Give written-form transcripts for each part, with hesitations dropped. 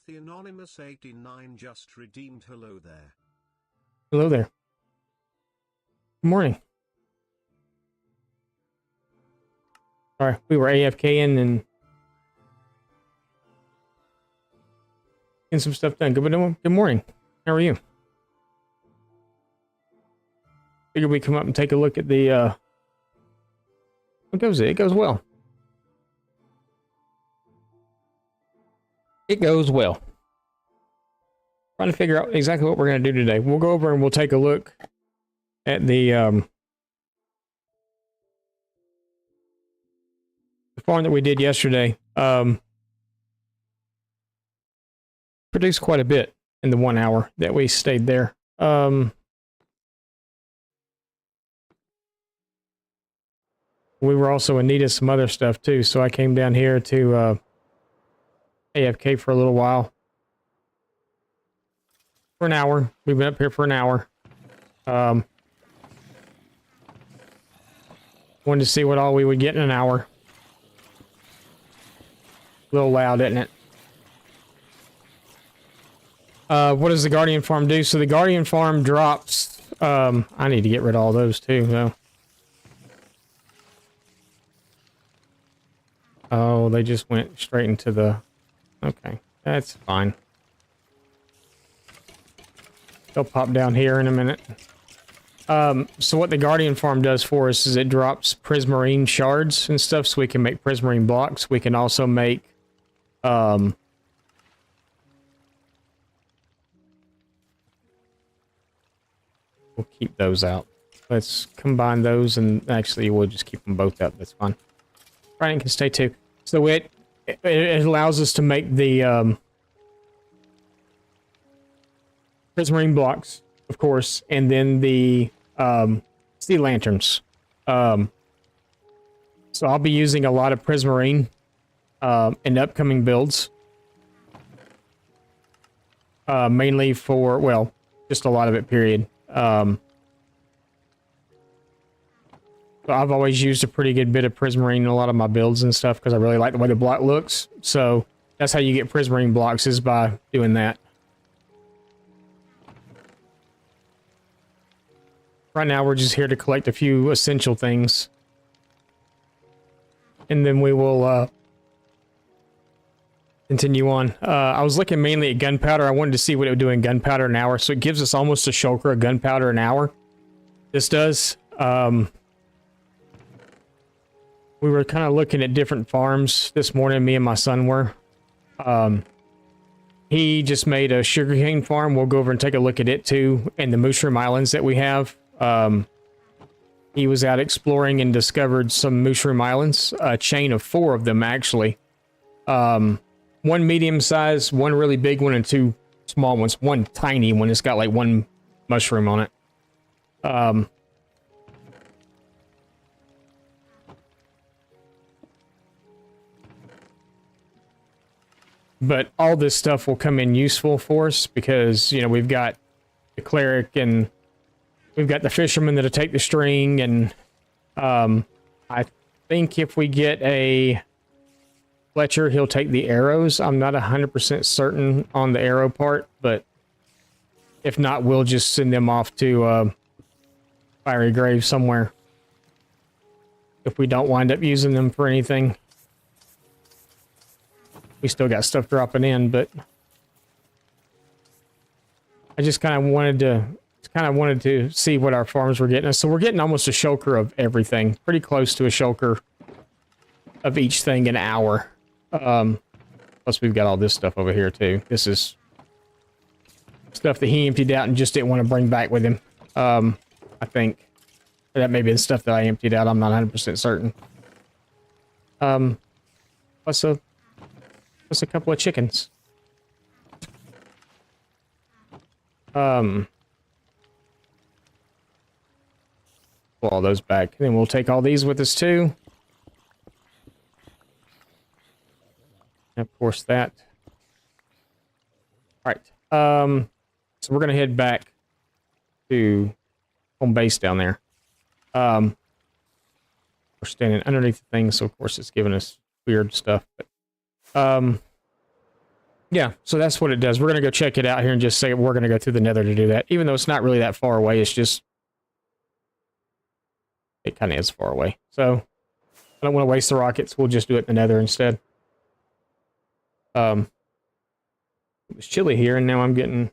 The anonymous 89 just redeemed hello there. Hello there. Good morning. Sorry, we were AFKing and getting some stuff done. Good morning. How are you? Figured we'd come up and take a look at the, how goes it? It goes well. It goes well. Trying to figure out exactly what we're going to do today. We'll go over and we'll take a look at the farm that we did yesterday. Produced quite a bit in the 1 hour that we stayed there. We were also in need of some other stuff too, so I came down here to AFK for a little while. For an hour. We've been up here for an hour. Wanted to see what all we would get in an hour. A little loud, isn't it? What does the Guardian Farm do? So the Guardian Farm drops... I need to get rid of all those too, though. Oh, they just went straight into the... Okay, that's fine. They'll pop down here in a minute. So what the Guardian Farm does for us is it drops prismarine shards and stuff, so we can make prismarine blocks. We can also make... we'll keep those out. Let's combine those, and actually we'll just keep them both out. That's fine. Brian can stay too. So it allows us to make the prismarine blocks, of course, and then the sea lanterns. So I'll be using a lot of prismarine in upcoming builds. Mainly for, well, just a lot of it, period. So I've always used a pretty good bit of prismarine in a lot of my builds and stuff because I really like the way the block looks. So that's how you get prismarine blocks, is by doing that. Right now we're just here to collect a few essential things. And then we will continue on. I was looking mainly at gunpowder. I wanted to see what it would do in gunpowder an hour. So it gives us almost a shulker of gunpowder an hour. This does. We were kind of looking at different farms this morning, me and my son were. He just made a sugarcane farm. We'll go over and take a look at it too, and the mushroom islands that we have. He was out exploring and discovered some mushroom islands, a chain of 4 of them actually. One medium size, one really big one, and 2 small ones. One tiny one, it's got like 1 mushroom on it. But all this stuff will come in useful for us because, you know, we've got the cleric and we've got the fisherman that'll take the string. And I think if we get a Fletcher, he'll take the arrows. I'm not 100% certain on the arrow part, but if not, we'll just send them off to Fiery Grave somewhere. If we don't wind up using them for anything. We still got stuff dropping in, but I just kind of wanted to see what our farms were getting us. So we're getting almost a shulker of everything, pretty close to a shulker of each thing an hour. Plus we've got all this stuff over here too. This is stuff that he emptied out and just didn't want to bring back with him. I think that may be the stuff that I emptied out. I'm not 100% certain. Plus a couple of chickens. Pull all those back. And then we'll take all these with us too. And of course that. Alright. So we're gonna head back to home base down there. We're standing underneath the thing, so of course it's giving us weird stuff, but Yeah, so that's what it does. We're going to go check it out here and just say we're going to go through the nether to do that. Even though it's not really that far away, it's just... It kind of is far away. So, I don't want to waste the rockets. We'll just do it in the nether instead. It was chilly here, and now I'm getting a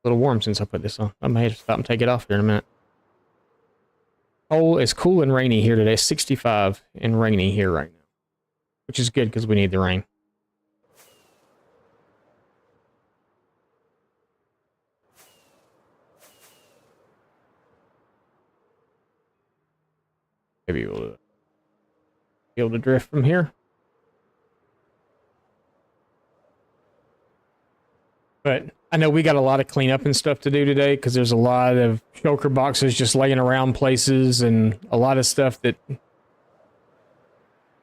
little warm since I put this on. I may have to stop and take it off here in a minute. Oh, it's cool and rainy here today. 65 and rainy here right now. Which is good because we need the rain. Maybe we'll be able to drift from here. But I know we got a lot of cleanup and stuff to do today because there's a lot of shulker boxes just laying around places and a lot of stuff that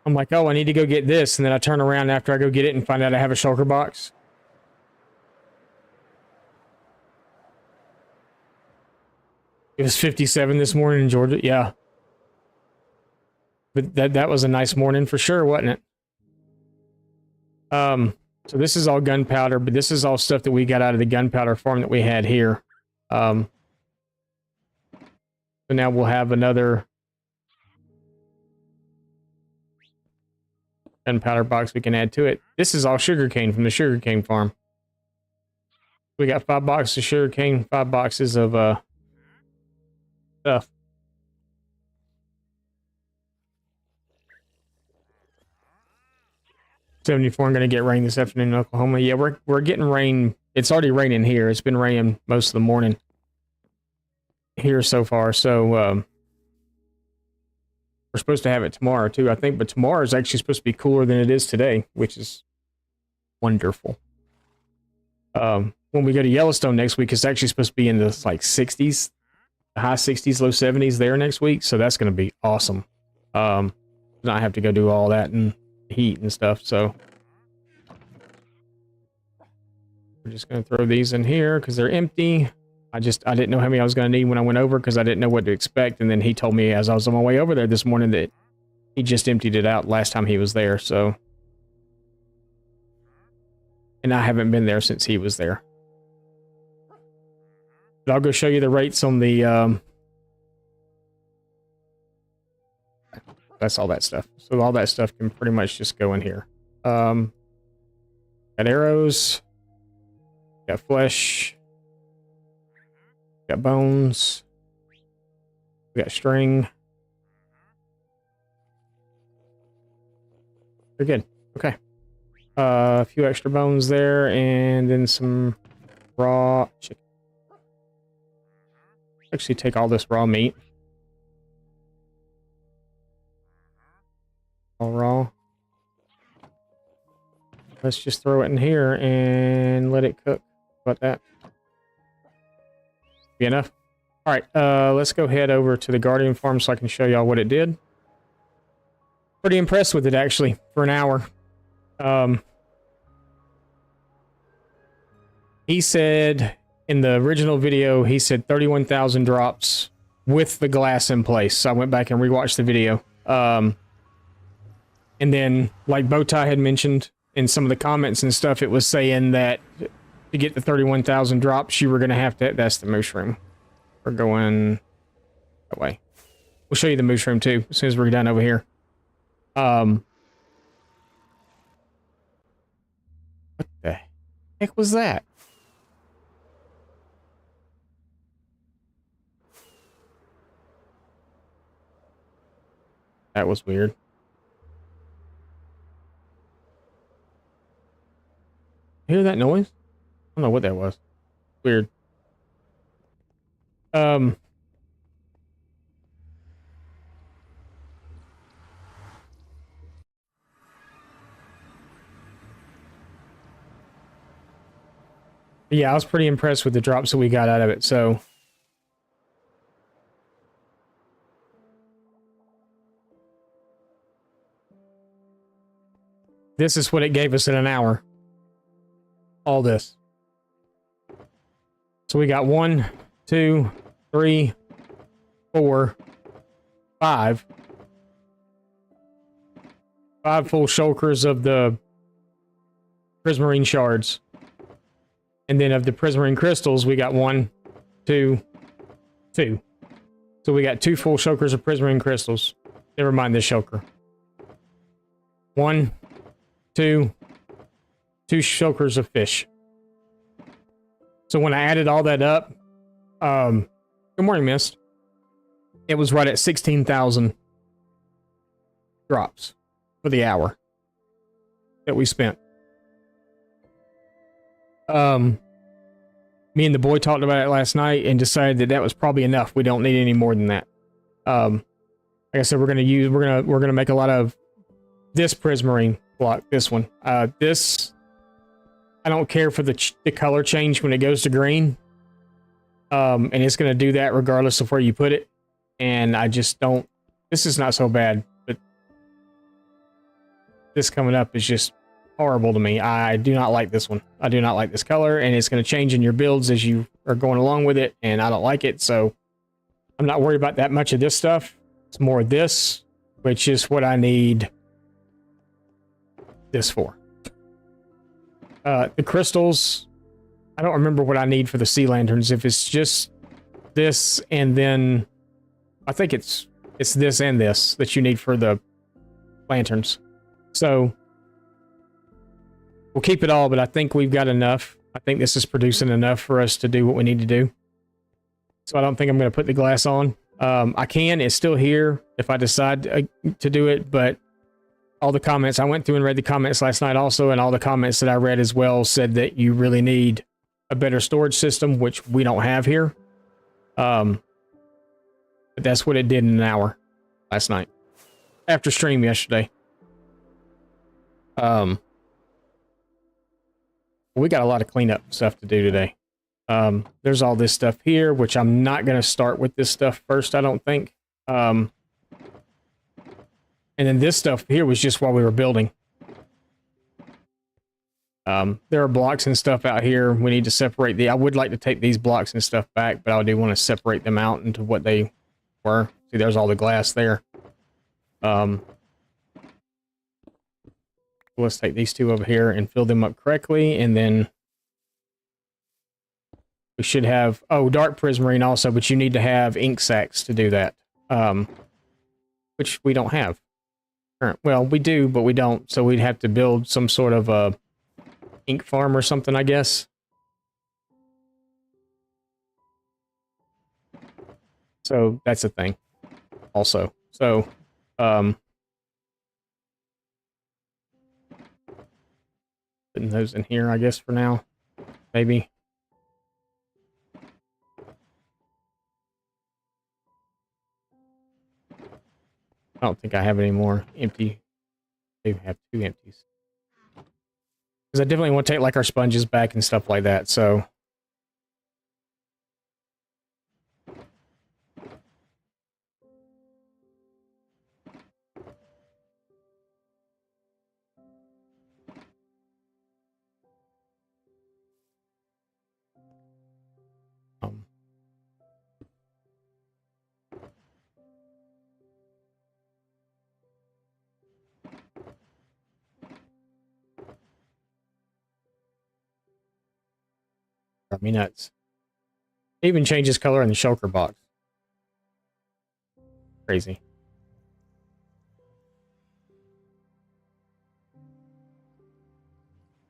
I'm like, oh, I need to go get this. And then I turn around after I go get it and find out I have a shulker box. It was 57 this morning in Georgia. Yeah. But that was a nice morning for sure, wasn't it? So this is all gunpowder, but this is all stuff that we got out of the gunpowder farm that we had here. So now we'll have another gunpowder box we can add to it. This is all sugarcane from the sugarcane farm. We got 5 boxes of sugarcane, 5 boxes of stuff. $74. I'm gonna get rain this afternoon in Oklahoma. Yeah, we're getting rain. It's already raining here. It's been raining most of the morning here so far. So we're supposed to have it tomorrow too, I think. But tomorrow is actually supposed to be cooler than it is today, which is wonderful. When we go to Yellowstone next week, it's actually supposed to be in the like 60s, high 60s, low 70s there next week. So that's gonna be awesome. Not have to go do all that and heat and stuff, so we're just going to throw these in here because they're empty. I didn't know how many I was going to need when I went over because I didn't know what to expect, and then he told me as I was on my way over there this morning that he just emptied it out last time he was there, so, and I haven't been there since he was there. But I'll go show you the rates on the that's all that stuff. So all that stuff can pretty much just go in here. Got arrows. Got flesh. Got bones. We got string. We're good. Okay. A few extra bones there, and then some raw chicken. Actually, take all this raw meat. All raw. Let's just throw it in here and let it cook. How about that? Be enough? Alright, let's go head over to the Guardian farm so I can show y'all what it did. Pretty impressed with it, actually, for an hour. He said, in the original video, he said 31,000 drops with the glass in place. So I went back and rewatched the video. And then, like Bowtie had mentioned in some of the comments and stuff, it was saying that to get the 31,000 drops, you were going to have to... That's the moose room. We're going that way. We'll show you the moose room, too, as soon as we're done over here. What the heck was that? That was weird. Hear that noise? I don't know what that was. Weird. Yeah, I was pretty impressed with the drops that we got out of it, so... This is what it gave us in an hour. All this. So we got 1, 2, 3, 4, 5. 5 full shulkers of the prismarine shards. And then of the prismarine crystals, we got 1, 2, 2. So we got 2 full shulkers of prismarine crystals. Never mind this shulker. 1, 2, 2 shulkers of fish. So when I added all that up, good morning, Mist. It was right at 16,000 drops for the hour that we spent. Me and the boy talked about it last night and decided that that was probably enough. We don't need any more than that. Like I said, we're gonna make a lot of this prismarine block. This one, this, I don't care for the color change when it goes to green. And it's gonna do that regardless of where you put it. And I just don't. This is not so bad, but this coming up is just horrible to me. I do not like this one. I do not like this color, and it's going to change in your builds as you are going along with it, and I don't like it, so I'm not worried about that much of this stuff. It's more of this, which is what I need this for. The crystals, I don't remember what I need for the sea lanterns. If it's just this, and then I think it's this and this that you need for the lanterns. So we'll keep it all, but I think we've got enough. I think this is producing enough for us to do what we need to do. So I don't think I'm going to put the glass on. I can. It's still here if I decide to do it, but all the comments, I went through and read the comments last night also, and all the comments that I read as well said that you really need a better storage system, which we don't have here. But that's what it did in an hour last night. After stream yesterday. We got a lot of cleanup stuff to do today. There's all this stuff here, which I'm not going to start with this stuff first, I don't think. And then this stuff here was just while we were building. There are blocks and stuff out here. We need to separate I would like to take these blocks and stuff back, but I do want to separate them out into what they were. See, there's all the glass there. Let's take these 2 over here and fill them up correctly, and then we should have, dark prismarine also, but you need to have ink sacs to do that, which we don't have. Well, we do, but we don't, so we'd have to build some sort of a ink farm or something, I guess. So that's a thing also. So, putting those in here, I guess, for now. Maybe. I don't think I have any more empty. I do have 2 empties. Because I definitely want to take, like, our sponges back and stuff like that, so. Drive me nuts. It even changes color in the shulker box. Crazy.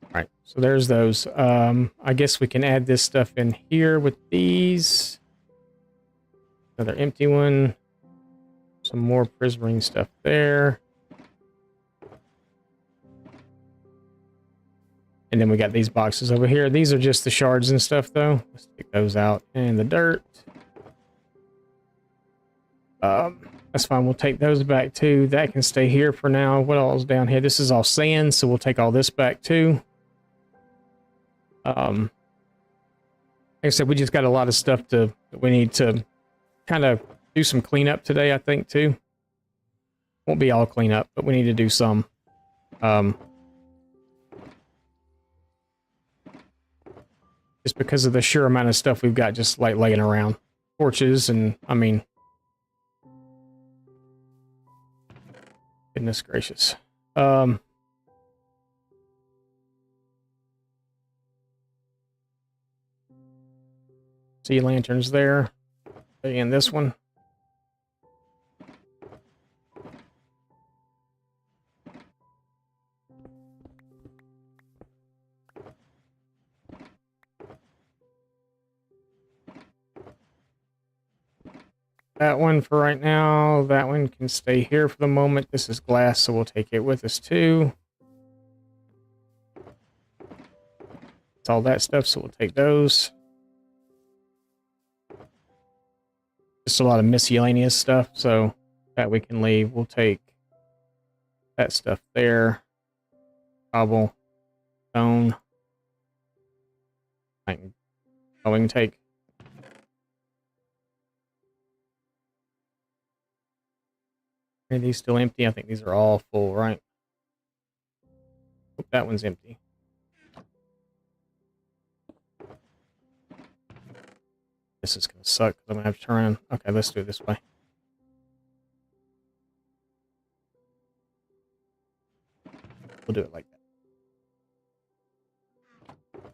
Alright, so there's those. I guess we can add this stuff in here with these. Another empty one. Some more prismarine stuff there. And then we got these boxes over here. These are just the shards and stuff, though. Let's take those out. And the dirt. That's fine. We'll take those back, too. That can stay here for now. What else is down here? This is all sand, so we'll take all this back, too. Like I said, we just got a lot of stuff that we need to kind of do some cleanup today, I think, too. Won't be all cleanup, but we need to do some. Just because of the sheer amount of stuff we've got just like laying around. Torches and, I mean... Goodness gracious. Sea lanterns there. And this one. That one for right now. That one can stay here for the moment. This is glass, so we'll take it with us too. It's all that stuff, so we'll take those. Just a lot of miscellaneous stuff, so that we can leave. We'll take that stuff there. Cobble, stone. We can take. Are these still empty? I think these are all full, right? Oop, that one's empty. This is going to suck because I'm going to have to turn. Okay, let's do it this way. We'll do it like that.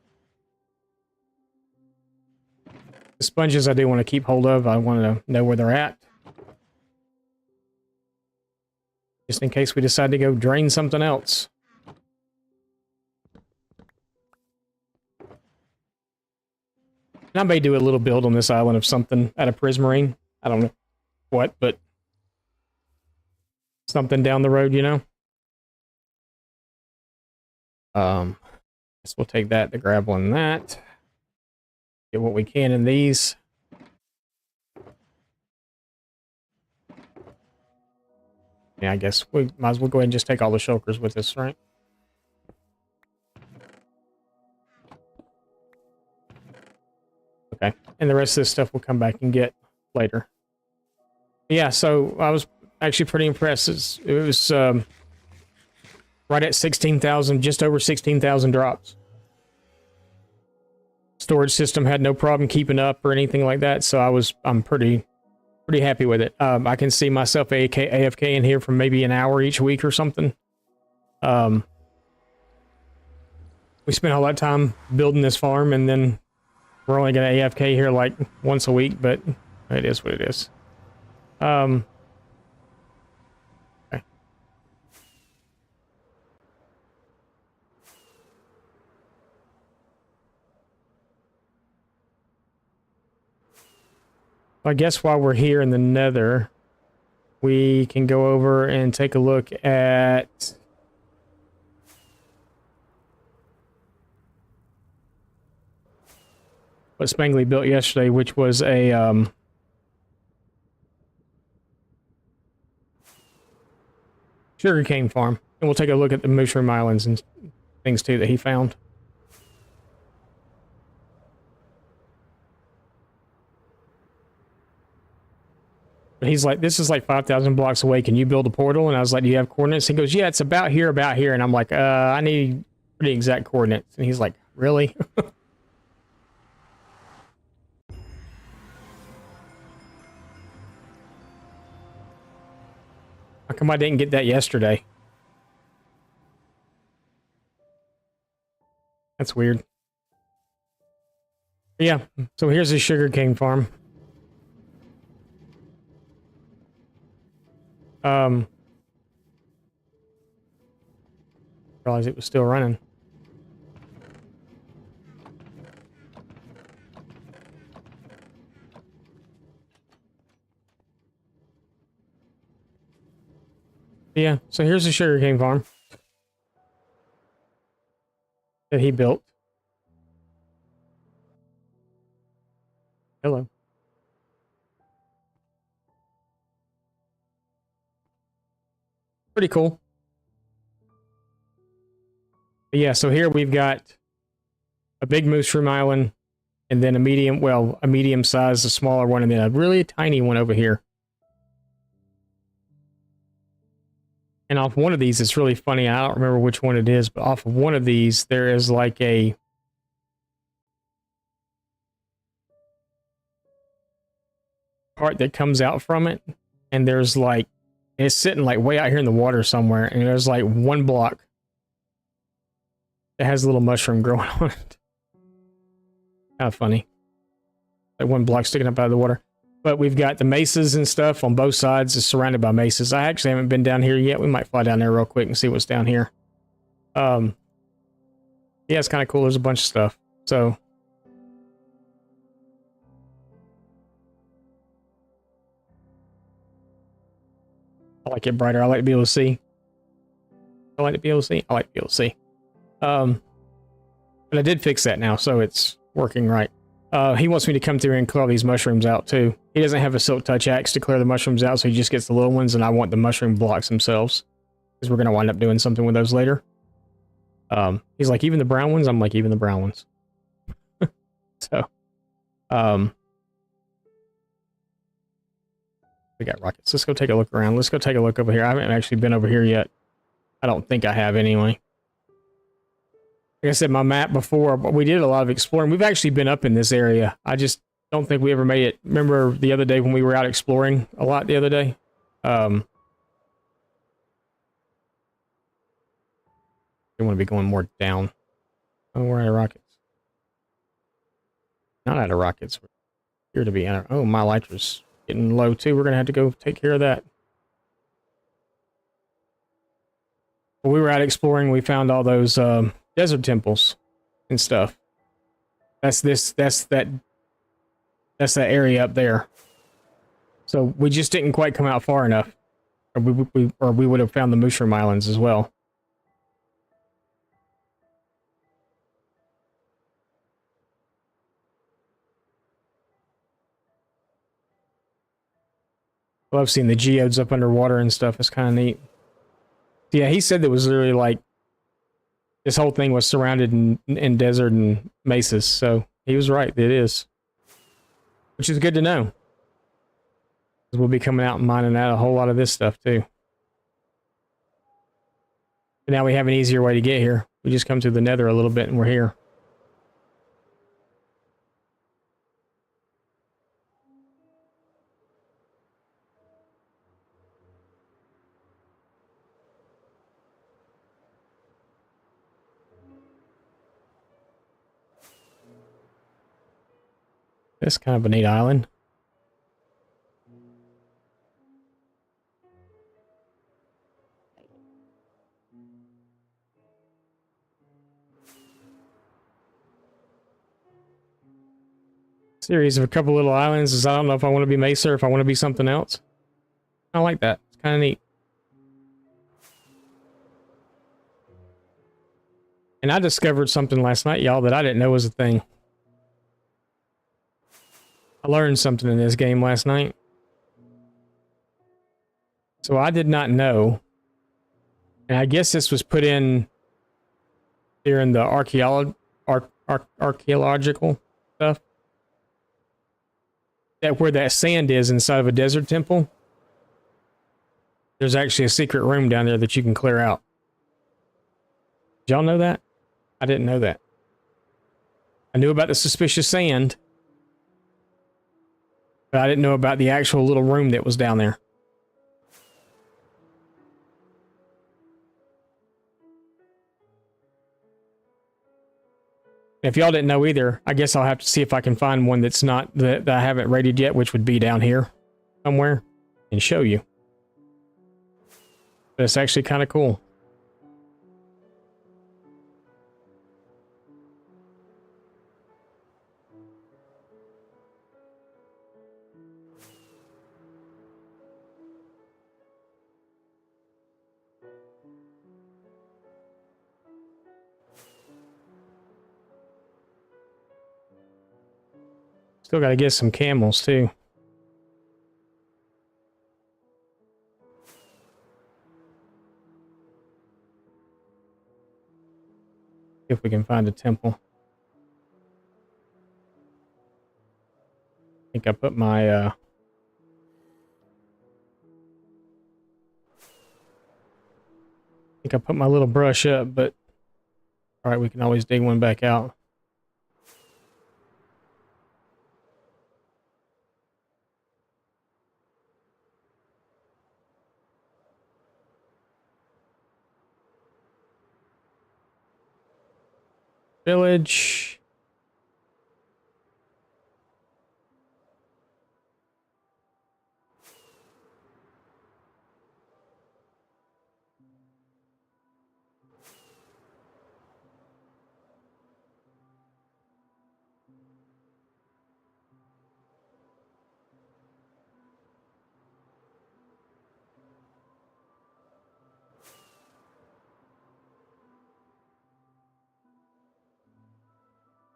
The sponges I do want to keep hold of. I want to know where they're at. Just in case we decide to go drain something else. And I may do a little build on this island of something out of Prismarine. I don't know what, but something down the road, you know? Guess we'll take that to grab one of that. Get what we can in these. Yeah, I guess we might as well go ahead and just take all the shulkers with us, right? Okay, and the rest of this stuff we'll come back and get later. Yeah, so I was actually pretty impressed. It was right at 16,000, just over 16,000 drops. Storage system had no problem keeping up or anything like that, so I'm pretty happy with it. I can see myself AFK in here for maybe an hour each week or something. We spent all that time building this farm, and then we're only going to AFK here like once a week, but it is what it is. Okay. I guess while we're here in the Nether, we can go over and take a look at what Spangley built yesterday, which was a sugarcane farm. And we'll take a look at the Mushroom Islands and things too that he found. He's like, this is like 5,000 blocks away. Can you build a portal? And I was like, do you have coordinates? He goes, yeah, it's about here. And I'm like, I need pretty exact coordinates. And he's like, really? How come I didn't get that yesterday? That's weird. But yeah, so here's the sugarcane farm. Realized it was still running. Yeah, so here's the sugarcane farm that he built. Hello. Pretty cool. But yeah, so here we've got a big Mushroom Island, and then a medium size, a smaller one, and then a really tiny one over here. And off one of these, it's really funny. I don't remember which one it is, but off of one of these, there is like a part that comes out from it, and there's like, it's sitting like way out here in the water somewhere, and there's like one block that has a little mushroom growing on it. Kind of funny. That one block sticking up out of the water. But we've got the mesas and stuff on both sides. It's surrounded by mesas. I actually haven't been down here yet. We might fly down there real quick and see what's down here. Yeah, it's kind of cool. There's a bunch of stuff. So I like it brighter. I like to be able to see. I like to be able to see. I like to be able to see. But I did fix that now, so it's working right. He wants me to come through and clear all these mushrooms out too. He doesn't have a silk touch axe to clear the mushrooms out, so he just gets the little ones, and I want the mushroom blocks themselves, because we're going to wind up doing something with those later. He's like, even the brown ones? I'm like, even the brown ones. So, we got rockets. Let's go take a look around. Let's go take a look over here. I haven't actually been over here yet. I don't think I have anyway. Like I said, my map before, but we did a lot of exploring. We've actually been up in this area. I just don't think we ever made it. Remember the other day when we were out exploring a lot the other day? We want to be going more down. Oh, we're out of rockets. Not out of rockets. We're here to be out of... Oh, my lighter's getting low too. We're going to have to go take care of that. When we were out exploring, we found all those desert temples and stuff. That's that area up there. So we just didn't quite come out far enough, or we would have found the Mushroom Islands as well. I love seeing the geodes up underwater and stuff. It's kind of neat. Yeah, he said that was literally like this whole thing was surrounded in desert and mesas. So he was right. It is, which is good to know. 'Cause we'll be coming out and mining out a whole lot of this stuff too. And now we have an easier way to get here. We just come through the Nether a little bit and we're here. That's kind of a neat island. Series of a couple little islands is I don't know if I want to be Mesa or if I want to be something else. I like that. It's kind of neat. And I discovered something last night, y'all, that I didn't know was a thing. I learned something in this game last night. So I did not know, and I guess this was put in during the archaeological stuff, that where that sand is inside of a desert temple, there's actually a secret room down there that you can clear out. Did y'all know that? I didn't know that. I knew about the suspicious sand, but I didn't know about the actual little room that was down there. If y'all didn't know either, I guess I'll have to see if I can find one that's not that I haven't rated yet, which would be down here somewhere, and show you. But it's actually kind of cool. Still got to get some camels too. If we can find a temple. I think I put my I think I put my little brush up, but all right, we can always dig one back out. Village.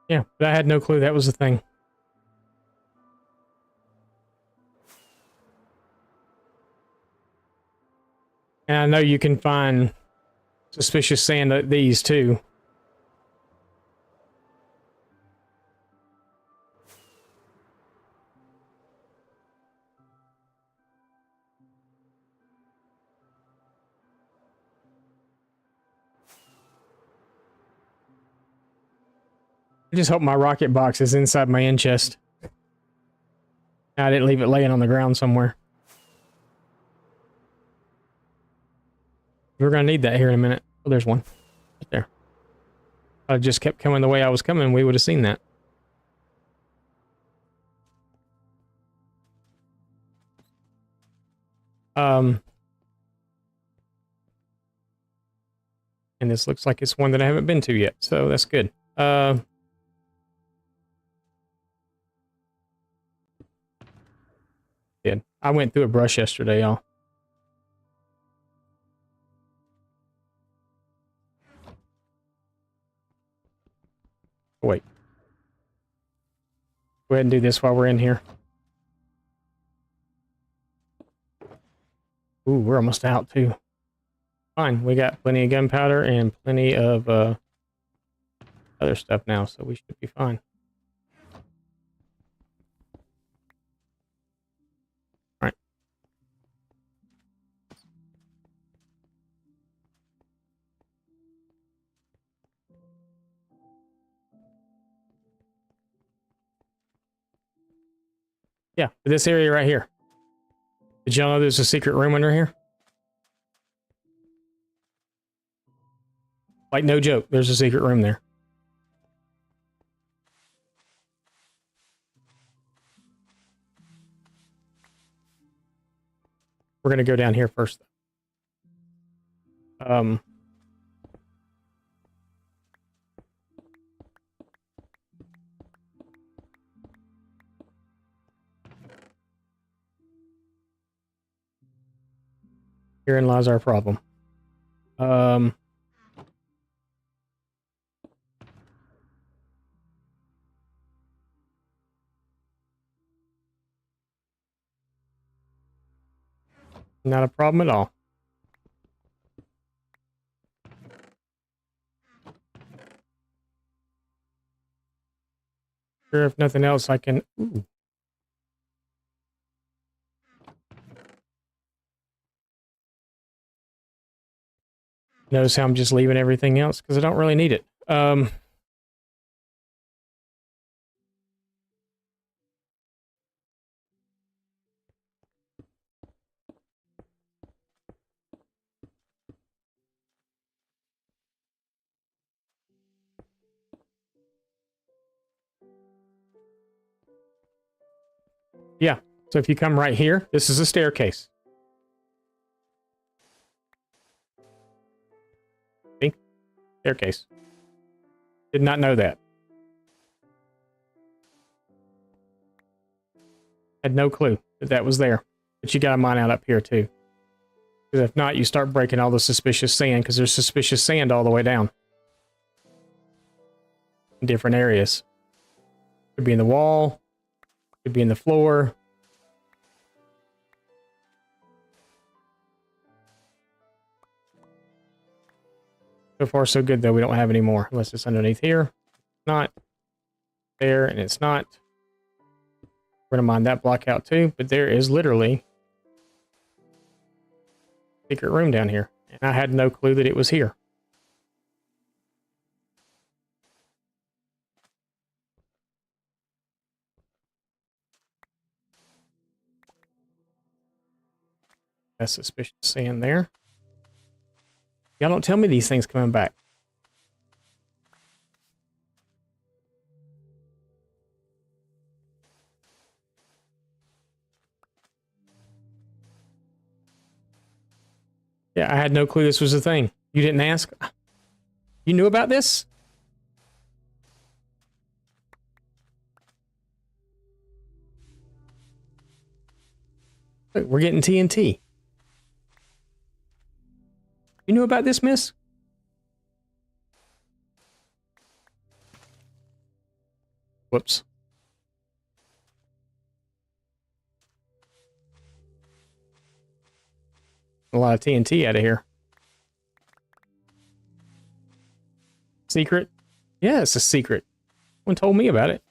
Yeah, but I had no clue that was a thing. And I know you can find suspicious sand at these too. I just hope my rocket box is inside my in chest. I didn't leave it laying on the ground somewhere. We're going to need that here in a minute. Oh, there's one. Right there. If I just kept coming the way I was coming, we would have seen that. And this looks like it's one that I haven't been to yet, so that's good. I went through a brush yesterday, y'all. Wait. Go ahead and do this while we're in here. Ooh, we're almost out, too. Fine, we got plenty of gunpowder and plenty of other stuff now, so we should be fine. Alright. Yeah, this area right here. Did y'all know there's a secret room under here? Like, no joke, there's a secret room there. We're gonna go down here first. Herein lies our problem. Not a problem at all. Sure, if nothing else, I can... Ooh. Notice how I'm just leaving everything else because I don't really need it. Yeah, so if you come right here, this is a staircase. See? Staircase. Did not know that. Had no clue that that was there. But you got to mine out up here too. Because if not, you start breaking all the suspicious sand because there's suspicious sand all the way down. In different areas. Could be in the wall. Could be in the floor. So far, so good, though. We don't have any more. Unless it's underneath here. Not. There, and it's not. We're going to mine that block out, too. But there is literally a secret room down here. And I had no clue that it was here. That's suspicious sand there. Y'all don't tell me these things coming back. Yeah, I had no clue this was a thing. You didn't ask? You knew about this? Look, we're getting TNT. You knew about this, miss? Whoops. A lot of TNT out of here. Secret? Yeah, it's a secret. No one told me about it.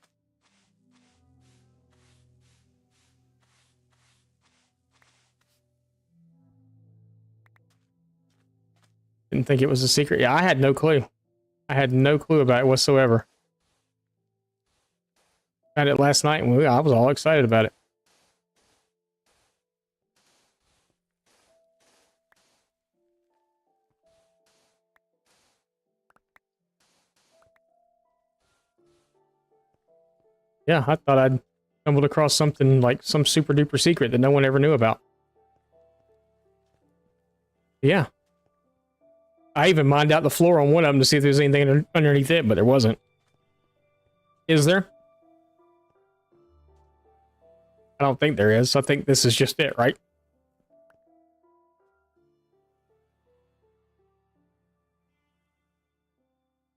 Didn't think it was a secret. Yeah, I had no clue. I had no clue about it whatsoever. Found it last night and I was all excited about it. Yeah, I thought I'd stumbled across something like some super duper secret that no one ever knew about. Yeah. I even mined out the floor on one of them to see if there's anything underneath it, but there wasn't. Is there? I don't think there is. I think this is just it, right?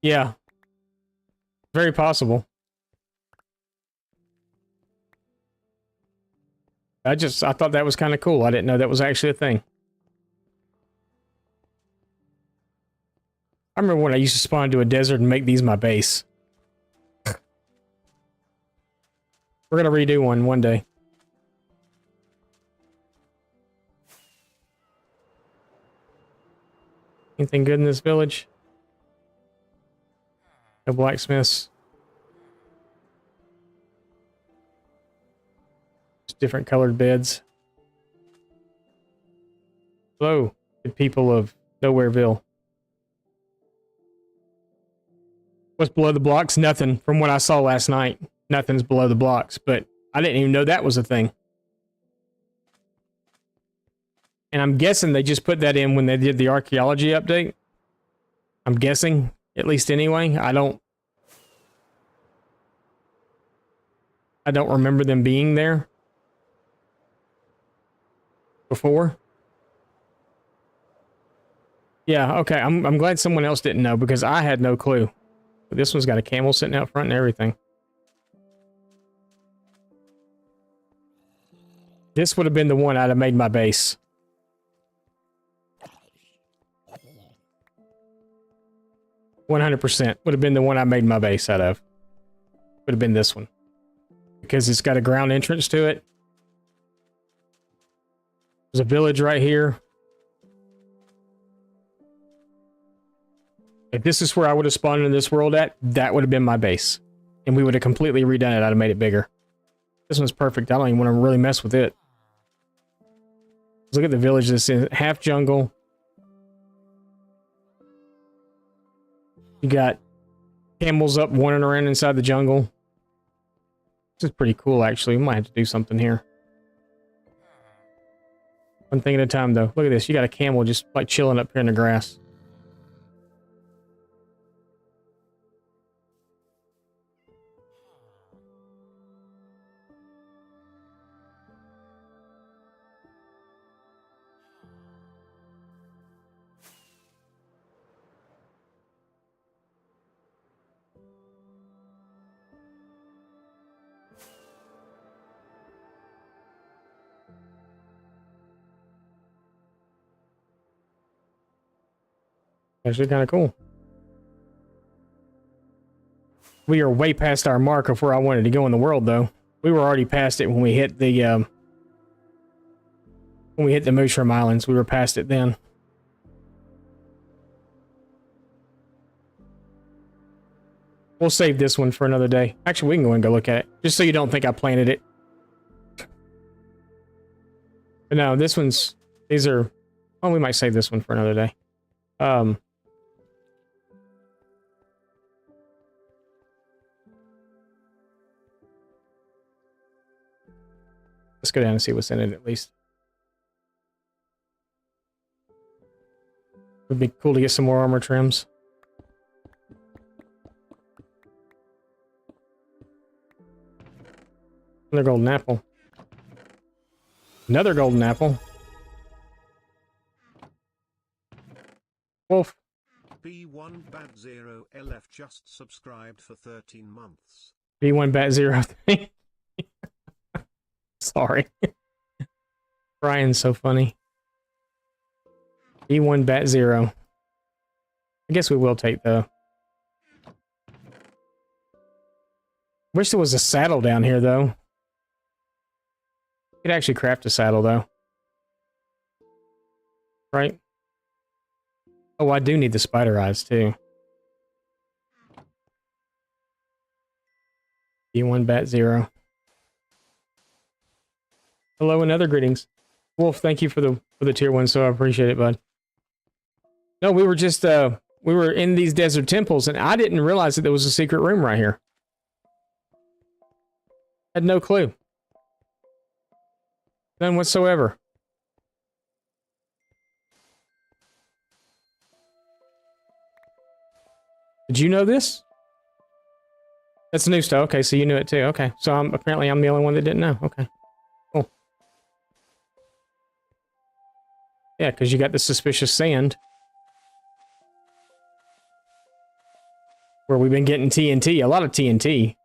Yeah. Very possible. I thought that was kind of cool. I didn't know that was actually a thing. I remember when I used to spawn into a desert and make these my base. We're gonna redo one day. Anything good in this village? No blacksmiths. Just different colored beds. Hello, good people of Nowhereville. What's below the blocks? Nothing. From what I saw last night, nothing's below the blocks, but I didn't even know that was a thing. And I'm guessing they just put that in when they did the archaeology update. I'm guessing, at least anyway. I don't remember them being there before. Yeah, okay. I'm glad someone else didn't know because I had no clue. But this one's got a camel sitting out front and everything. This would have been the one I'd have made my base. %100% would have been the one I made my base out of. Would have been this one. Because it's got a ground entrance to it. There's a village right here. If this is where I would have spawned in this world at, that would have been my base. And we would have completely redone it. I'd have made it bigger. This one's perfect. I don't even want to really mess with it. Let's look at the village that's in. Half jungle. You got camels up wandering around inside the jungle. This is pretty cool, actually. We might have to do something here. One thing at a time, though. Look at this. You got a camel just like chilling up here in the grass. Actually kind of cool. We are way past our mark of where I wanted to go in the world, though. We were already past it when we hit the Mushroom Islands. We were past it then. We'll save this one for another day. Actually, we can go and go look at it. Just so you don't think I planted it. But no, this one's... These are... Oh, we might save this one for another day. Let's go down and see what's in it at least. Would be cool to get some more armor trims. Another golden apple. Another golden apple. Wolf. B1 Bad 0 LF just subscribed for 13 months. B1 bat 0 thing. Sorry. Brian's so funny. B1 bat 0. I guess we will take the... Wish there was a saddle down here, though. Could actually craft a saddle, though. Right? Oh, I do need the spider eyes, too. B1 bat 0. Hello and other greetings. Wolf, thank you for the tier 1, so I appreciate it, bud. No, we were just we were in these desert temples, and I didn't realize that there was a secret room right here. Had no clue. None whatsoever. Did you know this? That's new stuff. Okay, so you knew it too. Okay, so apparently I'm the only one that didn't know. Okay, cool. Yeah, because you got the suspicious sand. Where we've been getting TNT, a lot of TNT.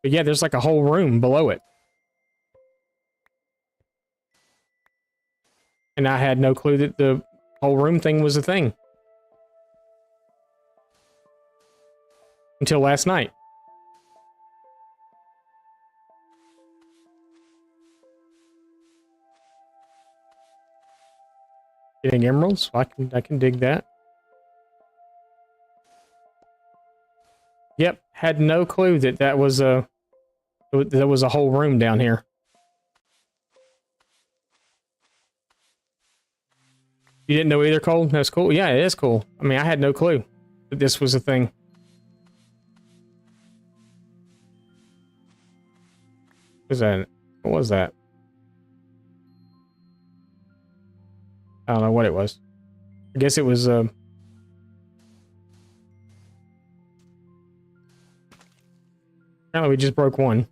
But yeah, there's like a whole room below it. And I had no clue that the whole room thing was a thing. Until last night. Getting emeralds? I can dig that. Yep, had no clue that there was a whole room down here. You didn't know either, Cole? That's cool. Yeah, it is cool. I mean, I had no clue that this was a thing. What was that? What was that? I don't know what it was. I guess it was apparently we just broke one.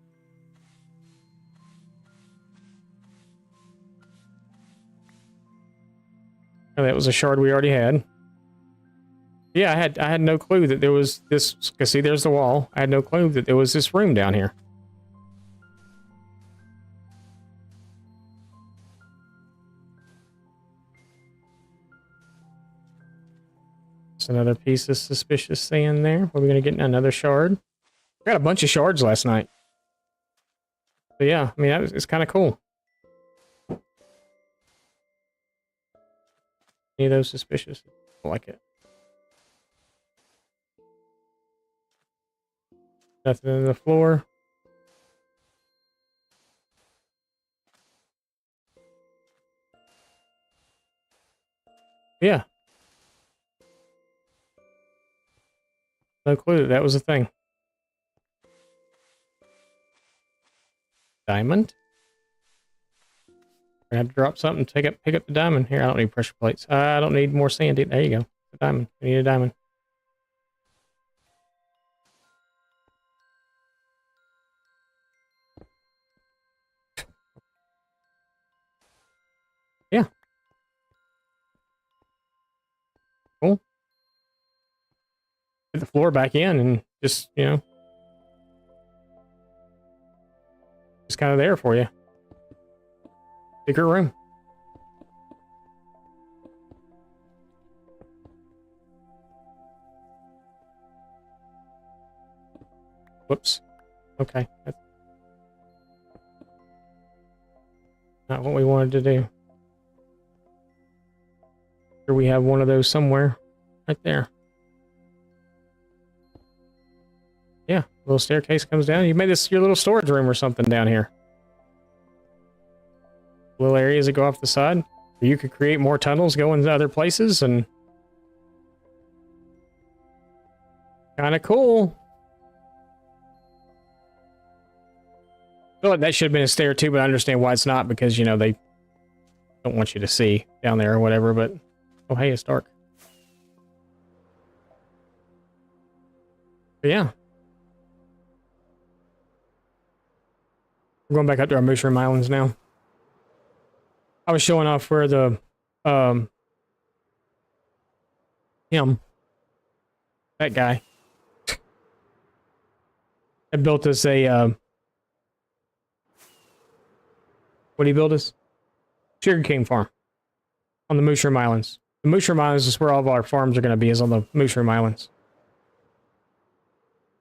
Oh, that was a shard we already had. Yeah, I had no clue that there was this. Cause see, there's the wall. I had no clue that there was this room down here. It's another piece of suspicious sand there. Are we gonna get another shard? I got a bunch of shards last night. So yeah, I mean, it's kind of cool. Any of those suspicious? I like it. Nothing on the floor. Yeah. No clue that that was a thing. Diamond? I have to drop something, pick up the diamond. Here, I don't need pressure plates. I don't need more sand. There you go. A diamond. I need a diamond. Yeah. Cool. Put the floor back in and just, you know, just kind of there for you. Secret room. Whoops. Okay. That's not what we wanted to do. Here we have one of those somewhere. Right there. Yeah. Little staircase comes down. You made this your little storage room or something down here. Little areas that go off the side. You could create more tunnels going to other places and kind of cool. I feel like that should have been a stair too, but I understand why it's not because, you know, they don't want you to see down there or whatever, but oh, hey, it's dark. But yeah. We're going back up to our Mushroom Islands now. I was showing off where the, that guy. I built us a, what did he build us? Sugarcane farm on the Mushroom Islands. The Mushroom Islands is where all of our farms are going to be, is on the Mushroom Islands.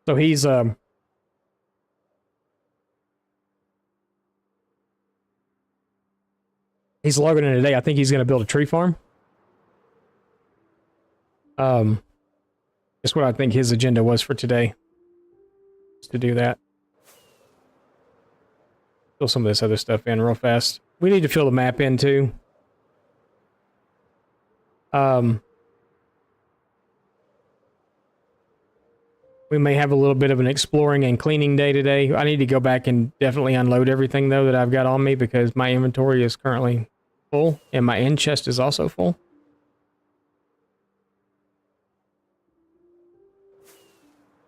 So he's logging in today. I think he's going to build a tree farm. That's what I think his agenda was for today. Is to do that. Fill some of this other stuff in real fast. We need to fill the map in too. We may have a little bit of an exploring and cleaning day today. I need to go back and definitely unload everything though that I've got on me because my inventory is currently full and my end chest is also full.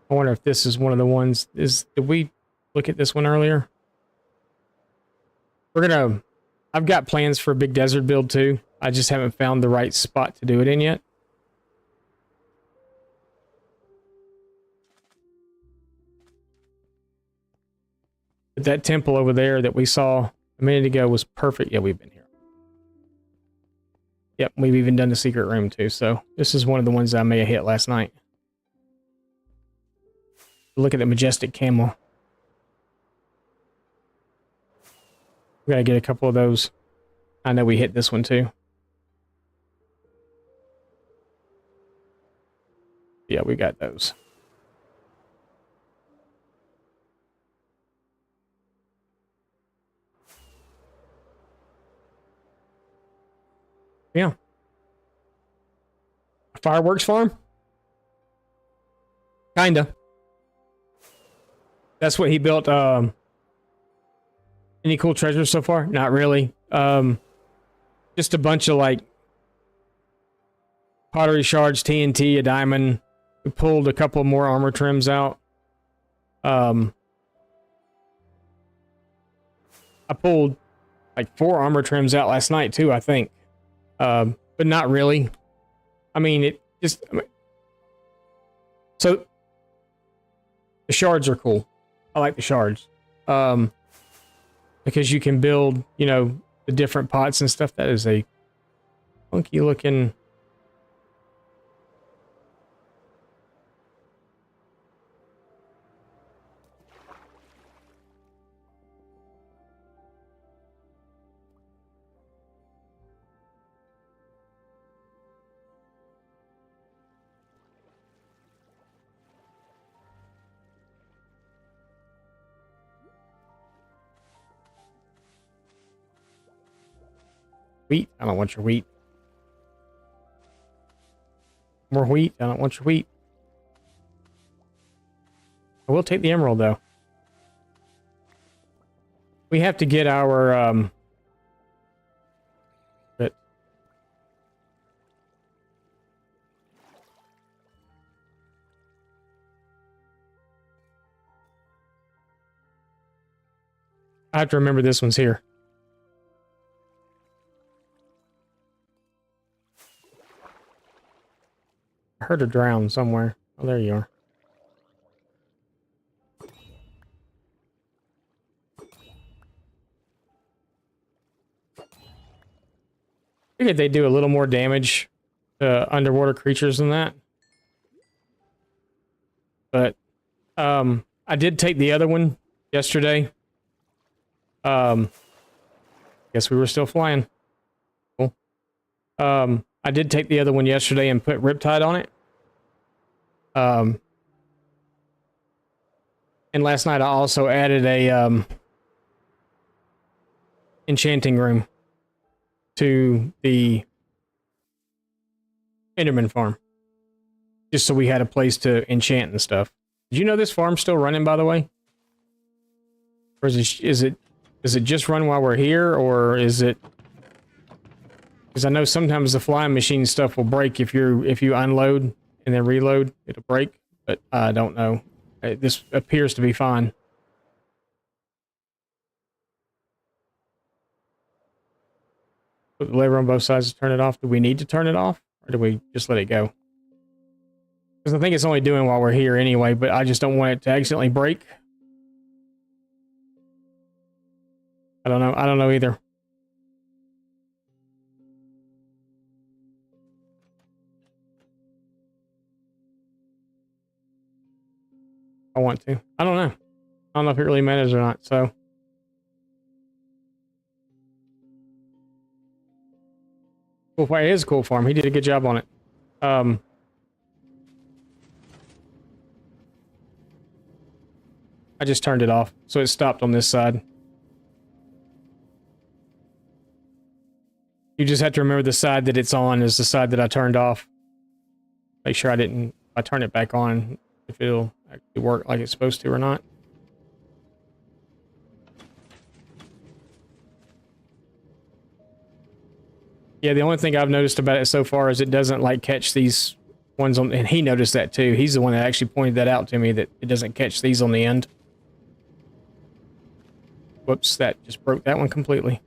I wonder if this is one of the ones. Did we look at this one earlier? I've got plans for a big desert build too. I just haven't found the right spot to do it in yet. But that temple over there that we saw a minute ago was perfect. Yeah, we've been here. Yep, we've even done the secret room too. So this is one of the ones I may have hit last night. Look at the majestic camel. We gotta get a couple of those. I know we hit this one too. Yeah, we got those. Yeah. A fireworks farm? Kinda. That's what he built. Any cool treasures so far? Not really. Just a bunch of like pottery shards, TNT, a diamond. We pulled a couple more armor trims out. I pulled like 4 armor trims out last night too, I think. But not really. I mean, it just... So, the shards are cool. I like the shards. Because you can build, you know, the different pots and stuff. That is a funky looking... Wheat? I don't want your wheat. More wheat? I don't want your wheat. I will take the emerald, though. We have to get our, but I have to remember this one's here. I heard her drown somewhere. Oh, there you are. Figured they do a little more damage to underwater creatures than that. But, I did take the other one yesterday. Guess we were still flying. Cool. I did take the other one yesterday and put Riptide on it. And last night I also added a enchanting room to the Enderman farm. Just so we had a place to enchant and stuff. Did you know this farm's still running, by the way? Or is it just run while we're here, or is it... Because I know sometimes the flying machine stuff will break if you unload and then reload, it'll break. But I don't know. This appears to be fine. Put the lever on both sides to turn it off. Do we need to turn it off, or do we just let it go? Because I think it's only doing while we're here anyway, but I just don't want it to accidentally break. I don't know. I don't know either. I want to. I don't know. I don't know if it really matters or not, so. Cool farm. It is a cool farm. He did a good job on it. I just turned it off, so it stopped on this side. You just have to remember the side that it's on is the side that I turned off. Make sure if I turn it back on, if it'll actually work like it's supposed to or not. Yeah, the only thing I've noticed about it so far is it doesn't like catch these ones on, and he noticed that too. He's the one that actually pointed that out to me, that it doesn't catch these on the end. Whoops, that just broke that one completely.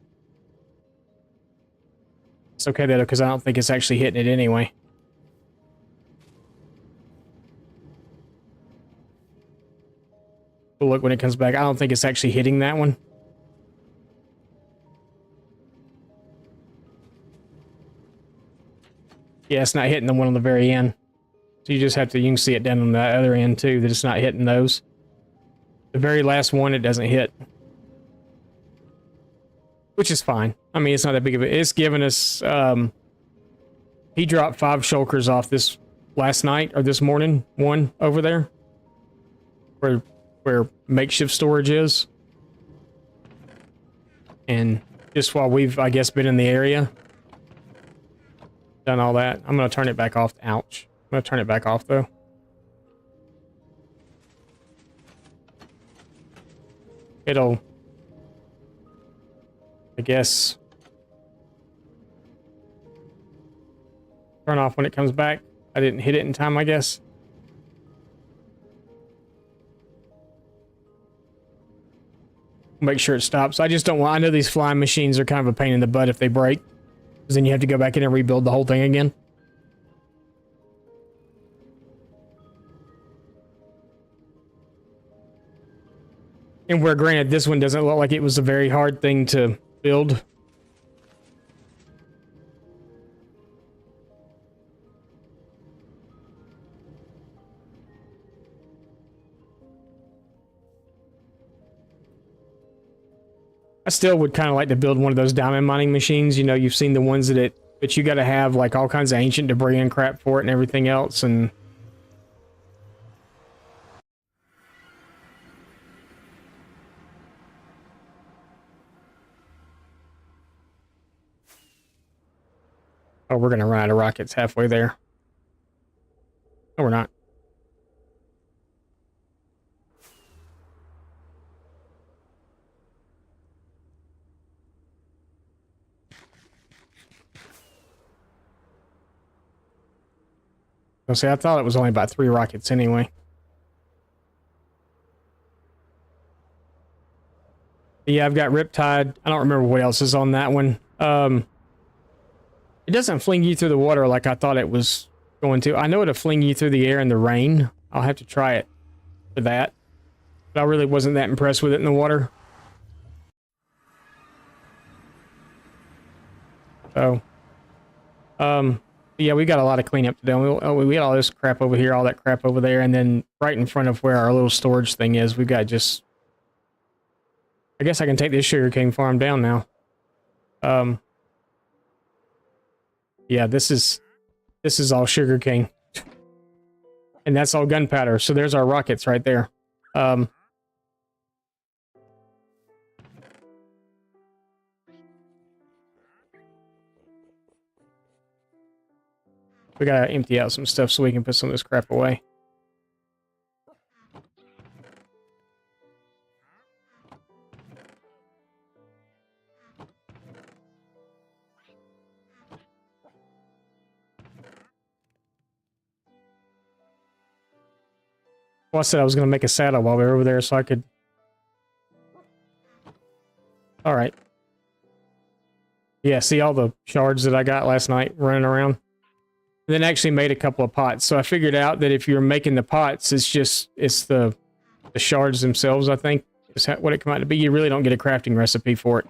It's okay though, because I don't think it's actually hitting it anyway. But look, when it comes back, I don't think it's actually hitting that one. Yeah, it's not hitting the one on the very end. So you just have to, you can see it down on the other end too, that it's not hitting those. The very last one, it doesn't hit. Which is fine. I mean, it's not that big of a... It's given us... he dropped 5 shulkers off this last night, or this morning. One over there. Where makeshift storage is. And just while we've, I guess, been in the area. Done all that. I'm going to turn it back off. Ouch. I'm going to turn it back off, though. It'll... I guess turn off when it comes back. I didn't hit it in time, I guess. Make sure it stops. I just don't want... I know these flying machines are kind of a pain in the butt if they break, because then you have to go back in and rebuild the whole thing again. And where, granted, this one doesn't look like it was a very hard thing to build. I still would kind of like to build one of those diamond mining machines. You know, you've seen the ones but you got to have like all kinds of ancient debris and crap for it and everything else. And oh, we're going to run out of rockets halfway there. No, we're not. I'll say, I thought it was only about 3 rockets anyway. Yeah, I've got Riptide. I don't remember what else is on that one. It doesn't fling you through the water like I thought it was going to. I know it'll fling you through the air in the rain. I'll have to try it for that. But I really wasn't that impressed with it in the water. So, yeah, we got a lot of cleanup to do. We got all this crap over here, all that crap over there, and then right in front of where our little storage thing is, we've got just... I guess I can take this sugarcane farm down now. Yeah, this is all sugarcane. And that's all gunpowder. So there's our rockets right there. We gotta empty out some stuff so we can put some of this crap away. Well, I said I was going to make a saddle while we were over there so I could... Alright. Yeah, see all the shards that I got last night running around? And then actually made a couple of pots. So I figured out that if you're making the pots, it's the shards themselves, I think, is what it come out to be. You really don't get a crafting recipe for it.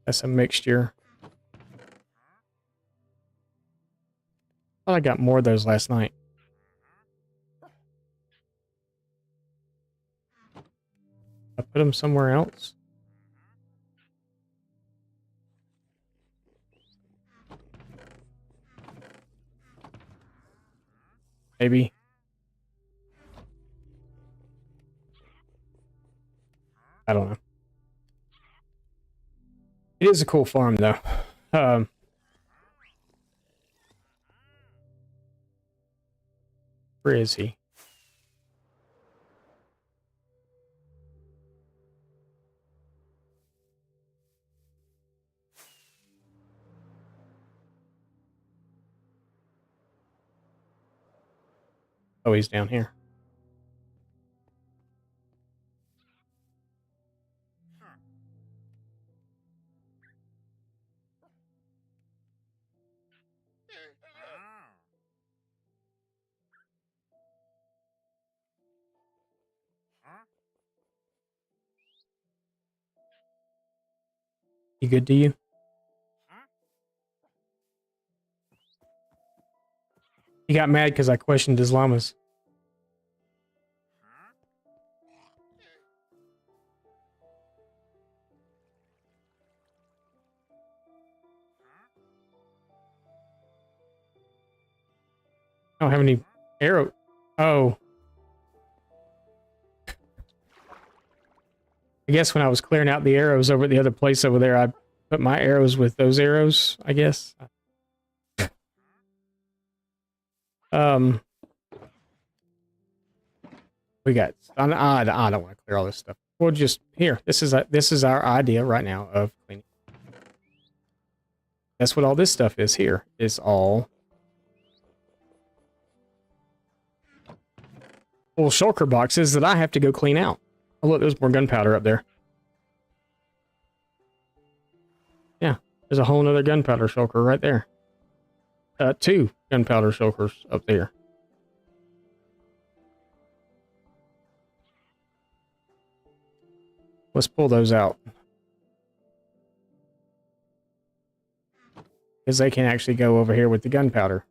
That's a mixture. Thought I got more of those last night. I put them somewhere else. Maybe. I don't know. It is a cool farm, though. Where is he? Oh, he's down here. You good, do you? He got mad because I questioned his llamas. I don't have any arrow. Oh. I guess when I was clearing out the arrows over at the other place over there, I put my arrows with those arrows, I guess. We got. I don't want to clear all this stuff. We'll just here. This is our idea right now of cleaning. That's what all this stuff is here. It's all full shulker boxes that I have to go clean out. Oh look, there's more gunpowder up there. Yeah, there's a whole nother gunpowder shulker right there. 2 gunpowder shulkers up there. Let's pull those out. Because they can actually go over here with the gunpowder.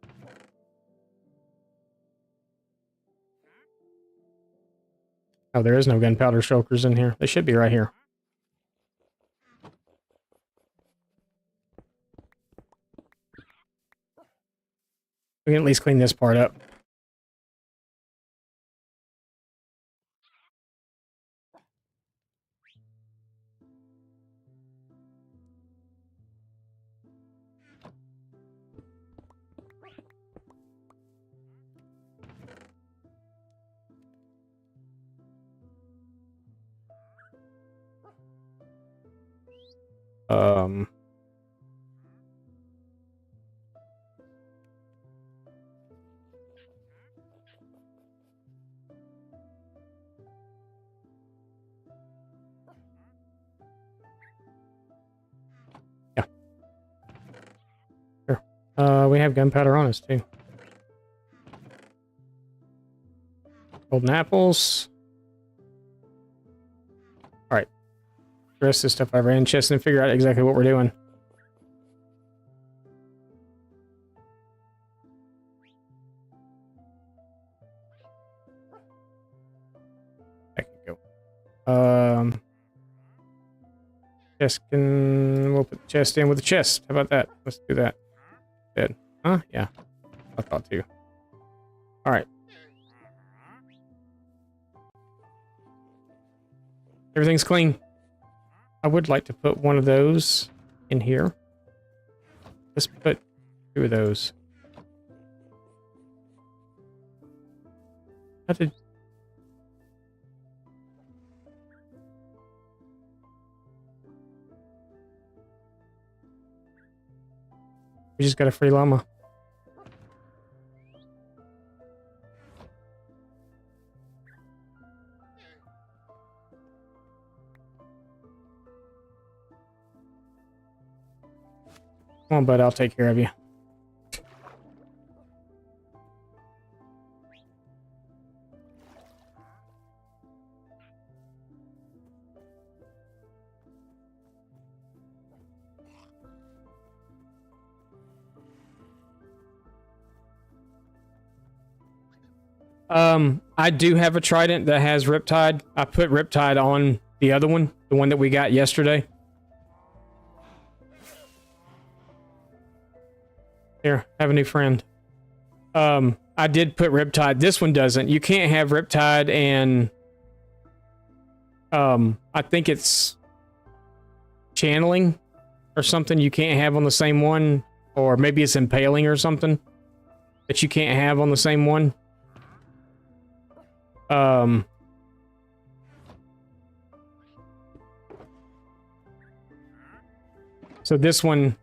Oh, there is no gunpowder shulkers in here. They should be right here. We can at least clean this part up. Yeah. Sure. We have gunpowder on us, too. Golden apples. Alright. The rest of this stuff I ran chest and figure out exactly what we're doing. That can go. Chest can... We'll put the chest in with the chest. How about that? Let's do that. Dead. Huh? Yeah. I thought too. Alright. Everything's clean. I would like to put one of those in here. Let's put 2 of those. How did... We just got a free llama. Come on, bud, I'll take care of you. I do have a trident that has Riptide. I put Riptide on the other one, the one that we got yesterday. Here, have a new friend. I did put Riptide. This one doesn't. You can't have Riptide and I think it's channeling or something you can't have on the same one, or maybe it's impaling or something that you can't have on the same one. So this one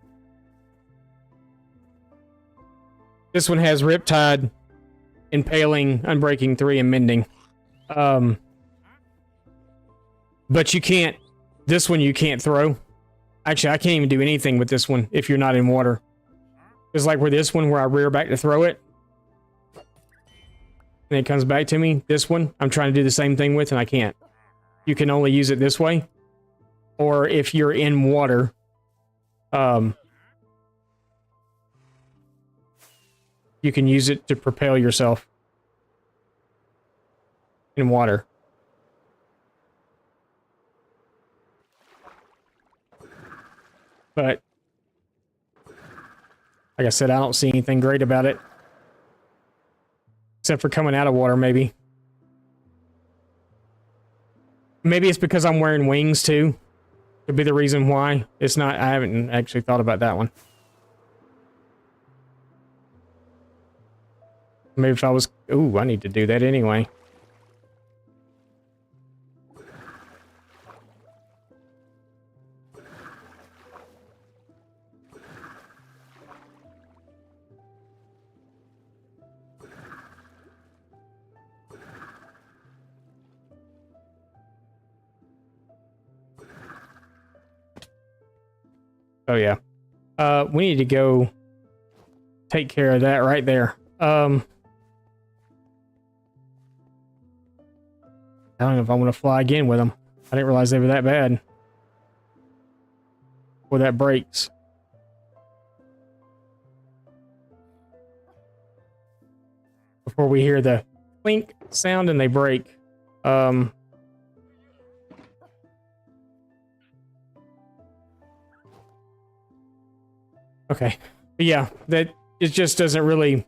has Riptide, Impaling, Unbreaking 3, and Mending. But you can't, this one you can't throw. Actually, I can't even do anything with this one if you're not in water. It's like with this one where I rear back to throw it, and it comes back to me. This one, I'm trying to do the same thing with, and I can't. You can only use it this way. Or if you're in water, you can use it to propel yourself in water. But, like I said, I don't see anything great about it. Except for coming out of water, maybe. Maybe it's because I'm wearing wings, too. Could be the reason why. It's not, I haven't actually thought about that one. Maybe if I was... Ooh, I need to do that anyway. Oh, yeah. We need to go take care of that right there. I don't know if I want to fly again with them. I didn't realize they were that bad. Before that breaks. Before we hear the clink sound and they break. Okay. But yeah, that it just doesn't really...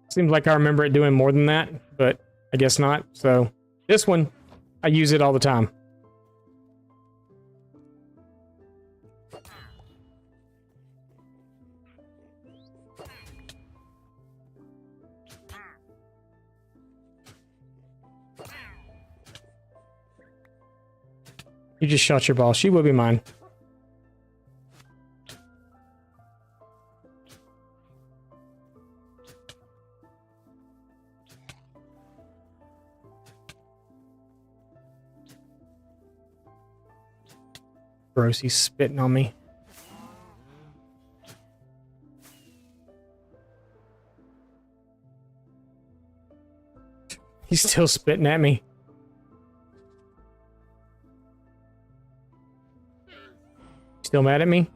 Seems like I remember it doing more than that, but I guess not. So this one, I use it all the time. You just shot your ball. She will be mine. Gross, he's spitting on me. He's still spitting at me. Still mad at me?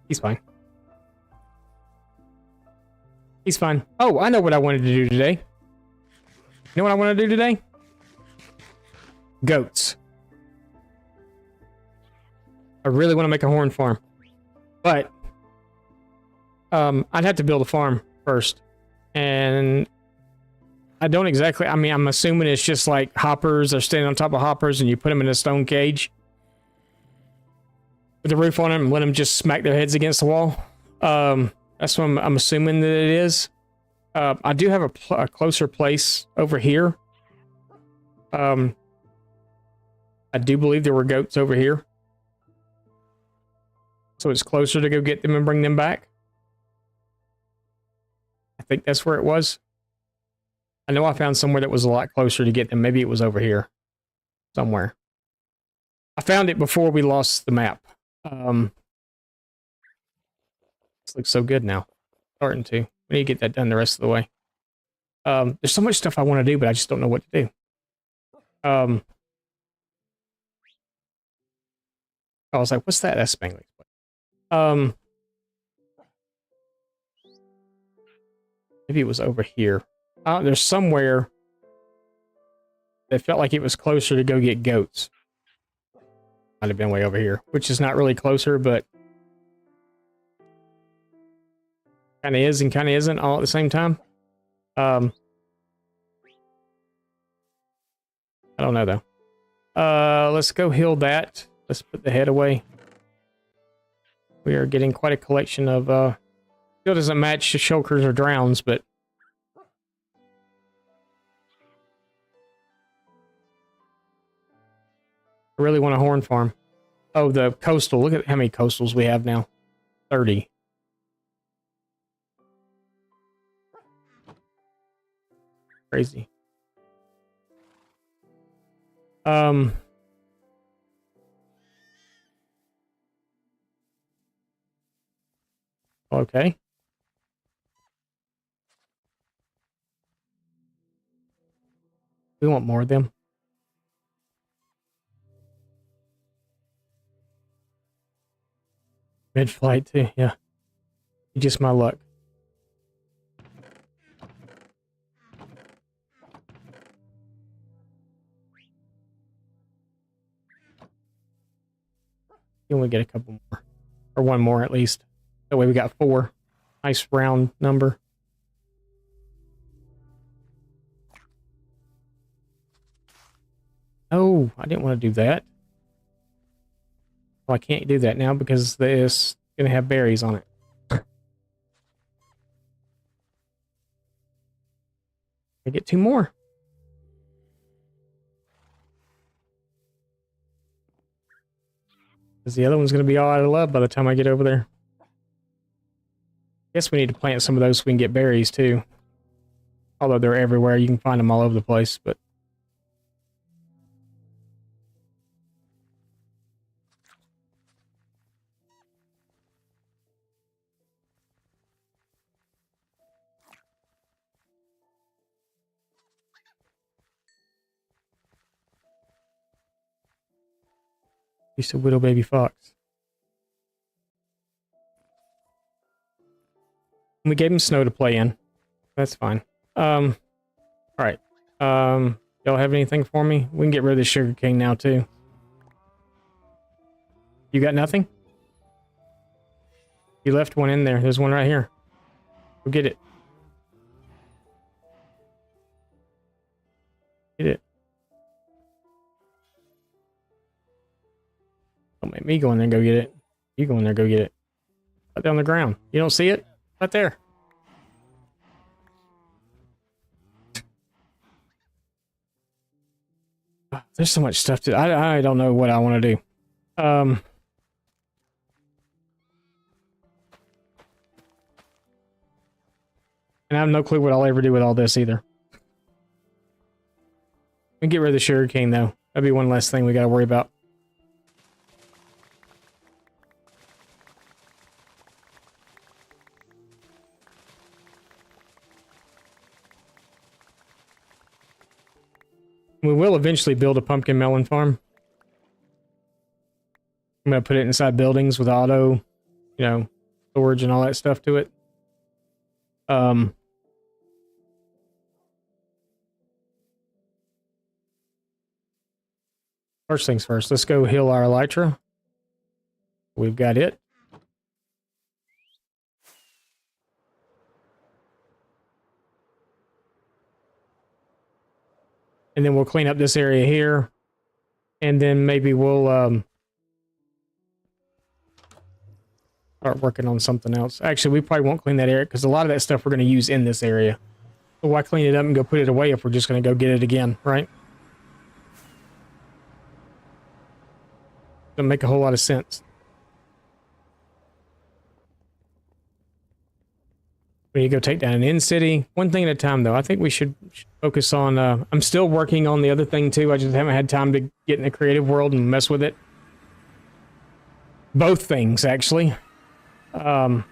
He's fine. He's fine. Oh, I know what I wanted to do today. You know what I want to do today? Goats. I really want to make a horn farm. But I'd have to build a farm first. And I don't exactly... I mean, I'm assuming it's just like hoppers. They're standing on top of hoppers and you put them in a stone cage with the roof on them and let them just smack their heads against the wall. That's what I'm assuming that it is. I do have a closer place over here. I do believe there were goats over here. So it's closer to go get them and bring them back. I think that's where it was. I know I found somewhere that was a lot closer to get them. Maybe it was over here somewhere. I found it before we lost the map. This looks so good now. Starting to. We need to get that done the rest of the way. There's so much stuff I want to do, but I just don't know what to do. I was like, what's that? That's Spangley's. Maybe it was over here. There's somewhere that felt like it was closer to go get goats. Might have been way over here, which is not really closer, but kind of is and kind of isn't all at the same time. I don't know though. Let's go heal that. Let's put the head away. We are getting quite a collection of still doesn't match the shulkers or drowns, but I really want a horn farm. Oh, the coastal. Look at how many coastals we have now. 30. Crazy. Okay. We want more of them. Mid-flight too, yeah. Just my luck. You only get a couple more. Or one more at least. That way we got 4. Nice round number. Oh, I didn't want to do that. Well, I can't do that now because this is going to have berries on it. I get 2 more. Because the other one's going to be all out of love by the time I get over there. Guess we need to plant some of those so we can get berries too. Although they're everywhere, you can find them all over the place, but he's a widow baby fox. We gave him snow to play in. That's fine. All right. Y'all have anything for me? We can get rid of the sugar cane now too. You got nothing? You left one in there. There's one right here. Go get it. Get it. Don't make me go in there and go get it. You go in there and go get it. Right there on the ground. You don't see it? Right there. There's so much stuff to... I don't know what I want to do. And I have no clue what I'll ever do with all this either. We can get rid of the sugar cane though. That'd be one less thing we got to worry about. We will eventually build a pumpkin melon farm. I'm going to put it inside buildings with auto, you know, storage and all that stuff to it. First things first, let's go heal our elytra. We've got it. And then we'll clean up this area here. And then maybe we'll start working on something else. Actually, we probably won't clean that area because a lot of that stuff we're going to use in this area. So why clean it up and go put it away if we're just going to go get it again, right? Doesn't make a whole lot of sense. We need to go take down an in-city. One thing at a time, though. I think we should focus on... I'm still working on the other thing, too. I just haven't had time to get in the creative world and mess with it. Both things, actually. Oh,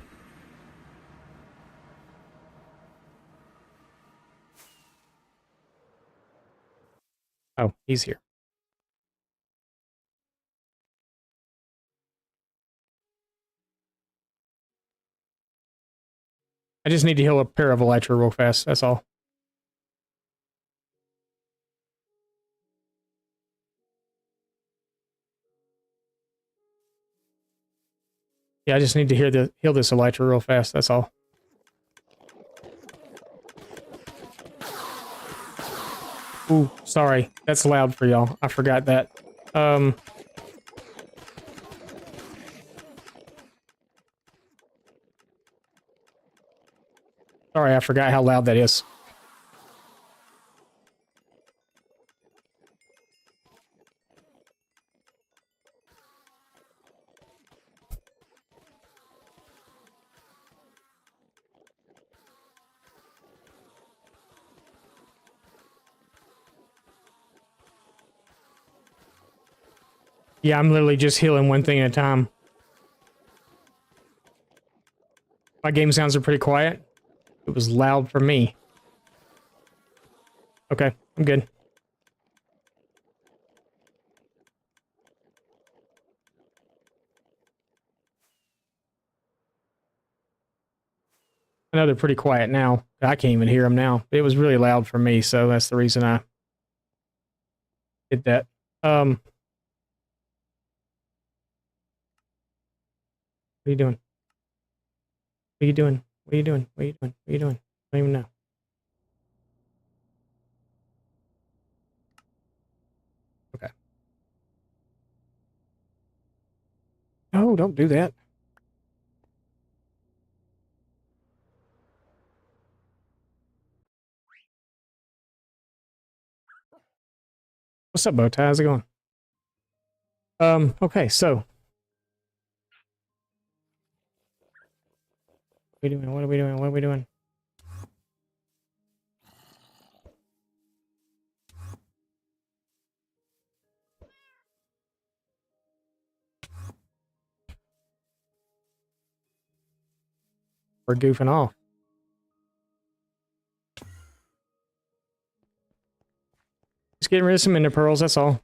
he's here. I just need to heal a pair of elytra real fast, that's all. Yeah, I just need to heal this elytra real fast, that's all. Ooh, sorry. That's loud for y'all. I forgot that. Sorry, I forgot how loud that is. Yeah, I'm literally just healing one thing at a time. My game sounds are pretty quiet. It was loud for me. Okay, I'm good. I know they're pretty quiet now. I can't even hear them now. It was really loud for me, so that's the reason I did that. What are you doing? What are you doing? What are you doing? What are you doing? What are you doing? I don't even know. Okay. No, don't do that. What's up, Bowtie? How's it going? Okay, so. What are we doing? What are we doing? What are we doing? We're goofing off. Just getting rid of some ender pearls, that's all.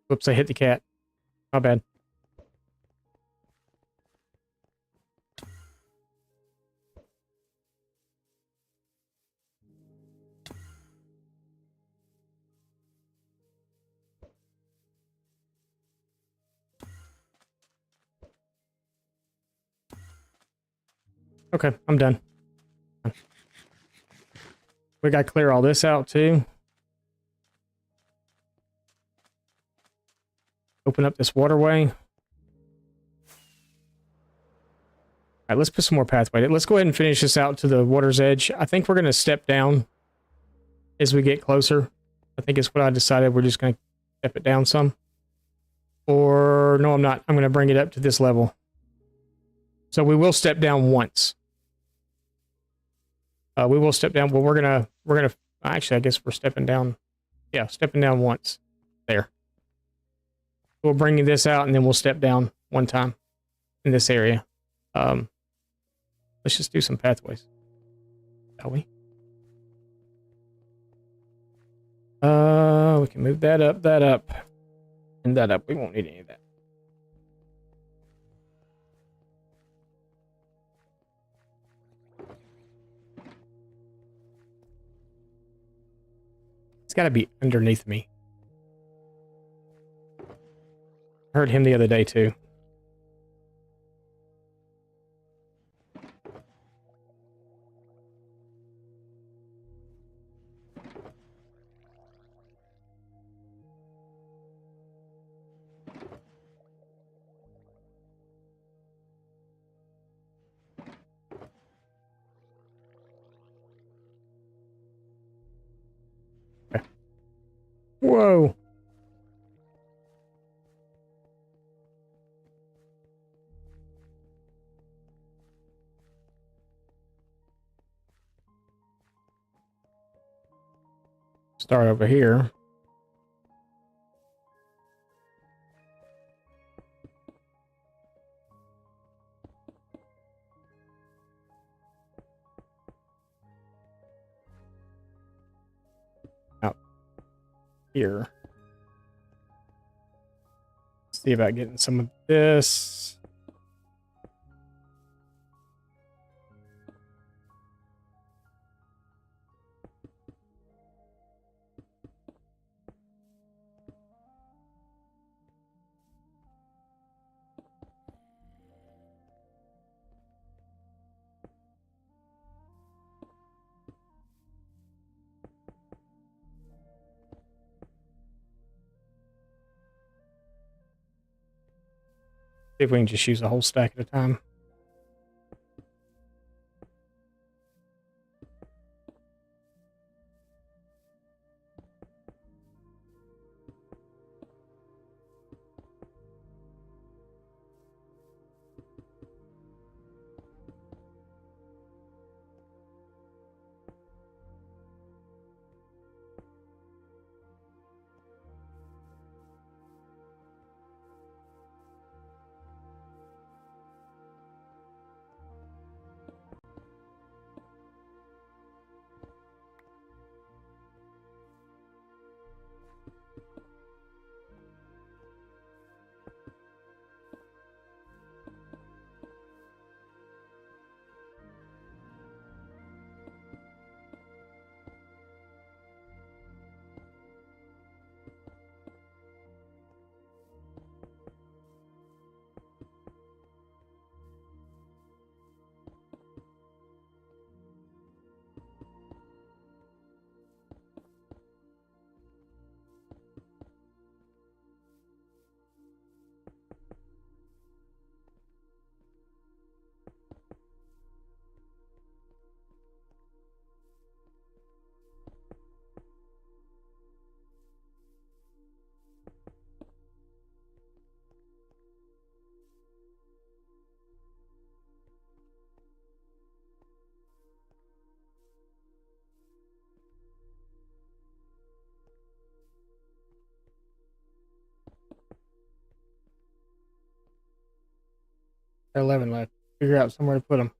Whoops, I hit the cat. My bad. Okay, I'm done. We gotta clear all this out too. Open up this waterway. Alright, let's put some more pathway. Let's go ahead and finish this out to the water's edge. I think we're gonna step down as we get closer. I think it's what I decided. We're just gonna step it down some. Or no, I'm not. I'm gonna bring it up to this level. So we will step down once. We will step down. Well, we're gonna. Actually, I guess we're stepping down. Yeah, stepping down once. There. We'll bring this out, and then we'll step down one time in this area. Let's just do some pathways, shall we? We can move that up, and that up. We won't need any of that. It's got to be underneath me. Heard him the other day too. Whoa. Start over here. Out here. See about getting some of this. See if we can just use a whole stack at a time. There are 11 left. Figure out somewhere to put them.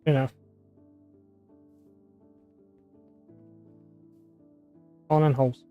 Enough. On in holes.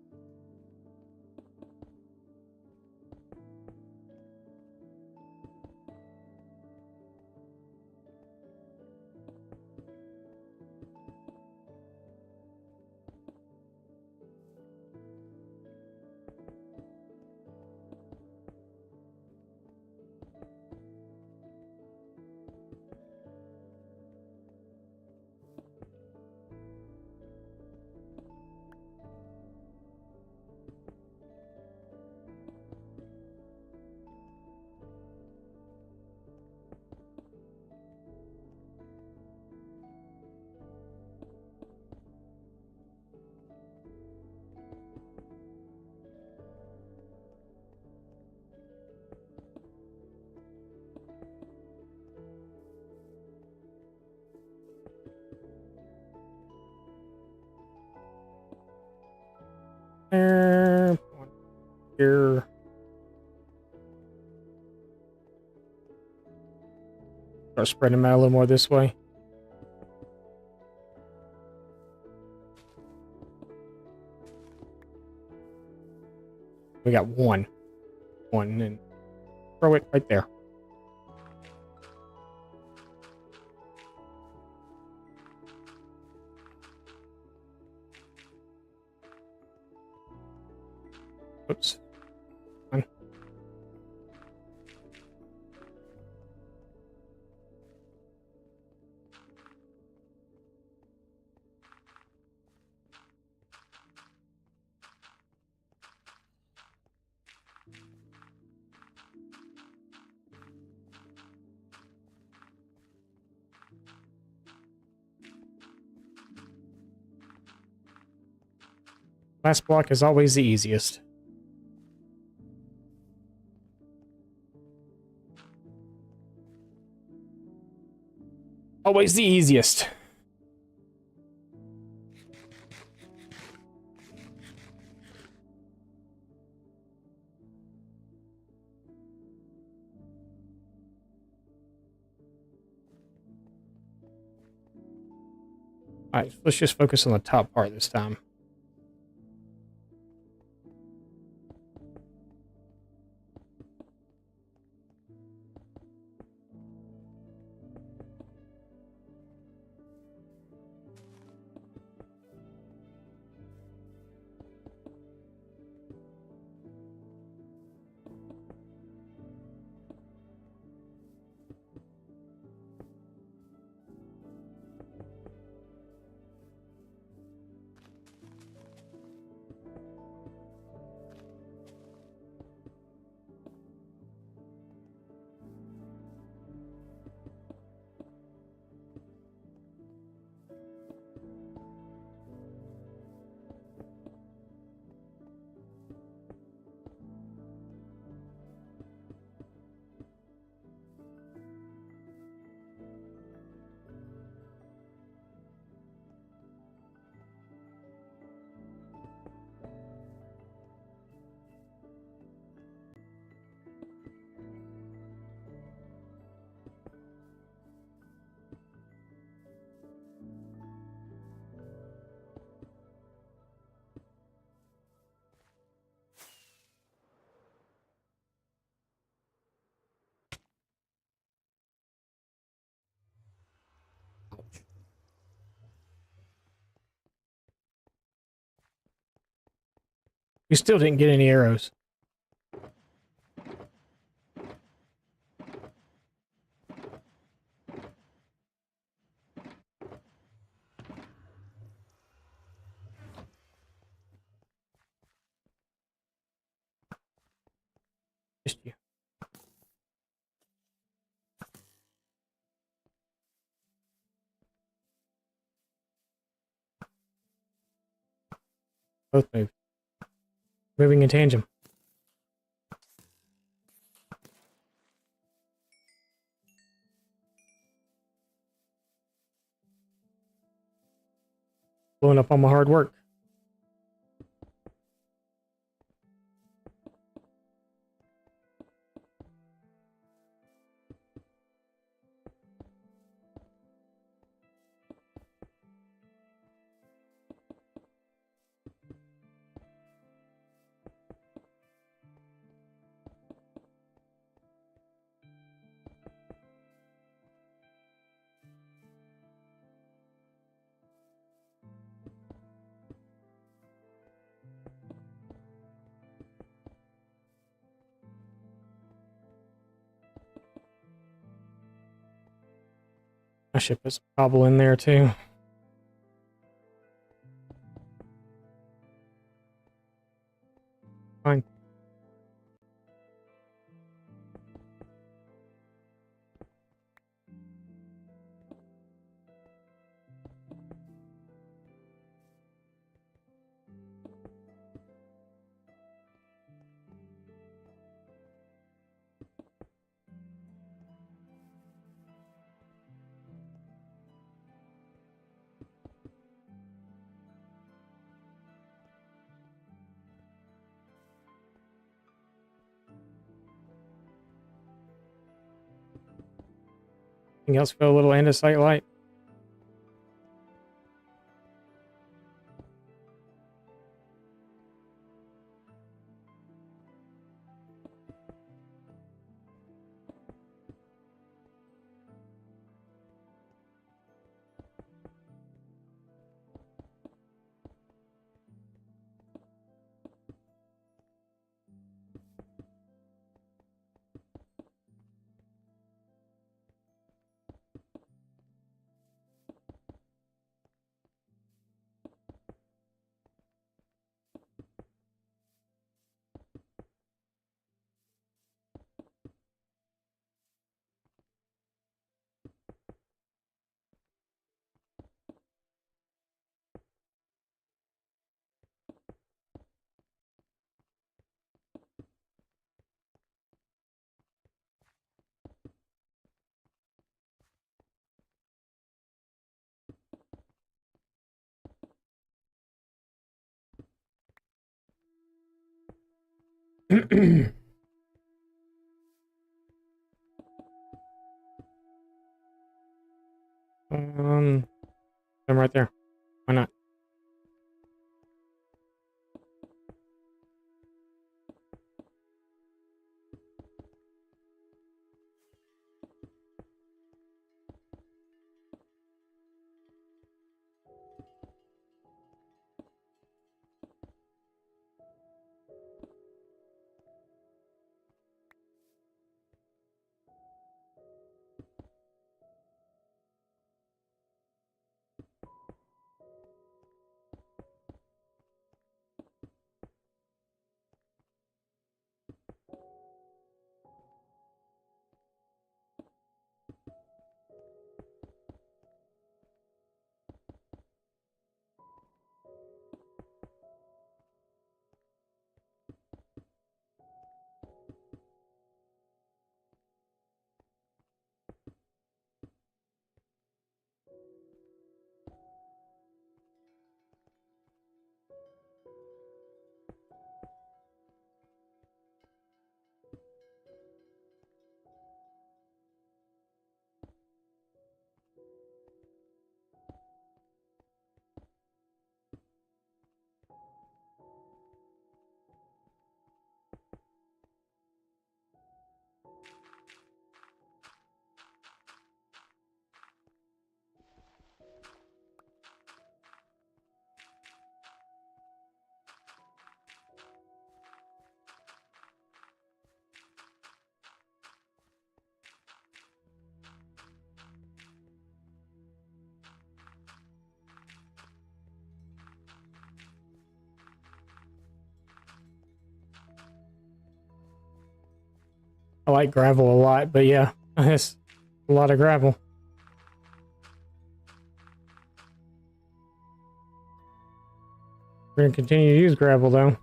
here. Start spreading them out a little more this way. We got one. One, and throw it right there. Oops. One. Last block is always the easiest. Always the easiest. Alright, let's just focus on the top part this time. You still didn't get any arrows. Just you. Both move. Moving in tandem. Blowing up all my hard work. I should put some cobble in there too. Fine. Anything else feel a little andesite light? I'm right there. Why not? I like gravel a lot, but yeah, that's a lot of gravel. We're gonna continue to use gravel though.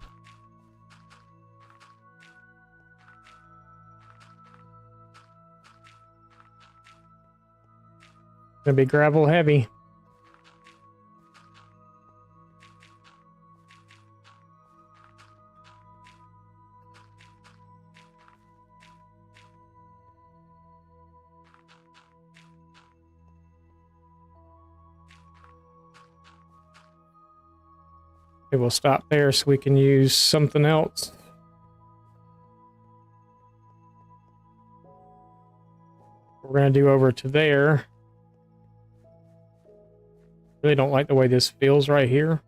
Gonna be gravel heavy. Okay, we'll stop there so we can use something else. We're gonna do over to there. Really don't like the way this feels right here.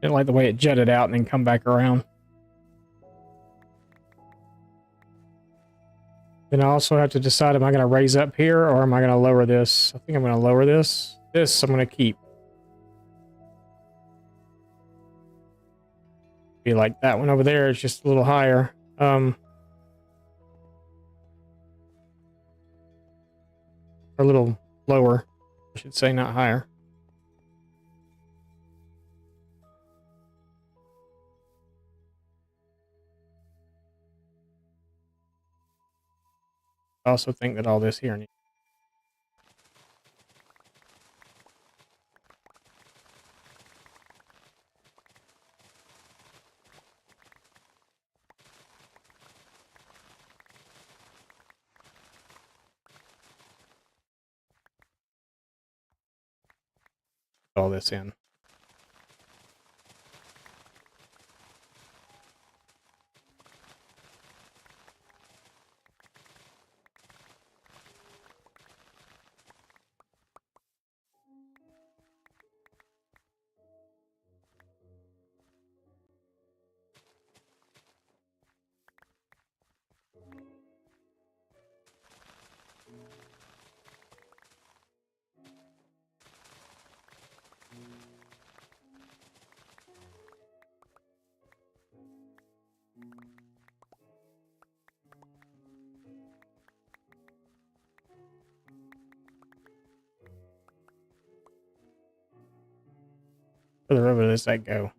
Didn't like the way it jutted out and then come back around. Then I also have to decide, am I going to raise up here or am I going to lower this? I think I'm going to lower this. This I'm going to keep. Be like that one over there is just a little higher. A little lower, I should say, not higher. I also think that all this here needs all this in. Further over does that go?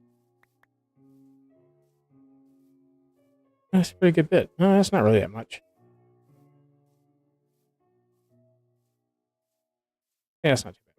That's a pretty good bit. No, that's not really that much. Yeah, that's not too bad.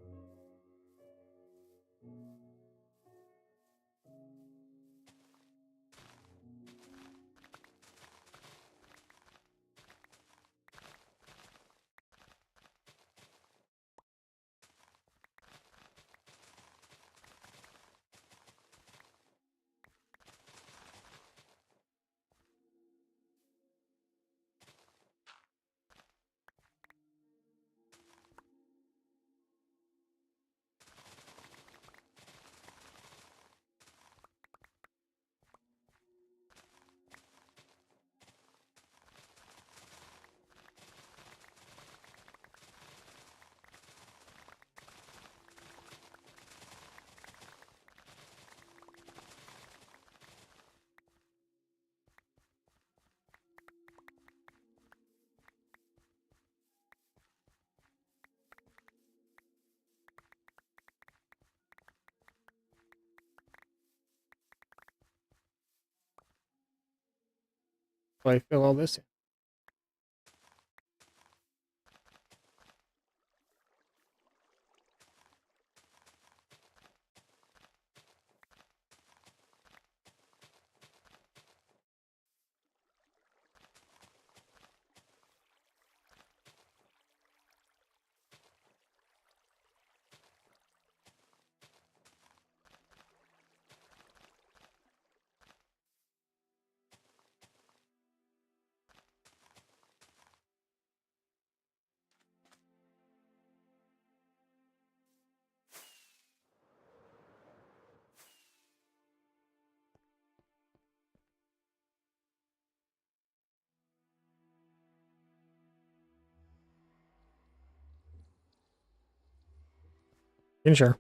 So I fill all this in. Yeah, sure.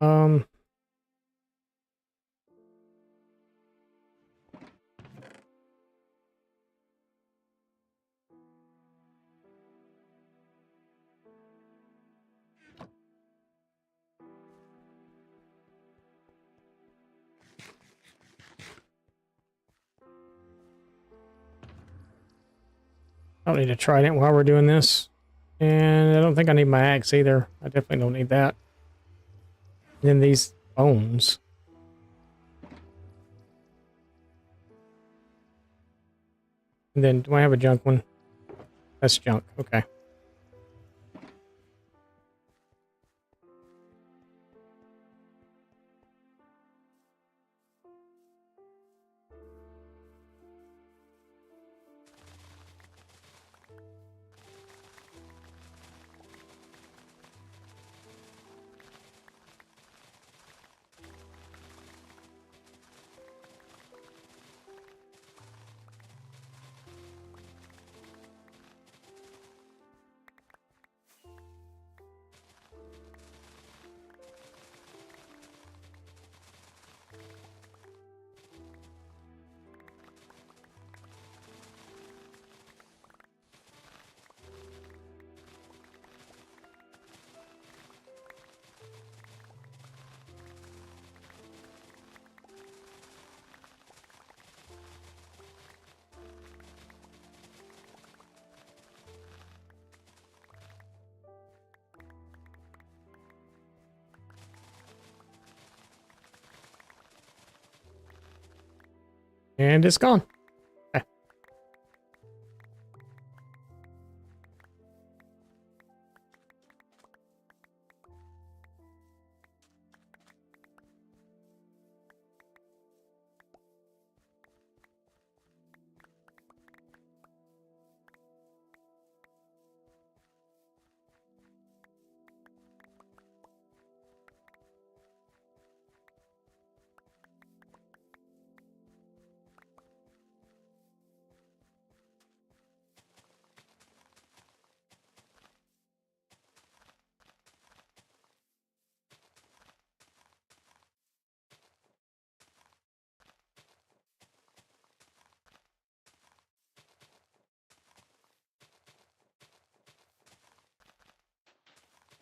Um, I don't need a trident while we're doing this. And I don't think I need my axe either. I definitely don't need that. And then these bones. And then, do I have a junk one? That's junk. Okay. And it's gone.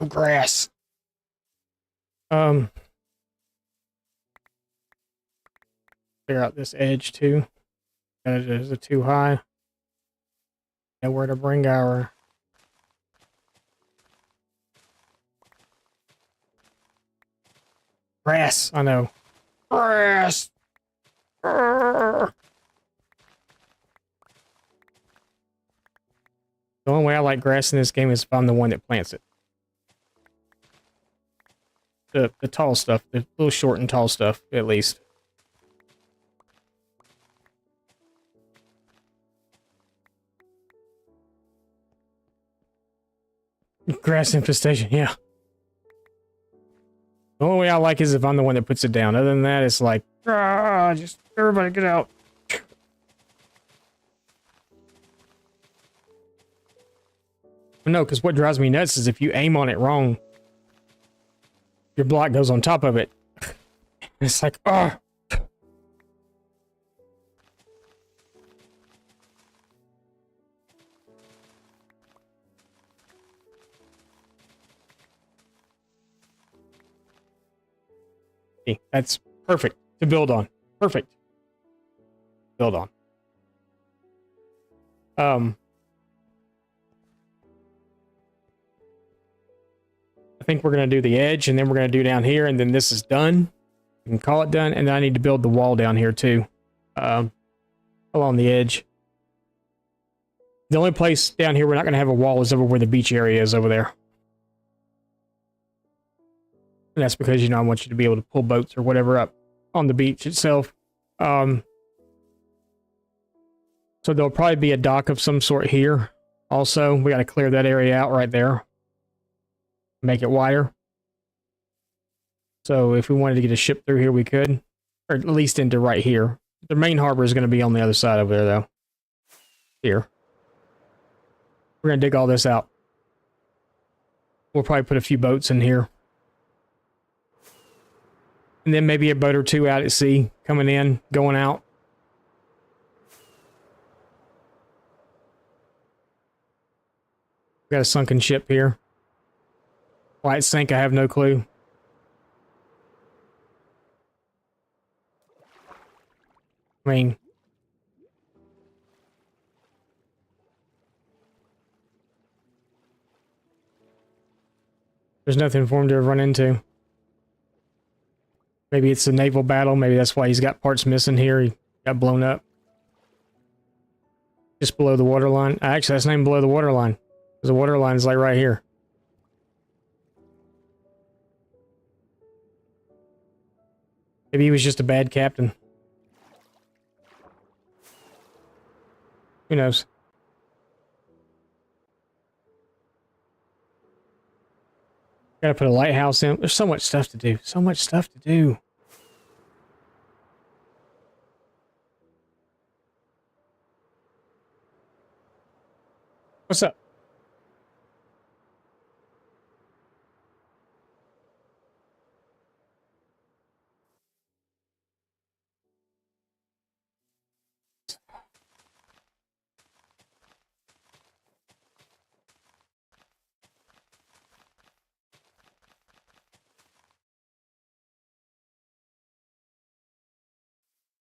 Grass. Clear out this edge too. Is it too high? Nowhere to bring our grass. I know. Grass. The only way I like grass in this game is if I'm the one that plants it. The tall stuff, the little short and tall stuff, at least. Grass infestation, yeah. The only way I like is if I'm the one that puts it down. Other than that, it's like, just everybody get out. No, because what drives me nuts is if you aim on it wrong, your block goes on top of it. It's like, oh. That's perfect to build on. Perfect. Build on. I think we're going to do the edge, and then we're going to do down here, and then this is done. We can call it done, and then I need to build the wall down here, too. Along the edge. The only place down here we're not going to have a wall is over where the beach area is over there. And that's because, you know, I want you to be able to pull boats or whatever up on the beach itself. So there'll probably be a dock of some sort here. Also, we got to clear that area out right there. Make it wider. So if we wanted to get a ship through here, we could. Or at least into right here. The main harbor is going to be on the other side over there, though. Here. We're going to dig all this out. We'll probably put a few boats in here. And then maybe a boat or two out at sea, coming in, going out. We got a sunken ship here. Why it sank, I have no clue. I mean, there's nothing for him to run into. Maybe it's a naval battle. Maybe that's why he's got parts missing here. He got blown up. Just below the waterline. Actually, that's not even below the waterline. Because the waterline is like right here. Maybe he was just a bad captain. Who knows? Gotta put a lighthouse in. There's so much stuff to do. So much stuff to do. What's up?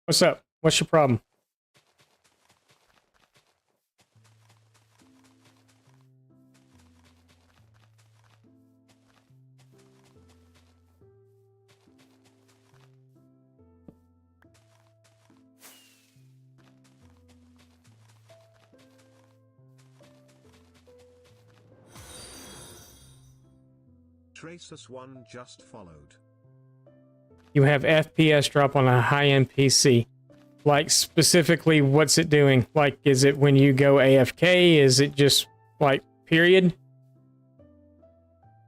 What's up? What's your problem? Trasus1 just followed. You have FPS drop on a high-end PC. Like, specifically, what's it doing? Like, is it when you go AFK? Is it just, like, period?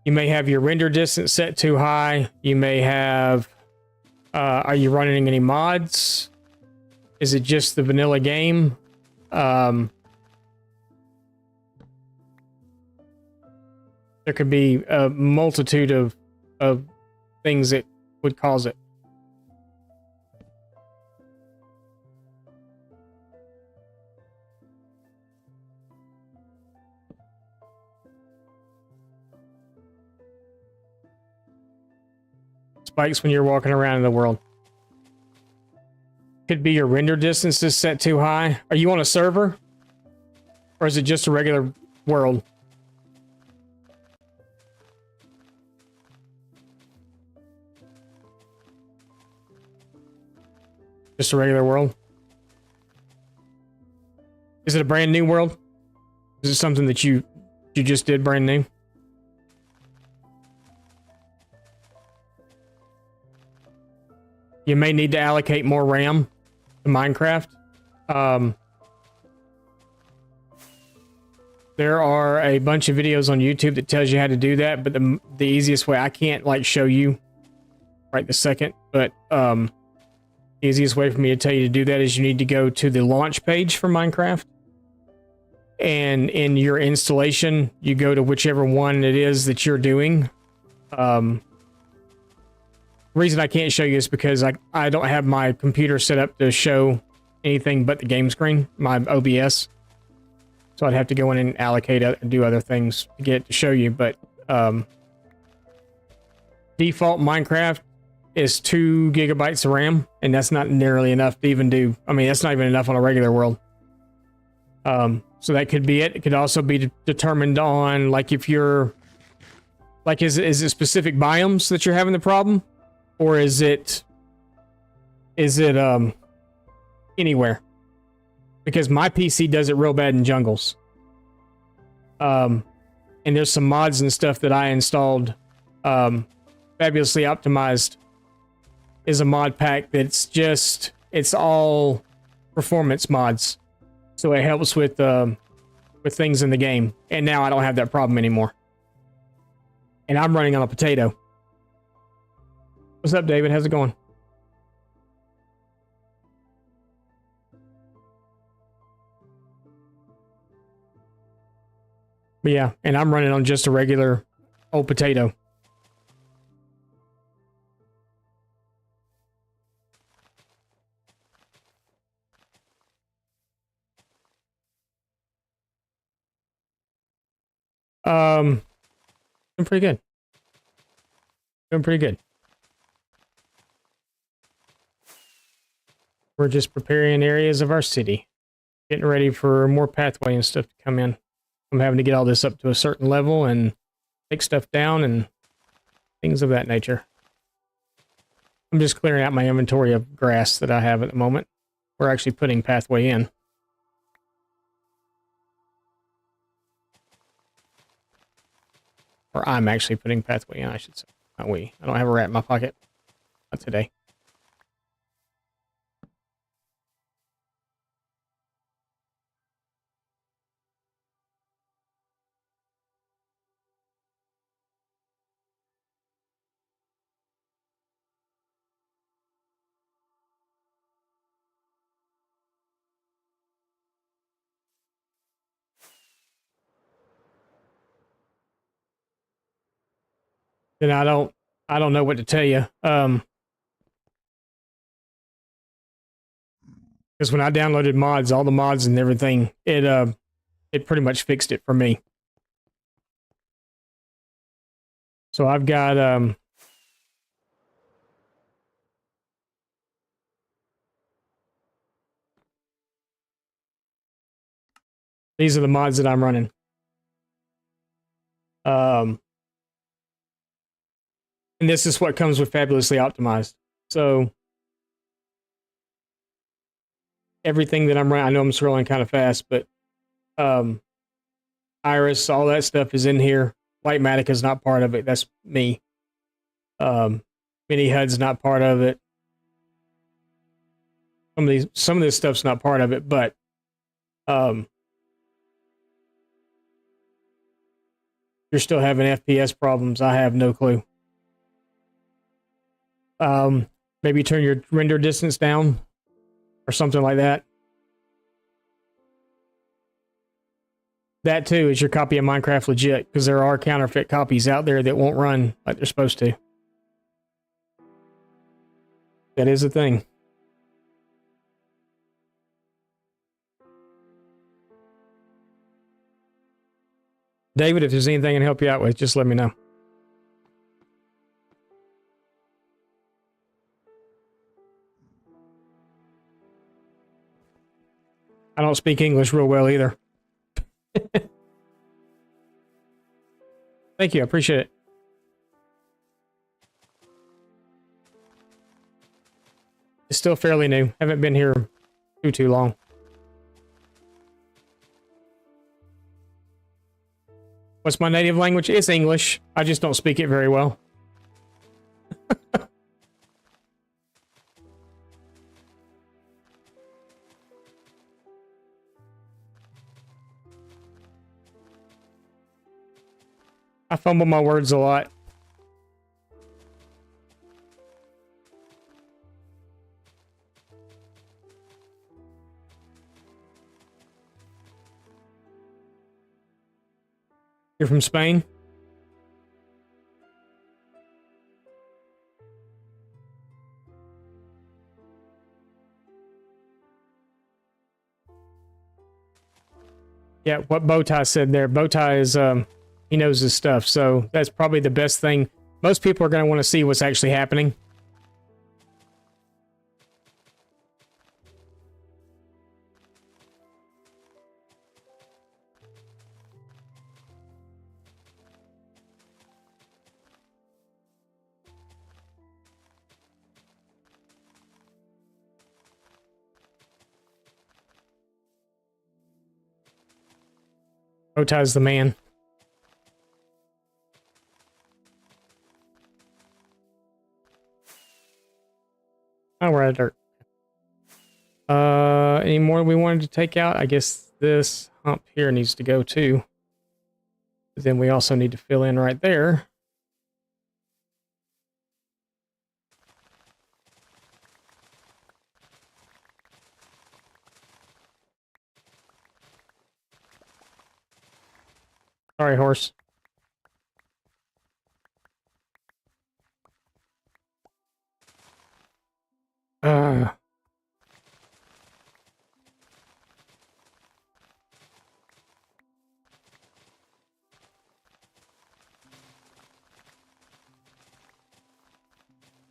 You may have your render distance set too high. You may have... are you running any mods? Is it just the vanilla game? There could be a multitude of things that would cause it. Spikes when you're walking around in the world. Could be your render distance is set too high. Are you on a server? Or is it just a regular world? Just a regular world? Is it a brand new world? Is it something that you just did brand new? You may need to allocate more RAM to Minecraft. There are a bunch of videos on YouTube that tells you how to do that, but the easiest way, I can't like show you right this second, but the easiest way for me to tell you to do that is you need to go to the launch page for Minecraft. And in your installation, you go to whichever one it is that you're doing. The reason I can't show you is because I don't have my computer set up to show anything but the game screen, my OBS. So I'd have to go in and allocate and do other things to get it to show you. But default Minecraft is 2 gigabytes of RAM, and that's not nearly enough to even do. I mean, that's not even enough on a regular world. So that could be it. It could also be determined on, like, if you're, like, is it specific biomes that you're having the problem, or is it anywhere? Because my PC does it real bad in jungles. And there's some mods and stuff that I installed. Fabulously Optimized is a mod pack that's just, it's all performance mods. So it helps with things in the game. And now I don't have that problem anymore. And I'm running on a potato. What's up, David? How's it going? But yeah, and I'm running on just a regular old potato. Doing pretty good. Doing pretty good. We're just preparing areas of our city. Getting ready for more pathway and stuff to come in. I'm having to get all this up to a certain level and take stuff down and things of that nature. I'm just clearing out my inventory of grass that I have at the moment. We're actually putting pathway in. Or I'm actually putting pathway in, I should say. Not we. I don't have a rat in my pocket. Not today. Then I don't know what to tell you. Because when I downloaded mods, all the mods and everything, it pretty much fixed it for me. So I've got these are the mods that I'm running. And this is what comes with Fabulously Optimized. So everything that I'm running, I know I'm scrolling kind of fast, but Iris, all that stuff is in here. Lightmatic is not part of it. That's me. Mini HUD's not part of it. Some of this stuff's not part of it, but you're still having FPS problems. I have no clue. Maybe turn your render distance down or something like that. That too is your copy of Minecraft legit, because there are counterfeit copies out there that won't run like they're supposed to. That is a thing. David, if there's anything I can help you out with, just let me know. I don't speak English real well either. Thank you, I appreciate it. It's still fairly new. Haven't been here too long. What's my native language? It's English. I just don't speak it very well. I fumble my words a lot. You're from Spain? Yeah, what Bowtie said there. Bowtie is, he knows his stuff, so that's probably the best thing. Most people are going to want to see what's actually happening. Bowtie's the man. Oh, we're out of dirt. Any more we wanted to take out? I guess this hump here needs to go too. But then we also need to fill in right there. Sorry, horse.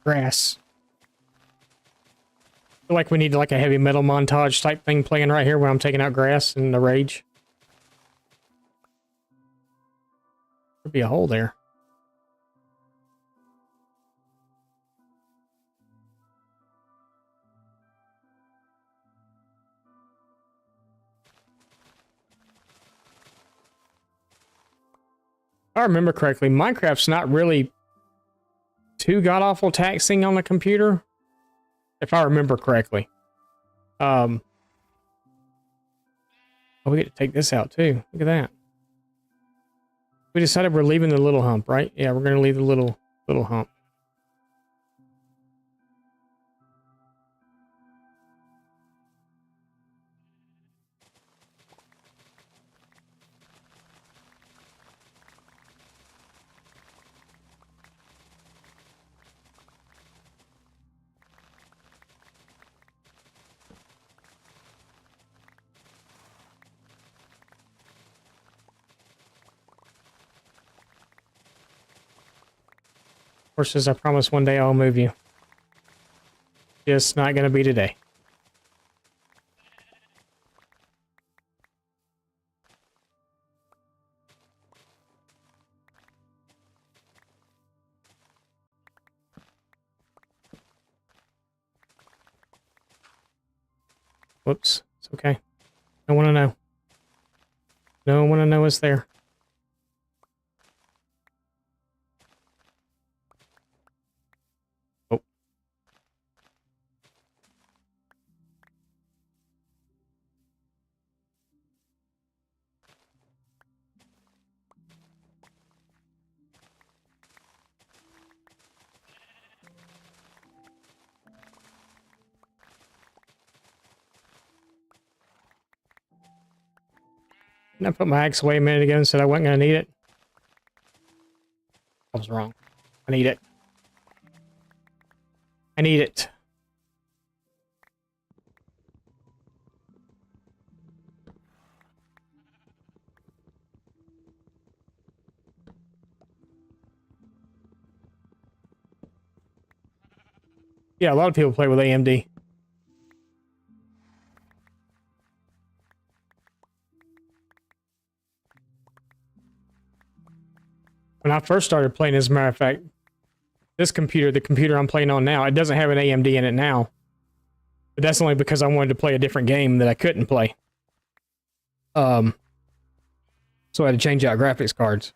Grass. I feel like we need like a heavy metal montage type thing playing right here when I'm taking out grass in the rage. Could be a hole there. If I remember correctly, Minecraft's not really too god-awful taxing on the computer. If I remember correctly. Oh, we get to take this out too. Look at that. We decided we're leaving the little hump, right? Yeah, we're going to leave the little hump. Horses, I promise one day I'll move you. Just not going to be today. Whoops. It's okay. I want to know. No one to know it's there. And I put my axe away a minute ago and said I wasn't going to need it. I was wrong. I need it. I need it. Yeah, a lot of people play with AMD. When I first started playing, as a matter of fact, this computer, the computer I'm playing on now, it doesn't have an AMD in it now. But that's only because I wanted to play a different game that I couldn't play. So I had to change out graphics cards.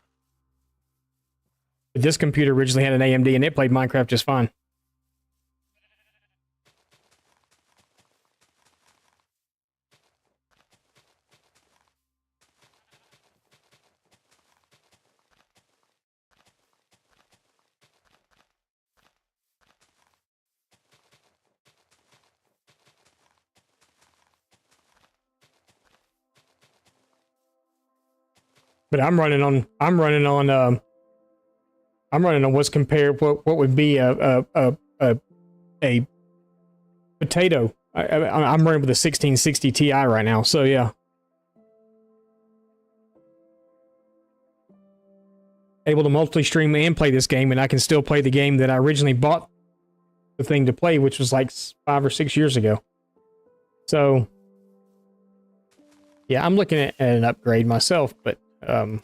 But this computer originally had an AMD and it played Minecraft just fine. But I'm running on what's compared what would be a potato. I'm running with a 1660 Ti right now, so yeah. Able to multi-stream and play this game, and I can still play the game that I originally bought the thing to play, which was like 5 or 6 years ago. So yeah, I'm looking at an upgrade myself, but I'm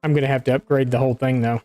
gonna have to upgrade the whole thing though.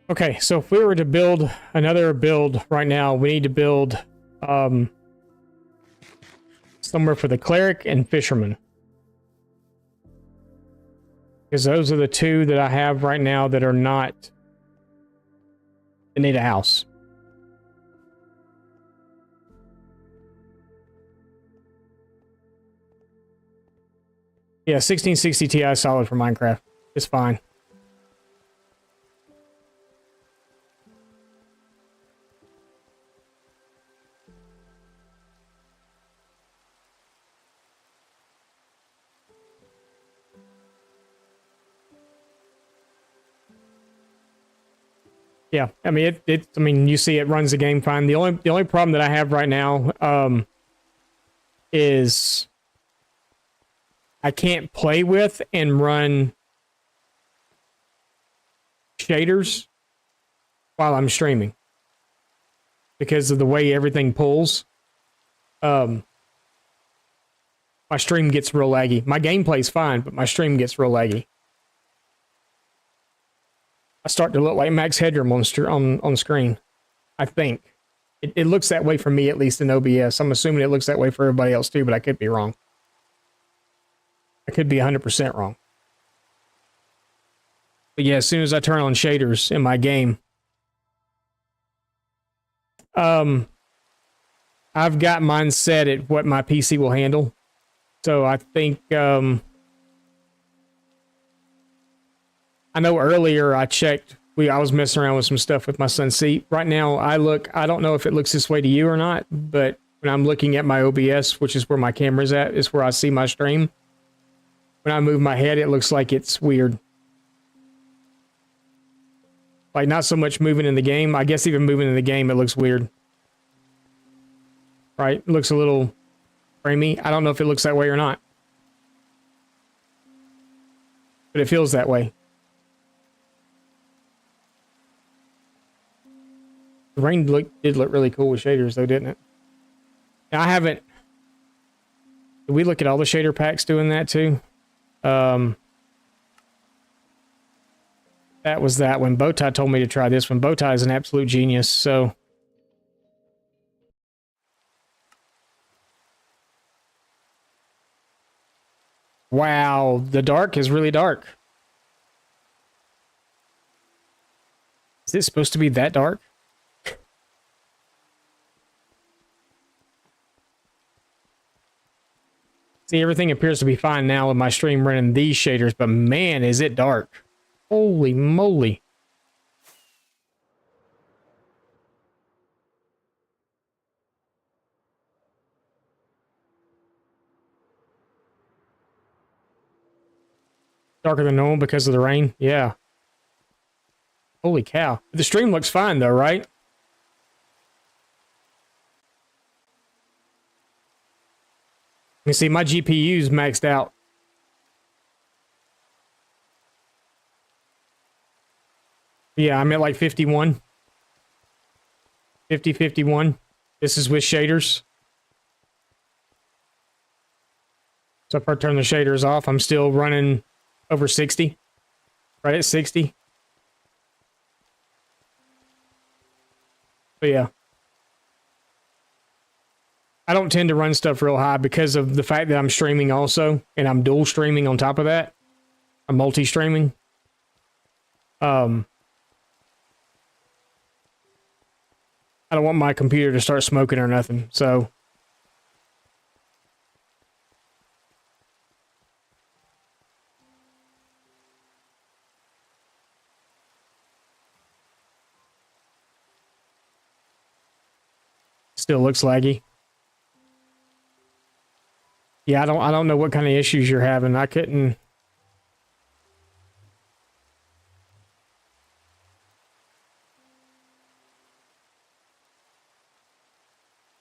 Okay, so if we were to build another build right now, we need to build somewhere for the cleric and fisherman. Because those are the two that I have right now that are not... They need a house. Yeah, 1660 Ti is solid for Minecraft. It's fine. Yeah, I mean I mean, you see it runs the game fine. The only problem that I have right now is I can't play with and run shaders while I'm streaming because of the way everything pulls. My stream gets real laggy. My gameplay's fine, but my stream gets real laggy. I start to look like Max Headroom on screen. I think. It looks that way for me, at least in OBS. I'm assuming it looks that way for everybody else too, but I could be wrong. I could be 100% wrong. But yeah, as soon as I turn on shaders in my game, I've got mine set at what my PC will handle. So I think... I know earlier I checked, I was messing around with some stuff with my son's seat. Right now, I don't know if it looks this way to you or not, but when I'm looking at my OBS, which is where my camera's at, is where I see my stream. When I move my head, it looks like it's weird. Like, not so much moving in the game. I guess even moving in the game, it looks weird. Right? It looks a little framey. I don't know if it looks that way or not. But it feels that way. The rain did look really cool with shaders, though, didn't it? Now, I haven't... Did we look at all the shader packs doing that, too? That was that one. Bowtie told me to try this one. Bowtie is an absolute genius, so... Wow, the dark is really dark. Is it supposed to be that dark? See, everything appears to be fine now with my stream running these shaders, but man, is it dark. Holy moly. Darker than normal because of the rain? Yeah. Holy cow. The stream looks fine though, right? You see, my GPU's maxed out. Yeah, I'm at like 51. 50, 51. This is with shaders. So if I turn the shaders off, I'm still running over 60. Right at 60. But yeah. I don't tend to run stuff real high because of the fact that I'm streaming also, and I'm dual streaming on top of that. I'm multi-streaming. I don't want my computer to start smoking or nothing, so... Still looks laggy. Yeah, I don't know what kind of issues you're having. I couldn't...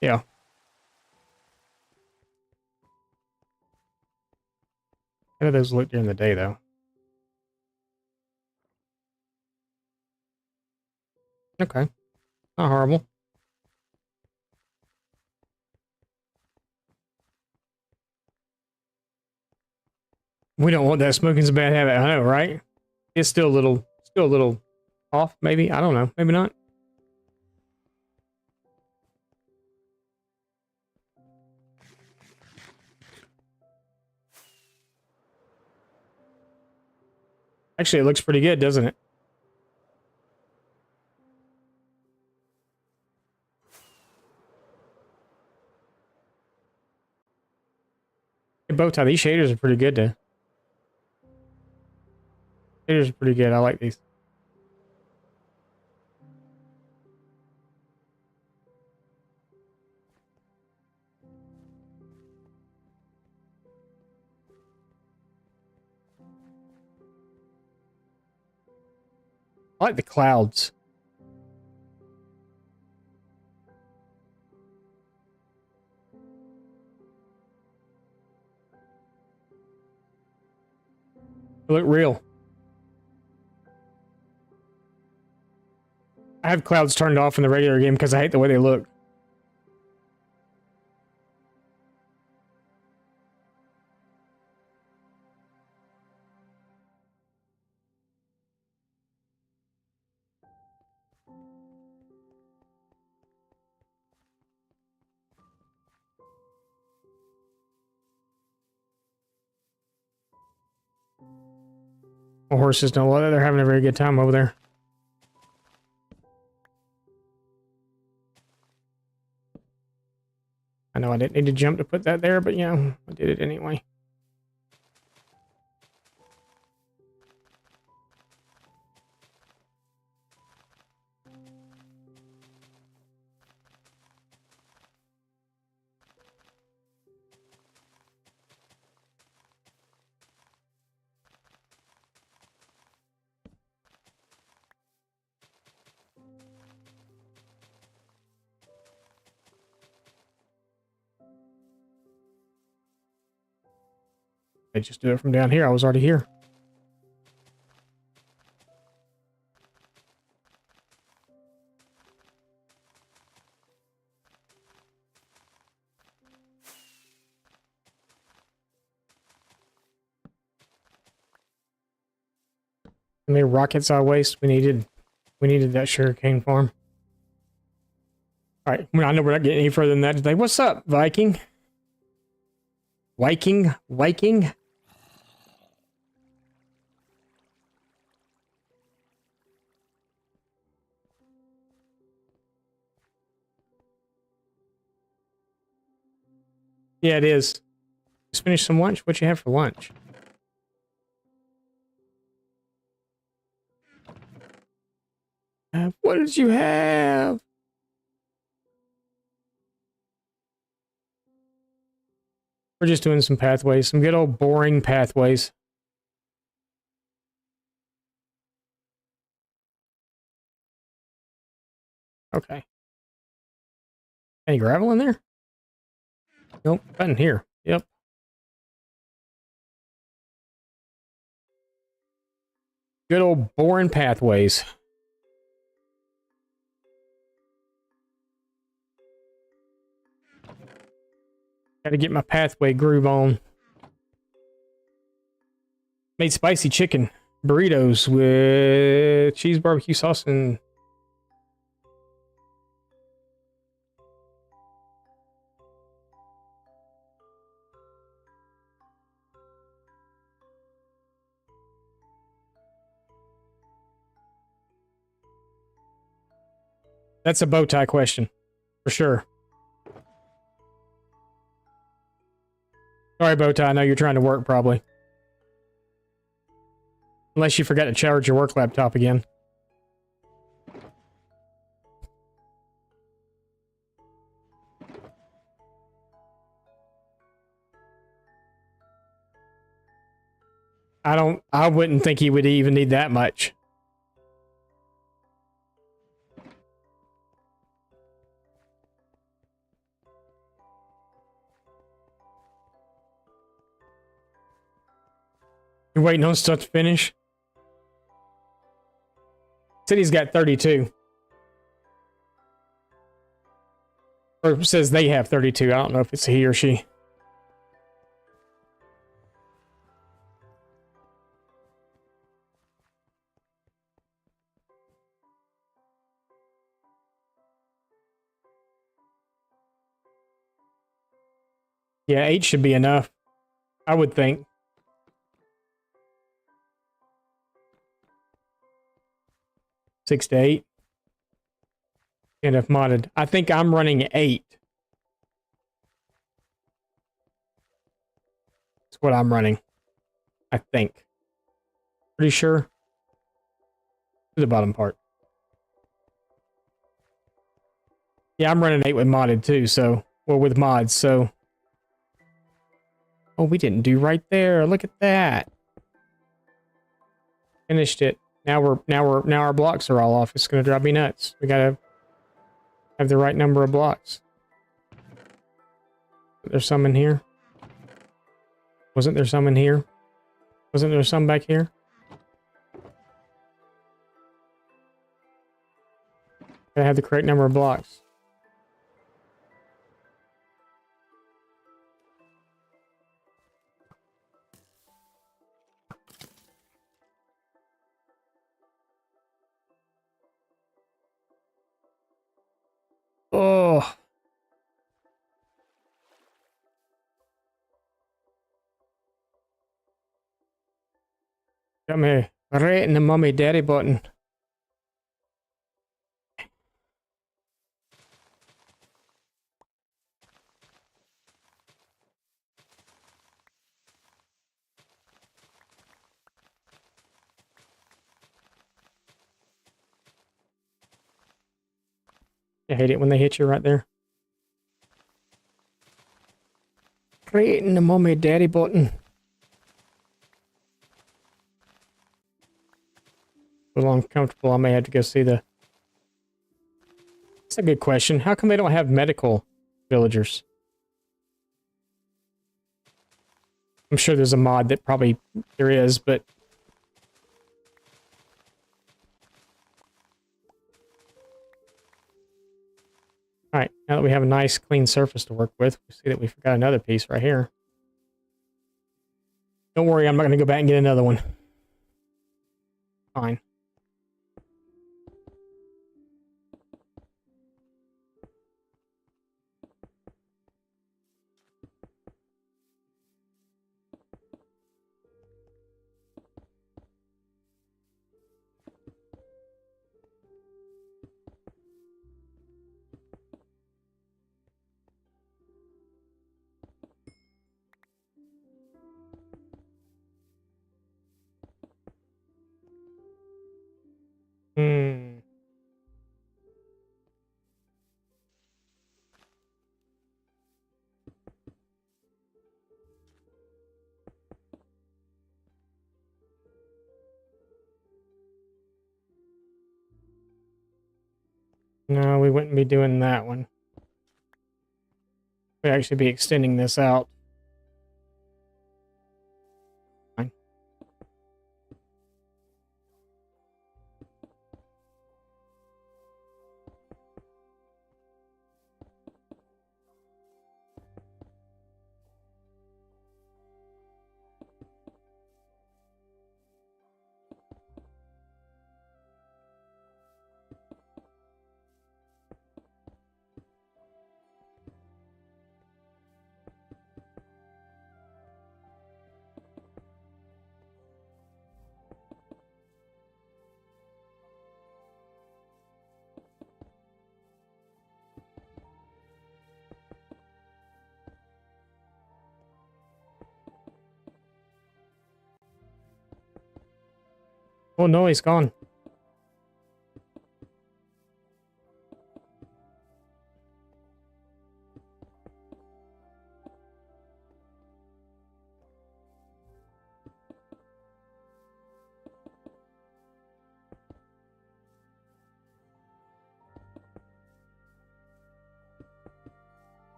Yeah. How do those look during the day, though? Okay. Not horrible. We don't want that. Smoking's a bad habit. I know, right? It's still a little off, maybe. I don't know. Maybe not. Actually, it looks pretty good, doesn't it? Hey, Bowtie, these shaders are pretty good, though. Shaders are pretty good. I like these. I like the clouds. They look real. I have clouds turned off in the regular game because I hate the way they look. The horses don't look like they're having a very good time over there. I know I didn't need to jump to put that there, but you know, I did it anyway. They just do it from down here. I was already here. How many rockets I waste? We needed that sugarcane farm. All right, well, I know we're not getting any further than that today. What's up, Viking? Viking? Yeah, it is. Just finished some lunch. What you have for lunch? What did you have? We're just doing some pathways, some good old boring pathways. Okay. Any gravel in there? Nope, not in here. Yep. Good old boring pathways. Gotta get my pathway groove on. Made spicy chicken burritos with cheese barbecue sauce and that's a bow tie question for sure. Sorry, bow tie. I know you're trying to work probably. Unless you forgot to charge your work laptop again. I wouldn't think he would even need that much. You're waiting on stuff to finish? Said he's got 32. Or it says they have 32. I don't know if it's he or she. Yeah, 8 should be enough. I would think. Six to 8. And if modded. I think I'm running 8. That's what I'm running. I think. Pretty sure. To the bottom part. Yeah, I'm running 8 with modded too, so. Well, with mods, so. Oh, we didn't do right there. Look at that. Finished it. Now our blocks are all off. It's gonna drive me nuts. We gotta have the right number of blocks. There's some in here. Wasn't there some in here? Wasn't there some back here? Gotta have the correct number of blocks. Oh. Got me right in the mommy daddy button. I hate it when they hit you right there. Right in the mommy daddy button. A little uncomfortable. I may have to go see the... That's a good question. How come they don't have medical villagers? I'm sure there's a mod that probably there is, but... Alright, now that we have a nice clean surface to work with, we see that we forgot another piece right here. Don't worry, I'm not going to go back and get another one. Fine. Hmm. No, we wouldn't be doing that one. We'd actually be extending this out. Fine. Oh no, he's gone.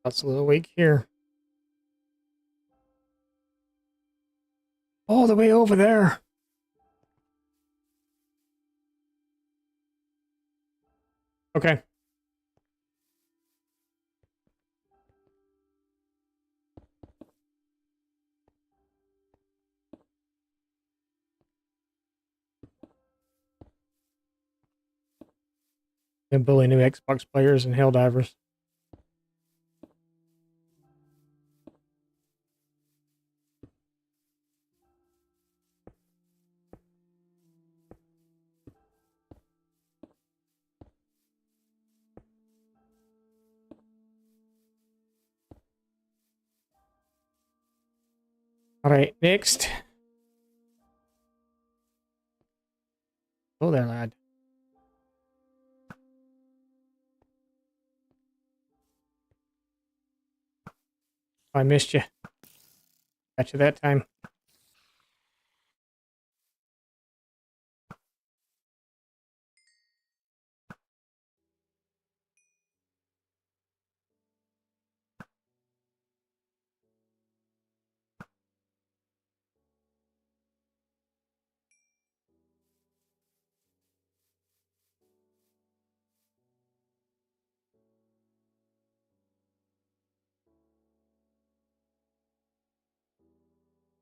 That's a little weak here. All the way over there. Okay. And bully new Xbox players and Helldivers. Alright, next. Oh there, lad. I missed you. Got you that time.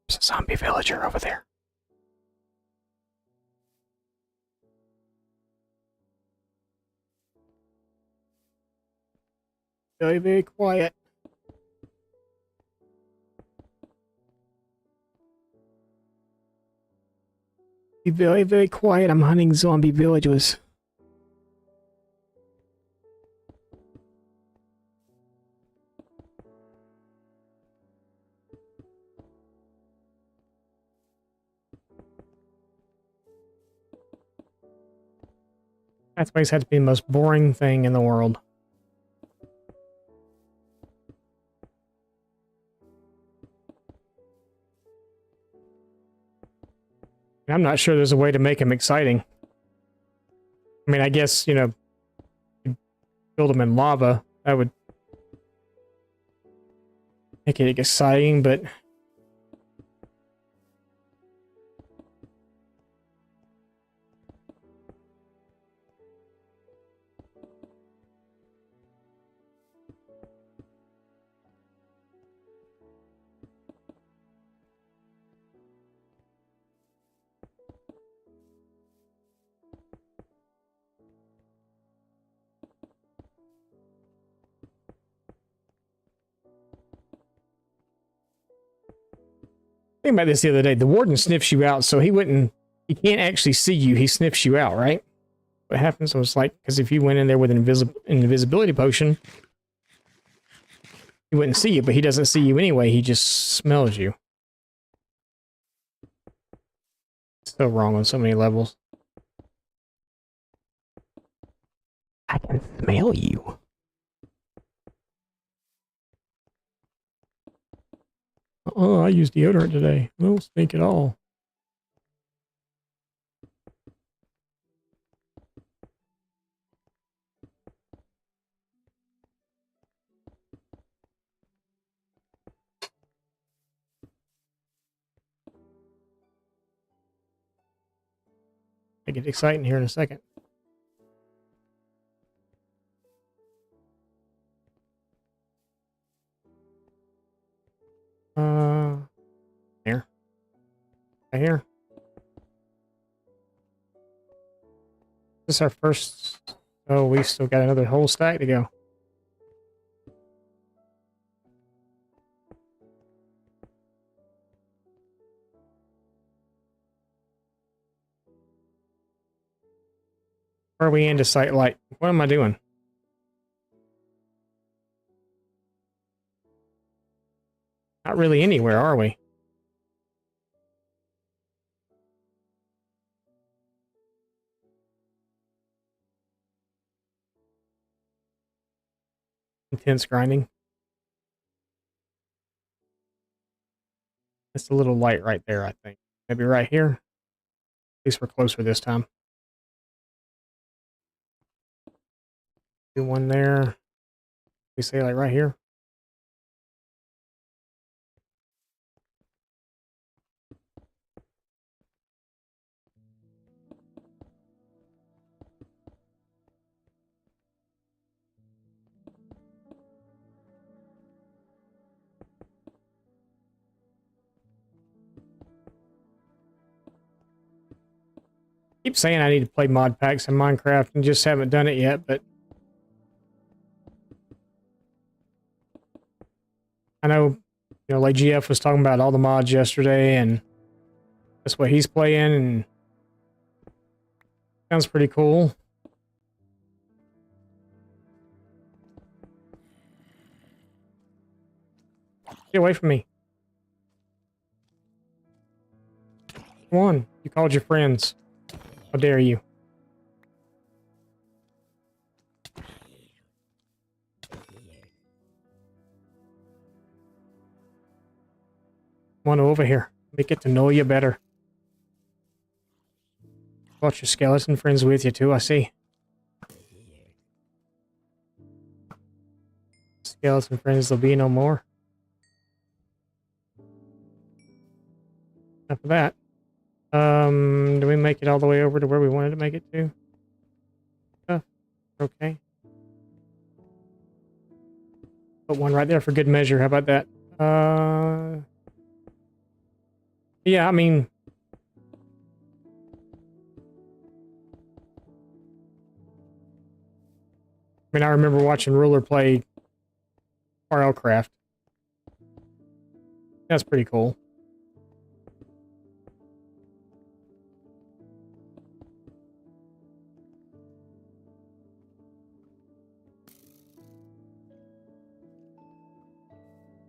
There's a zombie villager over there. Very, very quiet. Be very, very quiet. I'm hunting zombie villagers. That place had to be the most boring thing in the world. I'm not sure there's a way to make them exciting. I mean, I guess, you know, build them in lava. That would make it exciting, but... Think about this the other day. The warden sniffs you out, so he can't actually see you. He sniffs you out, right? What happens was like, because if you went in there with an invisibility potion, he wouldn't see you, but he doesn't see you anyway. He just smells you. So wrong on so many levels. I can smell you. Oh, I used deodorant today. I don't stink at all. Make it exciting here in a second. Here. Right here. This is our first... Oh, we still got another whole stack to go. Where are we into sight light? What am I doing? Not really anywhere, are we? Intense grinding. That's a little light right there, I think. Maybe right here. At least we're closer this time. Do one there. We say like right here. Keep saying I need to play mod packs in Minecraft and just haven't done it yet, but I know, you know, like GF was talking about all the mods yesterday, and that's what he's playing, and sounds pretty cool. Get away from me. Come on, you called your friends. How dare you? Come on over here. Let me get to know you better. Got your skeleton friends with you too, I see. Skeleton friends, there'll be no more. Enough of that. Do we make it all the way over to where we wanted to make it to? Okay. Put one right there for good measure. How about that? Yeah, I mean... I remember watching Ruler play RLcraft. That's pretty cool.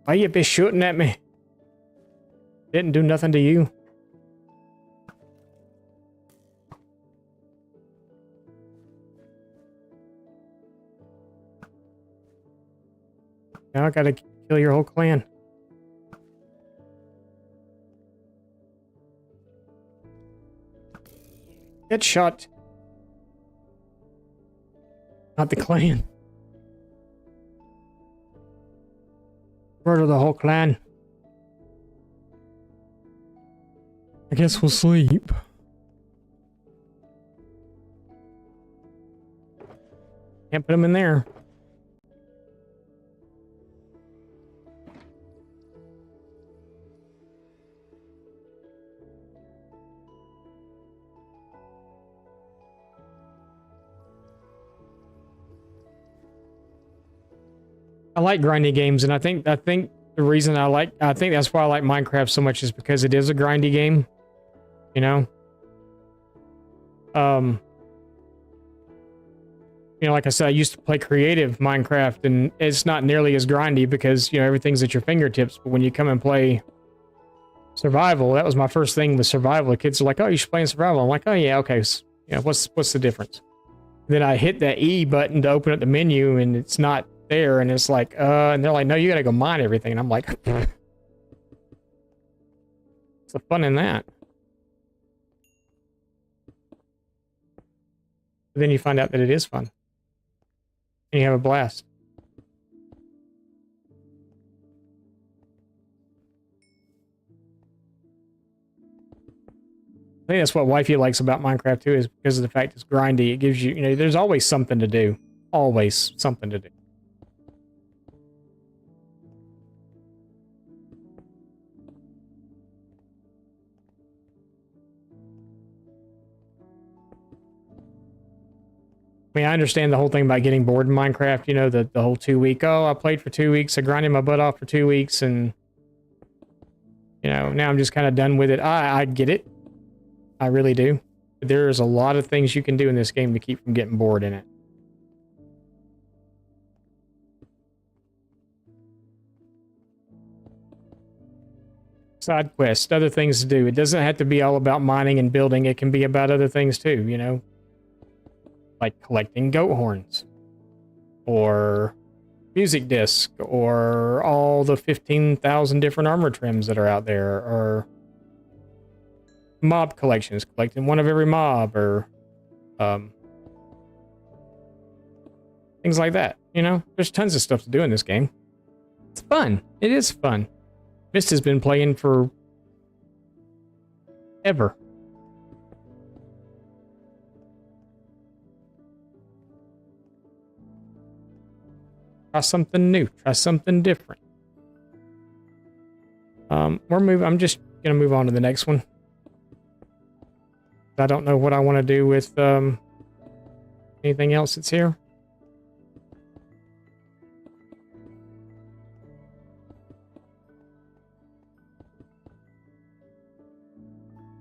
Why you be shooting at me? Didn't do nothing to you. Now I gotta kill your whole clan. Get shot. Not the clan. Murder the whole clan. I guess we'll sleep. Can't put them in there. I like grindy games, and I think the reason I think that's why I like Minecraft so much is because it is a grindy game, you know. You know, like I said, I used to play creative Minecraft, and it's not nearly as grindy because, you know, everything's at your fingertips. But when you come and play survival, that was my first thing with survival. The kids are like, "Oh, you should play in survival." I'm like, "Oh yeah, okay." So, you know, what's the difference? Then I hit that E button to open up the menu, and it's not there, and it's like, and they're like, "No, you gotta go mine everything," and I'm like, "What's the fun in that?" But then you find out that it is fun. And you have a blast. I think that's what wifey likes about Minecraft too, is because of the fact it's grindy. It gives you, you know, there's always something to do. Always something to do. I mean, I understand the whole thing about getting bored in Minecraft, you know, the whole 2 week, oh, I played for 2 weeks, I grinded my butt off for 2 weeks, and, you know, now I'm just kind of done with it. I get it. I really do. But there's a lot of things you can do in this game to keep from getting bored in it. Side quests, other things to do. It doesn't have to be all about mining and building. It can be about other things too, you know? Like collecting goat horns, or music disc, or all the 15,000 different armor trims that are out there, or mob collections, collecting one of every mob, or things like that. You know, there's tons of stuff to do in this game. It's fun. It is fun. Mist has been playing for ever. Try something new. Try something different. I'm just gonna move on to the next one. I don't know what I want to do with anything else that's here.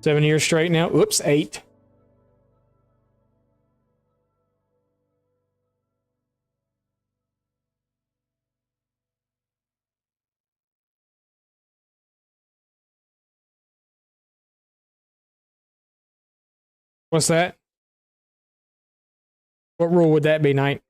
Seven years straight now. Oops, 8. What's that? What rule would that be, Knight?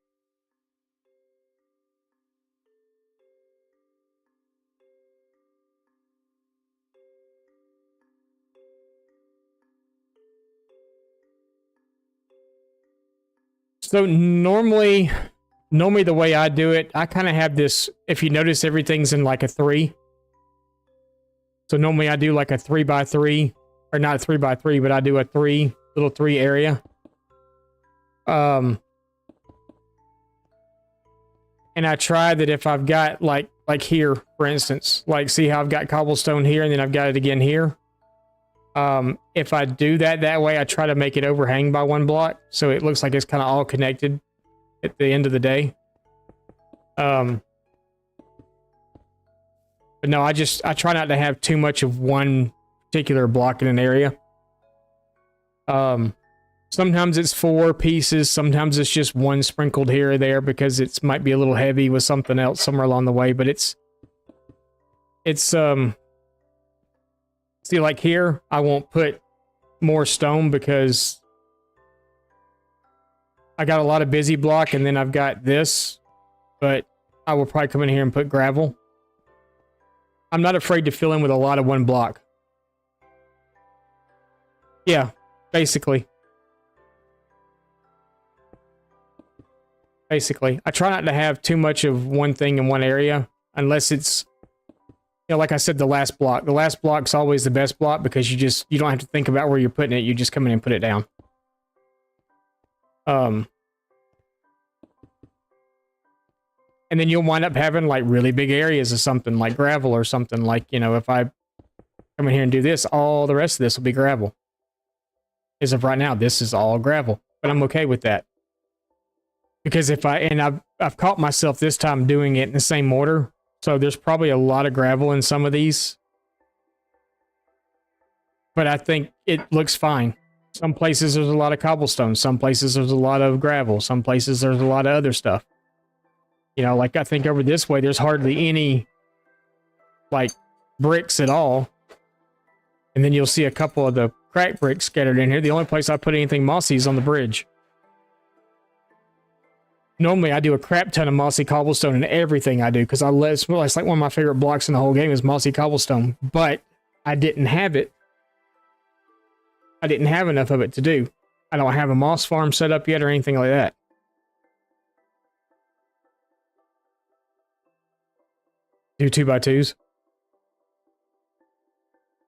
So normally the way I do it, I kind of have this, if you notice, everything's in like a 3. So normally I do like a 3x3, or not a 3x3, but I do a little 3 area. And I try that if I've got like here, for instance, like see how I've got cobblestone here and then I've got it again here. If I do that way, I try to make it overhang by 1 block, so it looks like it's kind of all connected at the end of the day. But no, I try not to have too much of one particular block in an area. Sometimes it's 4 pieces, sometimes it's just 1 sprinkled here or there because it might be a little heavy with something else somewhere along the way, but it's see, like here, I won't put more stone because I got a lot of busy block and then I've got this, but I will probably come in here and put gravel. I'm not afraid to fill in with a lot of 1 block. Yeah, basically. basically. I try not to have too much of one thing in one area, unless it's, you know, like I said, the last block. The last block's always the best block because you don't have to think about where you're putting it. You just come in and put it down. And then you'll wind up having like really big areas of something like gravel or something like, you know, if I come in here and do this, all the rest of this will be gravel. As of right now, this is all gravel, but I'm okay with that. Because I've caught myself this time doing it in the same order. So there's probably a lot of gravel in some of these. But I think it looks fine. Some places there's a lot of cobblestone. Some places there's a lot of gravel. Some places there's a lot of other stuff. You know, like I think over this way, there's hardly any like bricks at all. And then you'll see a couple of the cracked bricks scattered in here. The only place I put anything mossy is on the bridge. Normally I do a crap ton of mossy cobblestone in everything I do because it's like one of my favorite blocks in the whole game is mossy cobblestone. But I didn't have it. I didn't have enough of it to do. I don't have a moss farm set up yet or anything like that. Do 2x2s.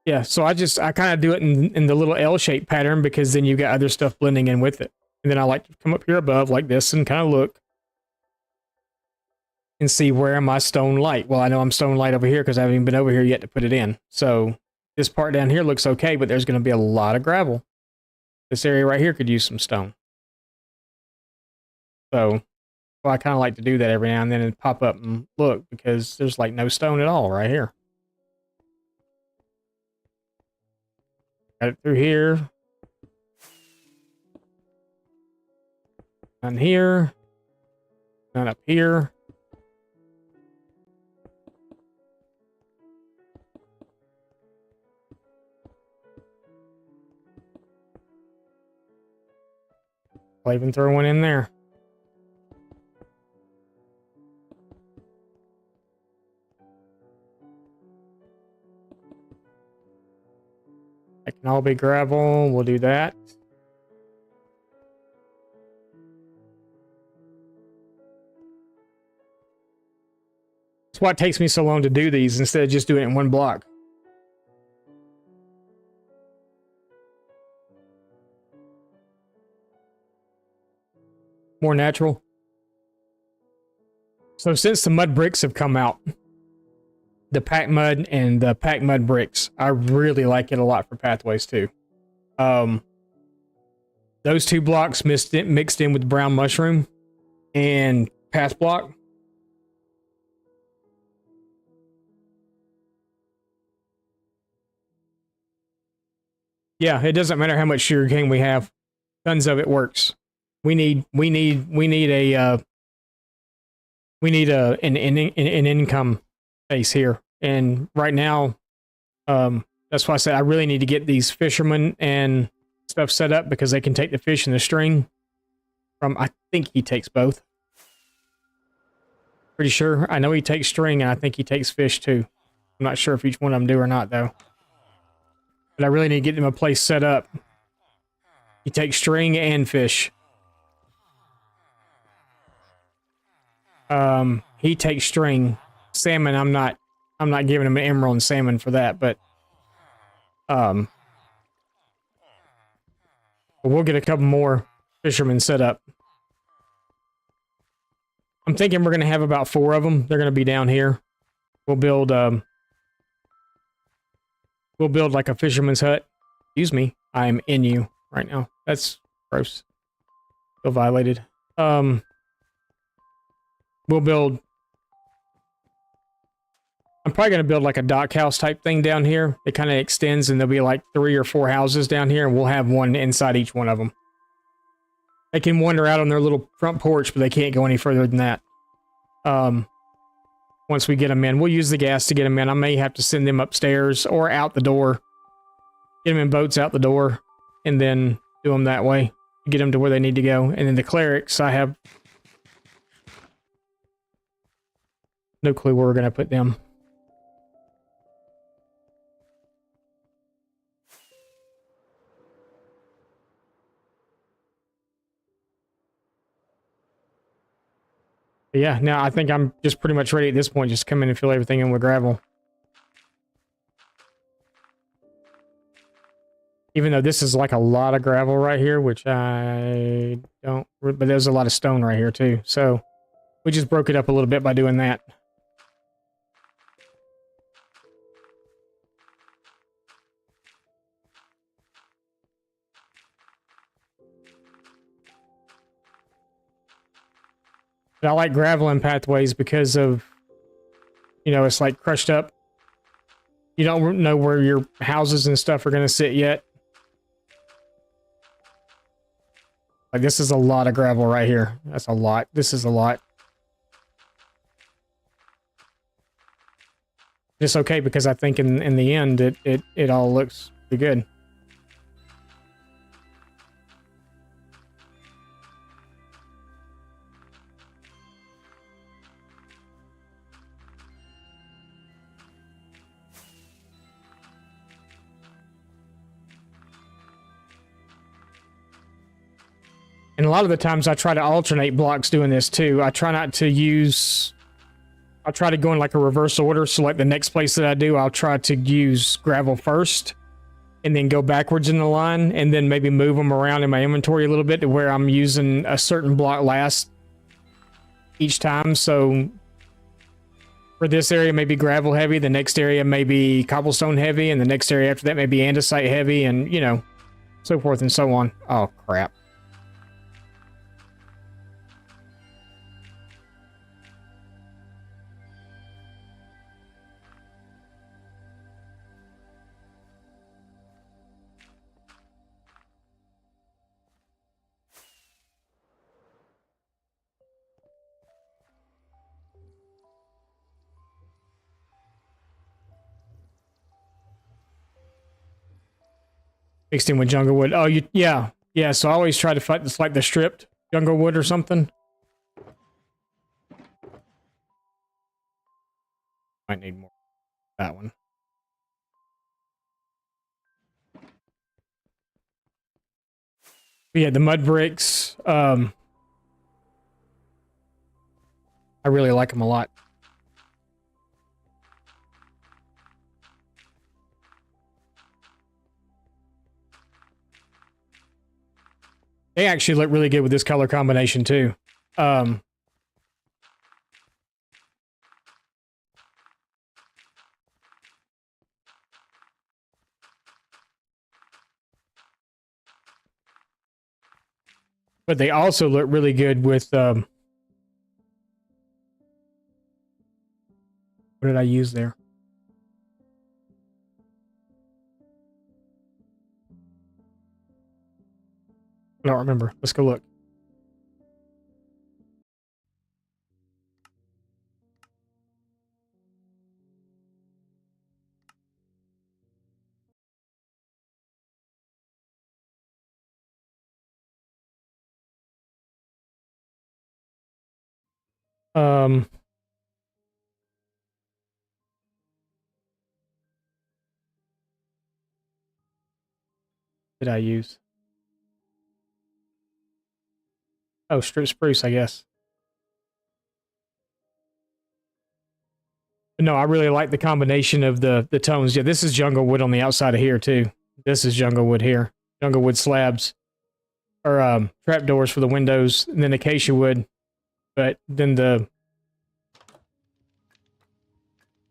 Yeah, so I kind of do it in the little L-shaped pattern because then you've got other stuff blending in with it. And then I like to come up here above like this and kind of look and see where am I stone light. Well, I know I'm stone light over here because I haven't even been over here yet to put it in. So this part down here looks okay, but there's going to be a lot of gravel. This area right here could use some stone. So, well, I kind of like to do that every now and then and pop up and look because there's like no stone at all right here. Got it through here. None here. None up here. I'll even throw one in there. That can all be gravel. We'll do that. That's why it takes me so long to do these instead of just doing it in one block. More natural. So since the mud bricks have come out, the pack mud and the pack mud bricks, I really like it a lot for pathways too. Those two blocks mixed in with brown mushroom and path block. Yeah, it doesn't matter how much sugar cane we have. Tons of it works. We need an income base here. And right now, that's why I said I really need to get these fishermen and stuff set up because they can take the fish and the string from, I think he takes both. Pretty sure. I know he takes string and I think he takes fish too. I'm not sure if each one of them do or not though. But I really need to get them a place set up. He takes string and fish. He takes string. Salmon, I'm not giving him an emerald and salmon for that, but we'll get a couple more fishermen set up. I'm thinking we're gonna have about 4 of them. They're gonna be down here. We'll build like a fisherman's hut. Excuse me, I'm in you right now. That's gross. Feel violated. We'll build. I'm probably going to build like a dock house type thing down here. It kind of extends and there'll be like 3 or 4 houses down here and we'll have one inside each one of them. They can wander out on their little front porch, but they can't go any further than that. Once we get them in, we'll use the gas to get them in. I may have to send them upstairs or out the door. Get them in boats out the door and then do them that way. Get them to where they need to go. And then the clerics, I have no clue where we're going to put them. But yeah, now I think I'm just pretty much ready at this point. Just come in and fill everything in with gravel. Even though this is like a lot of gravel right here, which I don't... But there's a lot of stone right here too. So we just broke it up a little bit by doing that. But I like gravel and pathways because of, you know, it's like crushed up. You don't know where your houses and stuff are going to sit yet. Like, this is a lot of gravel right here. That's a lot. This is a lot. It's okay because I think in the end, it all looks pretty good. And a lot of the times I try to alternate blocks doing this too. I try not to use... I'll try to go in like a reverse order. So like the next place that I do, I'll try to use gravel first and then go backwards in the line and then maybe move them around in my inventory a little bit to where I'm using a certain block last each time. So for this area, maybe gravel heavy. The next area may be cobblestone heavy. And the next area after that may be andesite heavy and, you know, so forth and so on. Oh, crap. 16 with jungle wood. Oh, yeah. Yeah, so I always try to fight this like the stripped jungle wood or something. Might need more. That one. But yeah, the mud bricks. I really like them a lot. They actually look really good with this color combination too. But they also look really good with what did I use there? I don't remember. Let's go look. Did I use? Oh, strip spruce, I guess. But no, I really like the combination of the tones. Yeah, this is jungle wood on the outside of here too. This is jungle wood here. Jungle wood slabs. Or trapdoors for the windows, and then acacia wood. But then the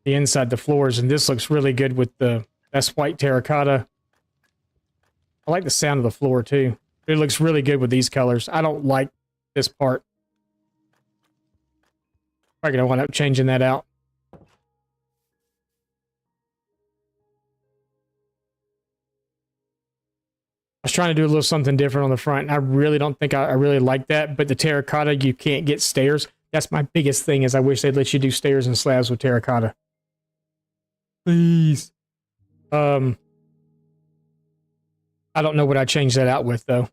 inside the floors, and this looks really good with that's white terracotta. I like the sound of the floor too. It looks really good with these colors. I don't like this part. Probably gonna wind up changing that out. I was trying to do a little something different on the front. And I really don't think I really like that, but the terracotta, you can't get stairs. That's my biggest thing is I wish they'd let you do stairs and slabs with terracotta. Please. I don't know what I'd change that out with, though.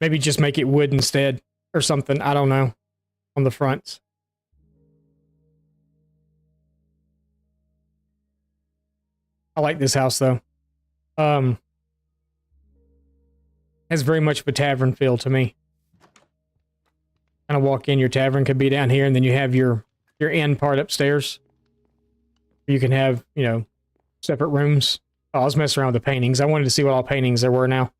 Maybe just make it wood instead or something. I don't know. On the fronts. I like this house, though. Has very much of a tavern feel to me. Kind of walk in, your tavern could be down here, and then you have your inn part upstairs. You can have, you know, separate rooms. Oh, I was messing around with the paintings. I wanted to see what all paintings there were now.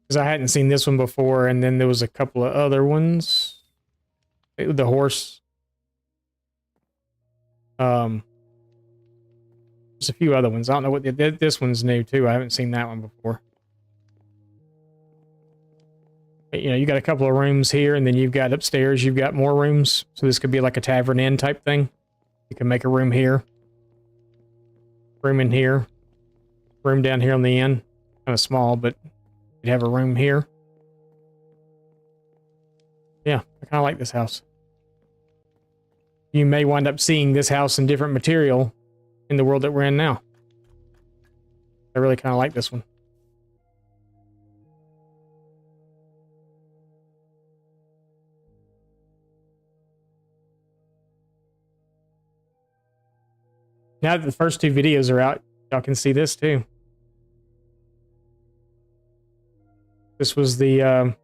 Because I hadn't seen this one before, and then there was a couple of other ones. The horse. There's a few other ones. I don't know what this one's new too. I haven't seen that one before. But, you know, you got a couple of rooms here, and then you've got upstairs. You've got more rooms, so this could be like a tavern inn type thing. You can make a room here, room in here, room down here on the end. Kind of small, but you'd have a room here. Yeah, I kind of like this house. You may wind up seeing this house in different material in the world that we're in now. I really kind of like this one. Now that the first two videos are out, y'all can see this too. This was the,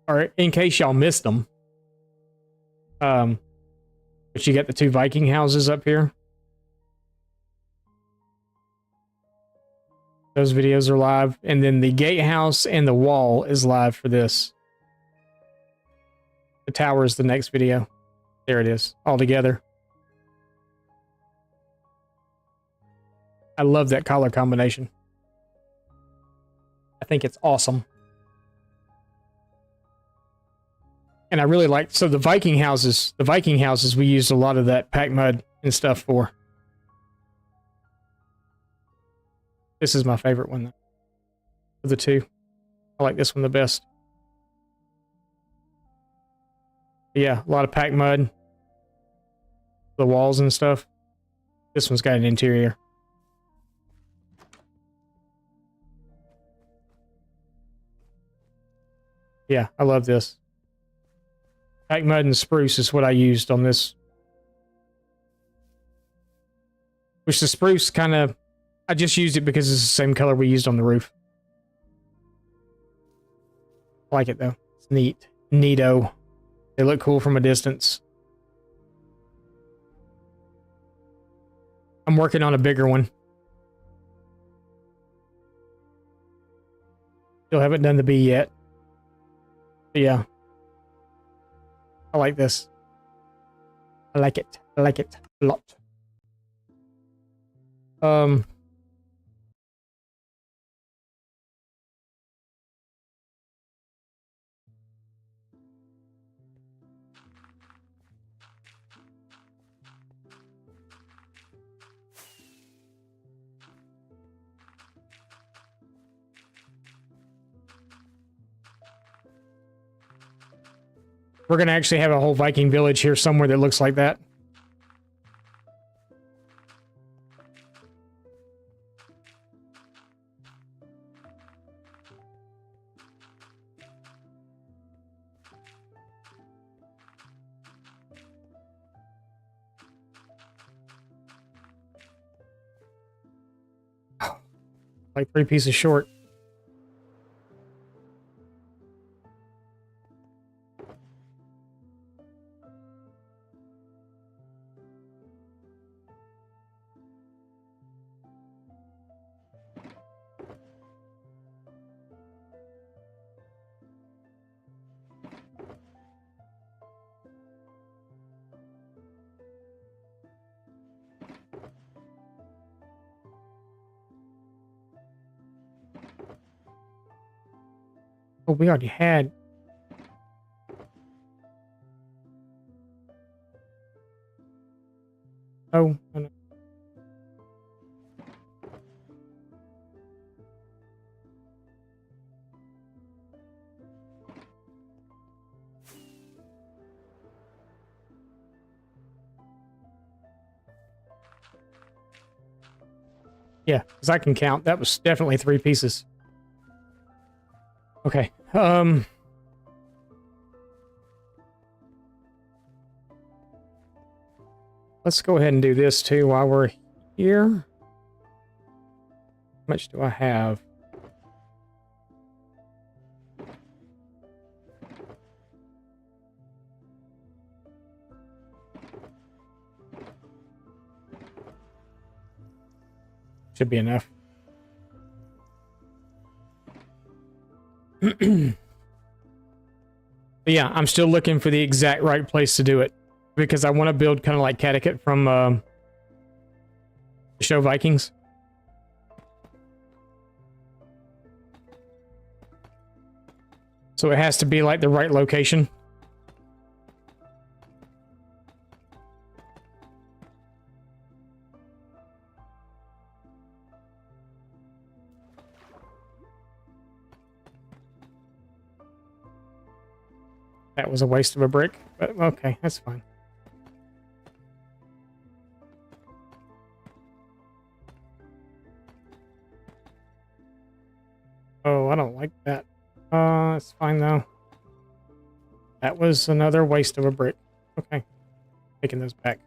or in case y'all missed them, but you got the two Viking houses up here. Those videos are live, and then the gatehouse and the wall is live for this. The tower is the next video. There it is, all together. I love that color combination. I think it's awesome. And I really like, so the Viking houses, we used a lot of that pack mud and stuff for. This is my favorite one of the two. I like this one the best. Yeah, a lot of pack mud. The walls and stuff. This one's got an interior. Yeah, I love this. Pack mud and spruce is what I used on this. Which the spruce kind of, I just used it because it's the same color we used on the roof. I like it though. It's neat. Neato. They look cool from a distance. I'm working on a bigger one. Still haven't done the bee yet. But yeah. I like this. I like it. I like it a lot. We're going to actually have a whole Viking village here somewhere that looks like that. Like 3 pieces short. Oh, we already had. Oh, no. Yeah, because I can count. That was definitely 3 pieces. Okay. Let's go ahead and do this too while we're here. How much do I have? Should be enough. But yeah, I'm still looking for the exact right place to do it because I want to build kind of like Catechit from the show Vikings. So it has to be like the right location. That was a waste of a brick, but okay, that's fine. Oh, I don't like that. It's fine though. That was another waste of a brick. Okay, taking those back.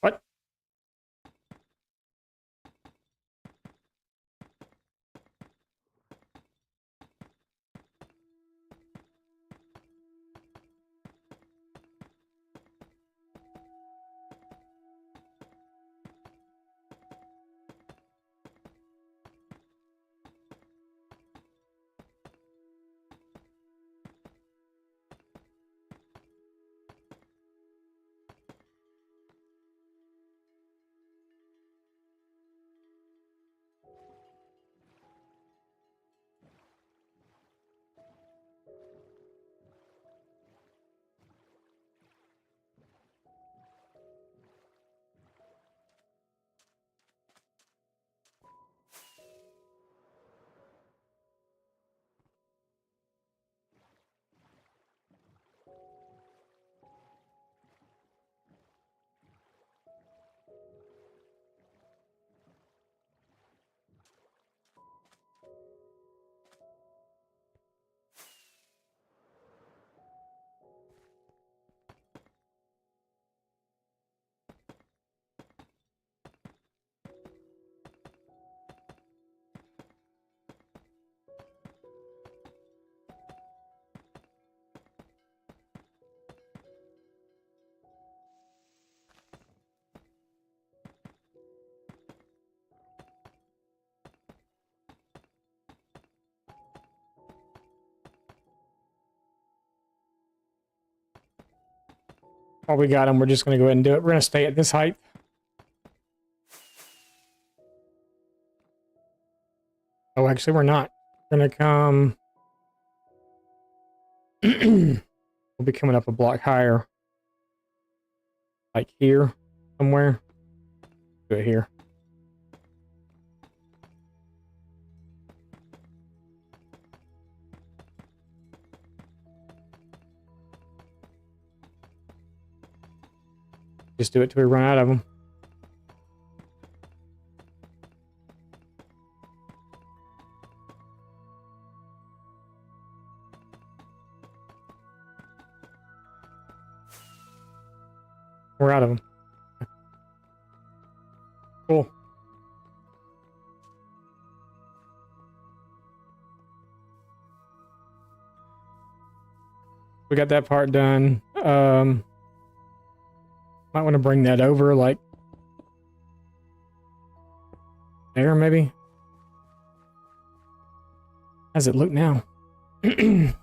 What? While we got them, we're just going to go ahead and do it. We're going to stay at this height. Oh, actually, we're not. We're going to come... we'll be coming up a block higher. Like here, somewhere. Do it here. Just do it till we run out of them. We're out of them. Cool. We got that part done. Might want to bring that over, like there, maybe. How's it look now? Not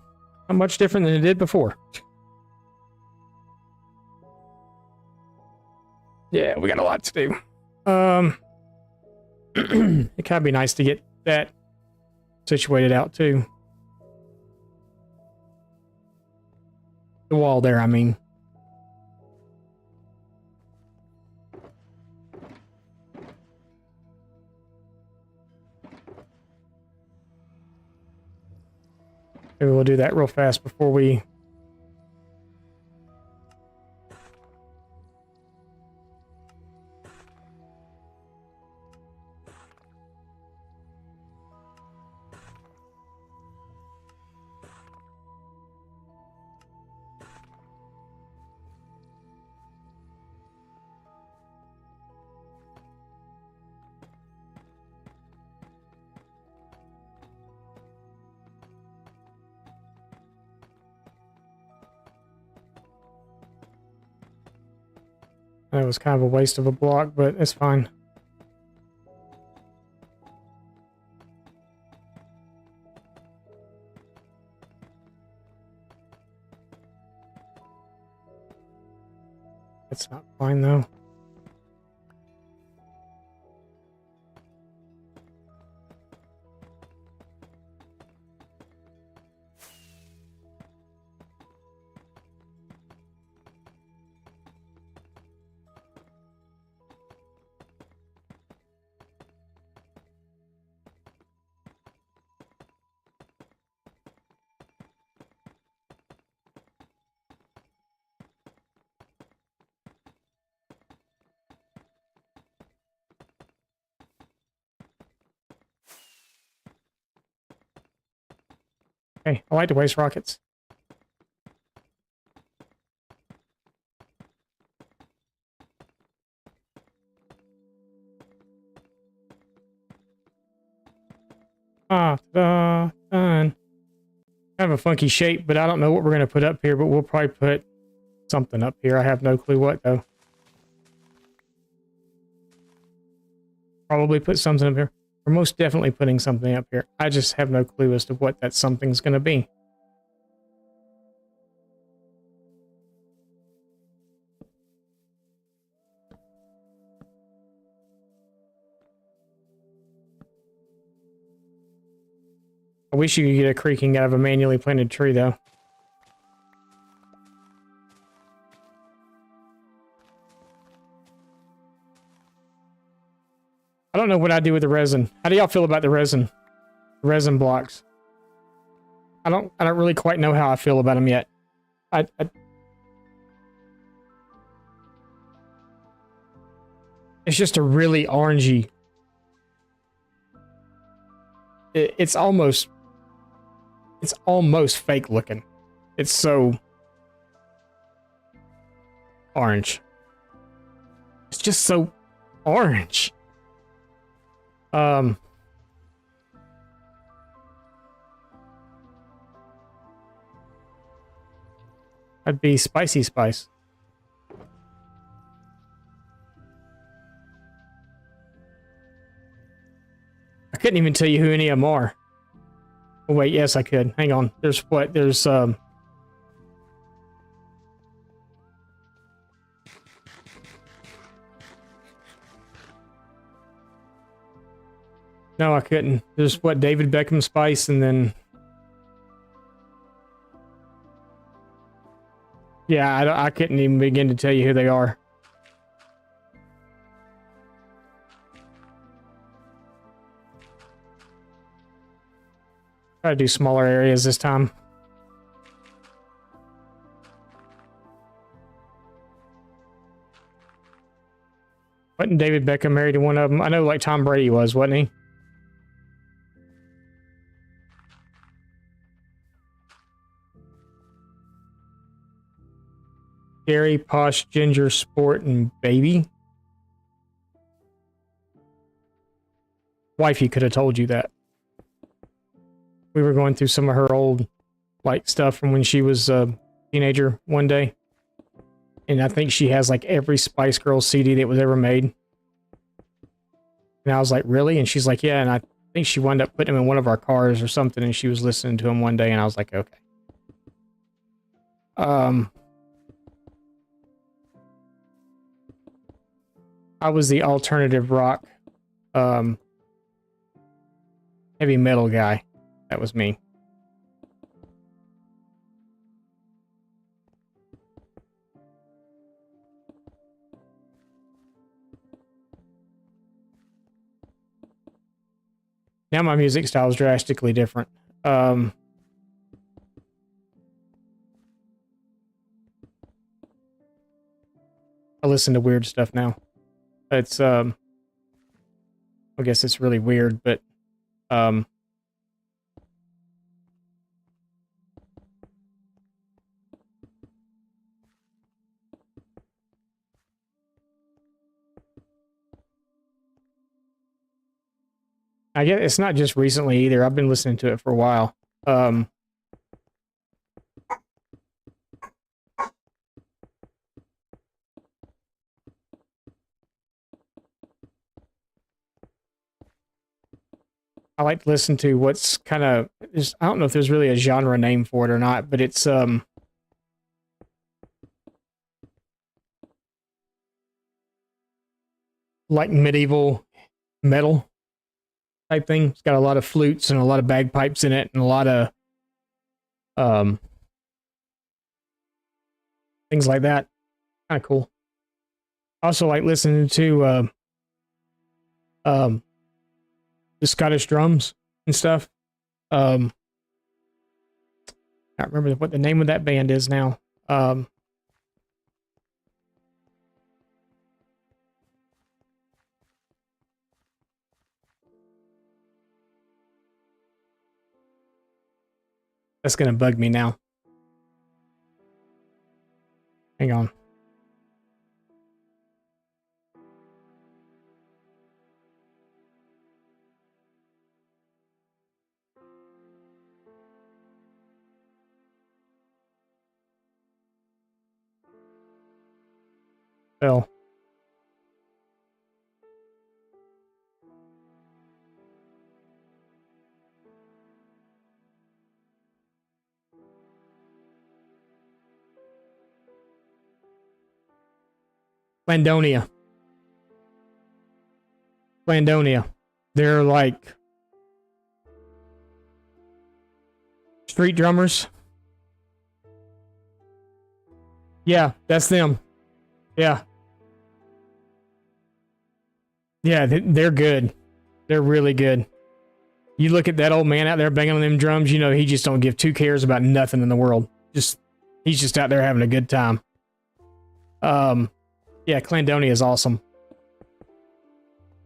much different than it did before. Yeah, we got a lot to do. It kind of be nice to get that situated out too. The wall there, I mean. Maybe we'll do that real fast before we... That was kind of a waste of a block, but it's fine. It's not fine though. Hey, I like to waste rockets. Ah, done. Kind of a funky shape, but I don't know what we're going to put up here, but we'll probably put something up here. I have no clue what, though. Probably put something up here. We're most definitely putting something up here. I just have no clue as to what that something's going to be. I wish you could get a creaking out of a manually planted tree, though. I don't know what I do with the resin. How do y'all feel about the resin? Resin blocks. I don't really quite know how I feel about them yet. It's just a really orangey. It's almost fake looking. It's so orange. It's just so orange. I'd be spicy spice. I couldn't even tell you who any of them are. Oh wait, yes I could. Hang on. There's what? There's No, I couldn't. There's what? David Beckham spice, and then yeah, I couldn't even begin to tell you who they are. Try to do smaller areas this time. Wasn't David Beckham married to one of them? I know like Tom Brady was, wasn't he? Gary, Posh, Ginger, Sport, and Baby. Wifey could have told you that. We were going through some of her old, like, stuff from when she was a teenager one day. And I think she has, like, every Spice Girls CD that was ever made. And I was like, really? And she's like, yeah. And I think she wound up putting them in one of our cars or something, and she was listening to them one day, and I was like, okay. I was the alternative rock, heavy metal guy. That was me. Now my music style is drastically different. I listen to weird stuff now. It's I guess it's really weird, but I guess it's not just recently either. I've been listening to it for a while. I like to listen to what's kind of, I don't know if there's really a genre name for it or not, but it's like medieval metal type thing. It's got a lot of flutes and a lot of bagpipes in it and a lot of um things like that. Kind of cool. I also like listening to the Scottish drums and stuff. I can't remember what the name of that band is now. That's gonna bug me now. Hang on. Well, Landonia. Landonia. They're like street drummers. Yeah, that's them. Yeah. Yeah, they're good. They're really good. You look at that old man out there banging on them drums, you know he just don't give two cares about nothing in the world. He's just out there having a good time. Yeah, Clandonia is awesome.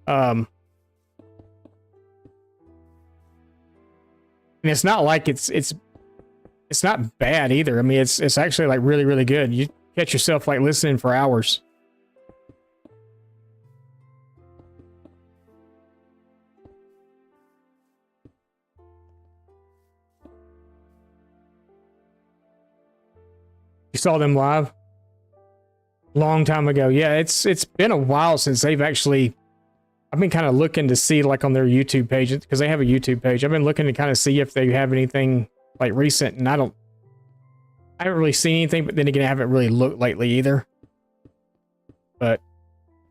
And it's not like it's not bad either. I mean, it's actually like really, really good. You catch yourself like listening for hours. You saw them live? Long time ago. Yeah, it's been a while since they've actually. I've been kind of looking to see like on their YouTube page because they have a YouTube page. I've been looking to kind of see if they have anything like recent, and I haven't really seen anything. But then again, I haven't really looked lately either. But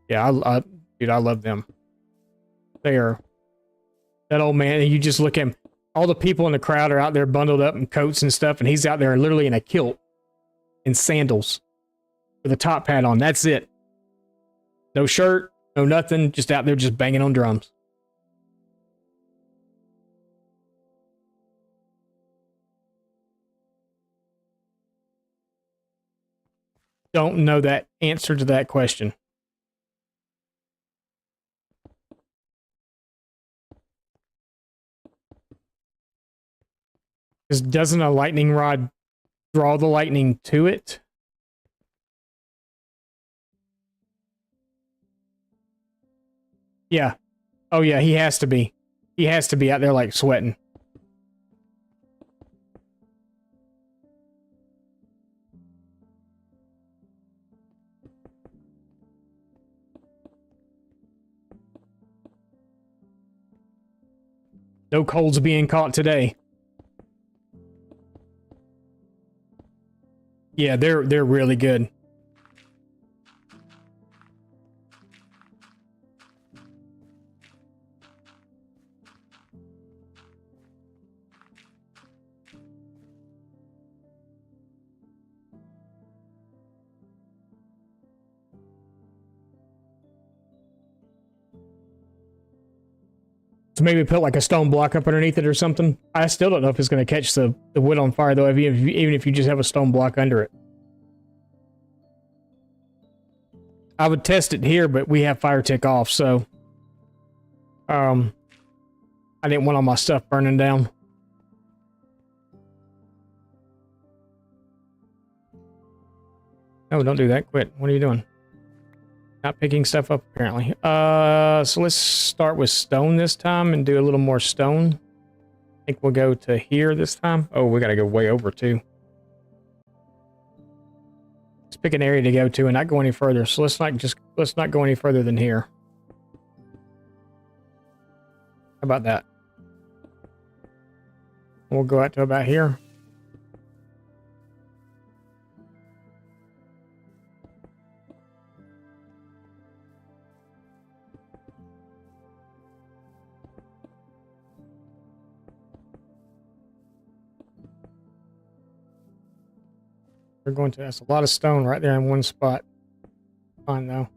yeah, dude, I love them. They are that old man, and you just look at him. All the people in the crowd are out there bundled up in coats and stuff, and he's out there literally in a kilt and sandals with a top hat on. That's it. No shirt, no nothing. Just out there, just banging on drums. Don't know that answer to that question. Because doesn't a lightning rod draw the lightning to it? Yeah. Oh yeah, he has to be. He has to be out there like sweating. No colds being caught today. Yeah, they're really good. So maybe put like a stone block up underneath it or something. I still don't know if it's going to catch the wood on fire though, even if you just have a stone block under it. I would test it here, but we have fire tick off, so I didn't want all my stuff burning down. No, don't do that. Quit. What are you doing? Not picking stuff up, apparently. So let's start with stone this time and do a little more stone. I think we'll go to here this time. Oh, we gotta go way over, too. Let's pick an area to go to and not go any further. So let's not go any further than here. How about that? We'll go out to about here. We're going to, that's a lot of stone right there in one spot. Fine though.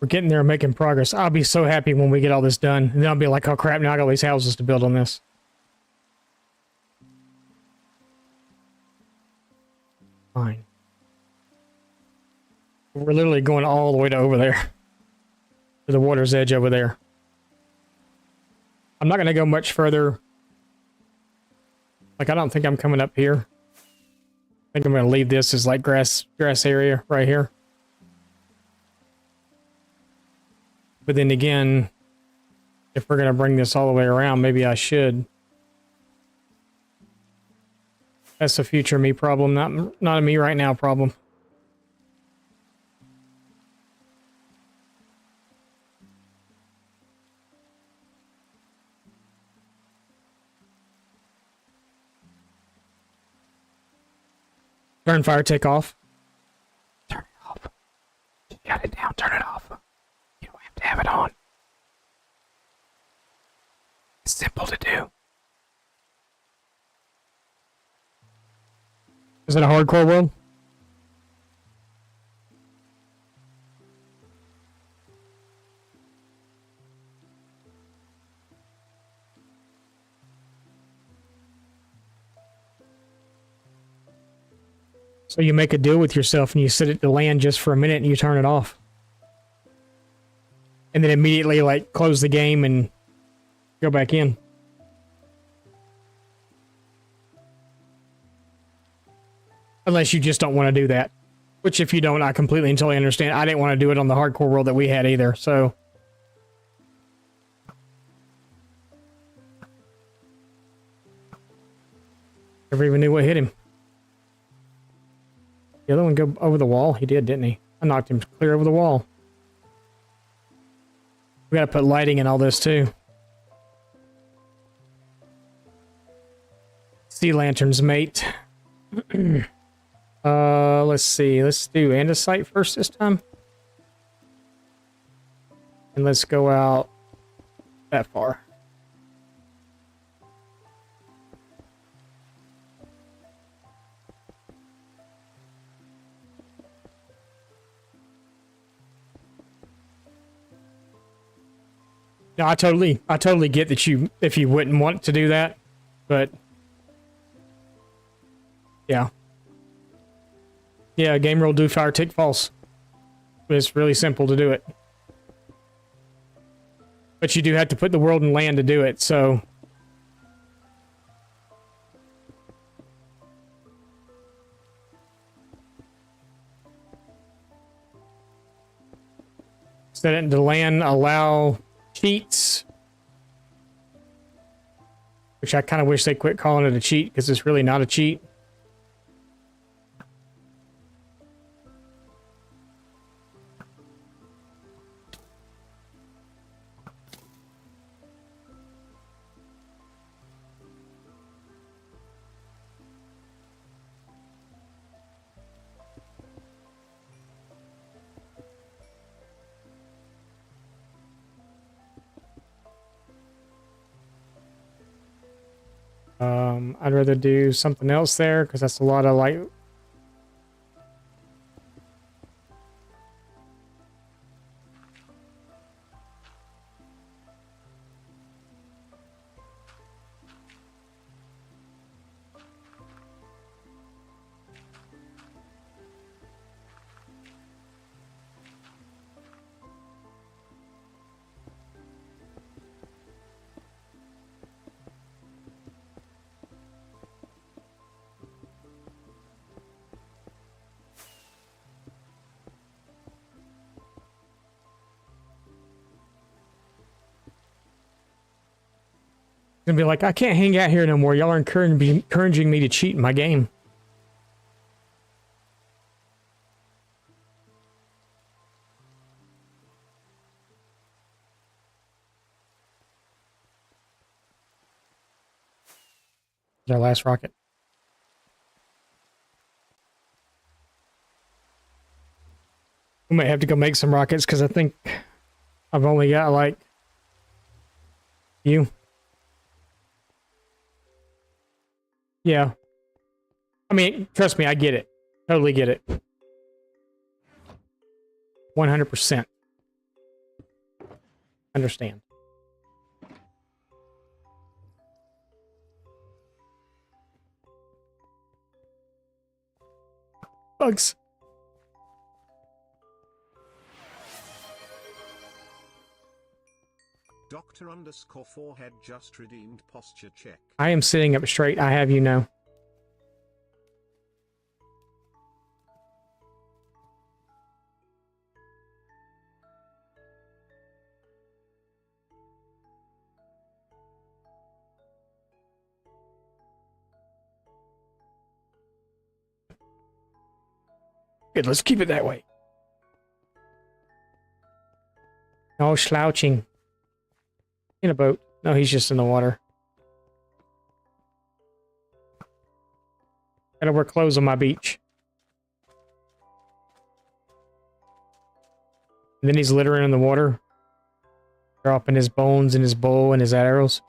We're getting there and making progress. I'll be so happy when we get all this done. And then I'll be like, oh crap, now I got all these houses to build on this. Fine. We're literally going all the way to over there. To the water's edge over there. I'm not going to go much further. Like, I don't think I'm coming up here. I think I'm going to leave this as like grass area right here. But then again, if we're going to bring this all the way around, maybe I should. That's a future me problem, not a me right now problem. Turn fire take off. Turn it off. Shut it down, turn it off. You don't have to have it on. It's simple to do. Is it a hardcore world? So you make a deal with yourself and you sit it to land just for a minute and you turn it off. And then immediately like close the game and go back in. Unless you just don't want to do that. Which if you don't, I completely and totally understand. I didn't want to do it on the hardcore world that we had either, so. Never even knew what hit him. The other one go over the wall? He did, didn't he? I knocked him clear over the wall. We gotta put lighting in all this too. Sea lanterns, mate. Let's see. Let's do andesite first this time. And let's go out that far. No, I totally get that if you wouldn't want to do that, but yeah. Yeah, game rule do fire tick false. It's really simple to do it. But you do have to put the world and land to do it, so. Set it to land, allow cheats. Which I kind of wish they quit calling it a cheat, because it's really not a cheat. I'd rather do something else there, because that's a lot of, like... Gonna be like, I can't hang out here no more. Y'all are encouraging me to cheat in my game. Our last rocket. We might have to go make some rockets, because I think I've only got, like... You. Yeah. I mean, trust me, I get it. Totally get it. 100%. Understand. Bugs. Doctor_forehead just redeemed posture check. I am sitting up straight, I have you know. Good, let's keep it that way. No slouching. In a boat. No, he's just in the water. Gotta wear clothes on my beach. And then he's littering in the water. Dropping his bones and his bow and his arrows.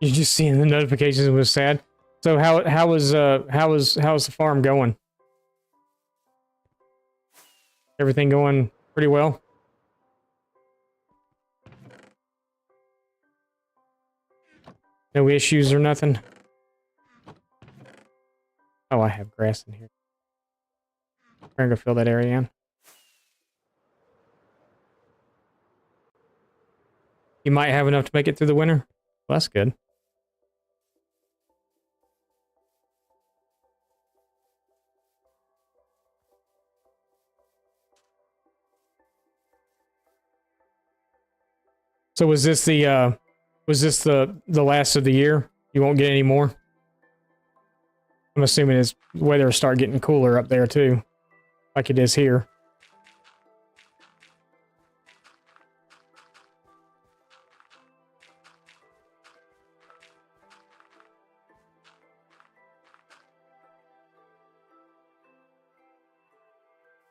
You just seeing the notifications was sad. So how was the farm going? Everything going pretty well? No issues or nothing? Oh, I have grass in here. I'm gonna go fill that area in. You might have enough to make it through the winter. Well, that's good. So was this the last of the year? You won't get any more? I'm assuming it's weather will start getting cooler up there too, like it is here.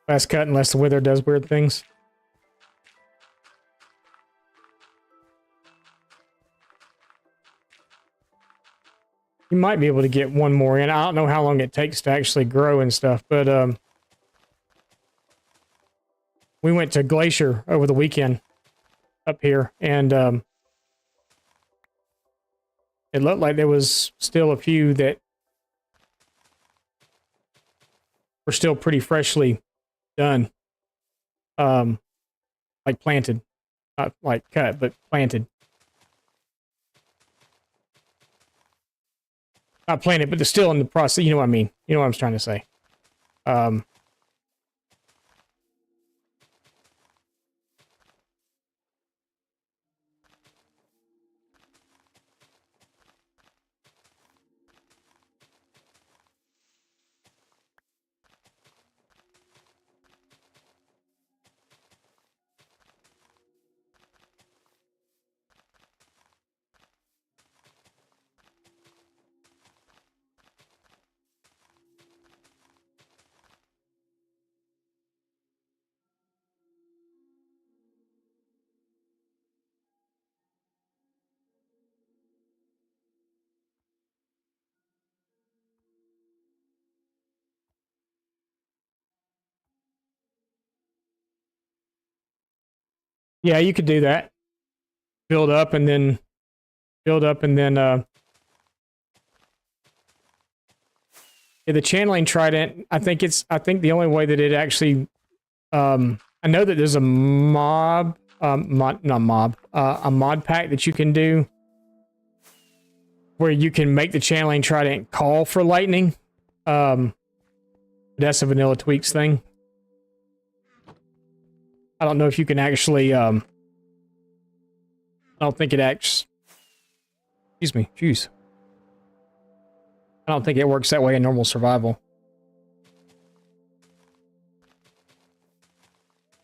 Last cut unless the weather does weird things. You might be able to get one more in. I don't know how long it takes to actually grow and stuff, but we went to Glacier over the weekend up here, and it looked like there was still a few that were still pretty freshly done. Like planted. Not like cut, but planted. Not planted, but they're still in the process. You know what I mean. You know what I'm trying to say. Um, yeah, you could do that. Build up and then build up and then yeah, the channeling trident, I think the only way that it actually I know that there's a a mod pack that you can do where you can make the channeling trident call for lightning. That's a vanilla tweaks thing. I don't know if you can actually I don't think it acts. Excuse me, jeez. I don't think it works that way in normal survival.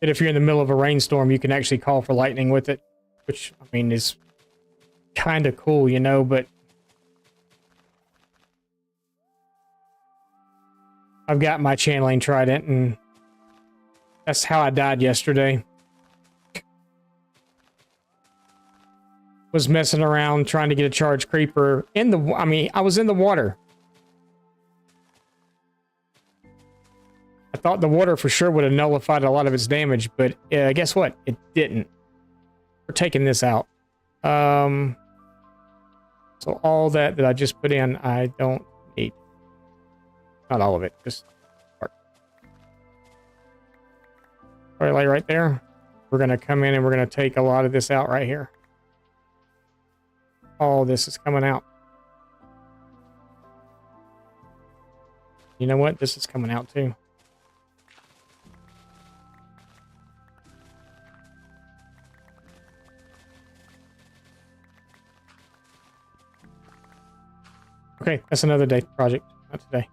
But if you're in the middle of a rainstorm, you can actually call for lightning with it, which, I mean, is kind of cool, you know, but I've got my channeling trident, and that's how I died yesterday. Was messing around trying to get a charge creeper in the... I mean, I was in the water. I thought the water for sure would have nullified a lot of its damage, but guess what? It didn't. We're taking this out. So all that I just put in, I don't need. Not all of it, just part. All right, like right there. We're going to come in and we're going to take a lot of this out right here. All this is coming out. You know what? This is coming out too. Okay, that's another day project. Not today.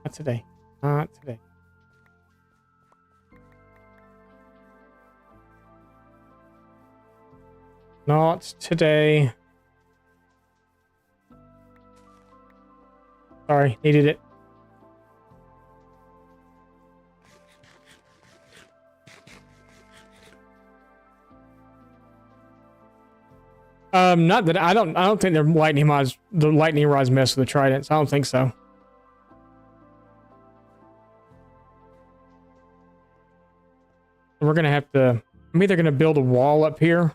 Not today. Not today. Not today. Sorry, needed it. Not that I don't think the lightning rods mess with the tridents. I don't think so. We're gonna have to. I'm either gonna build a wall up here,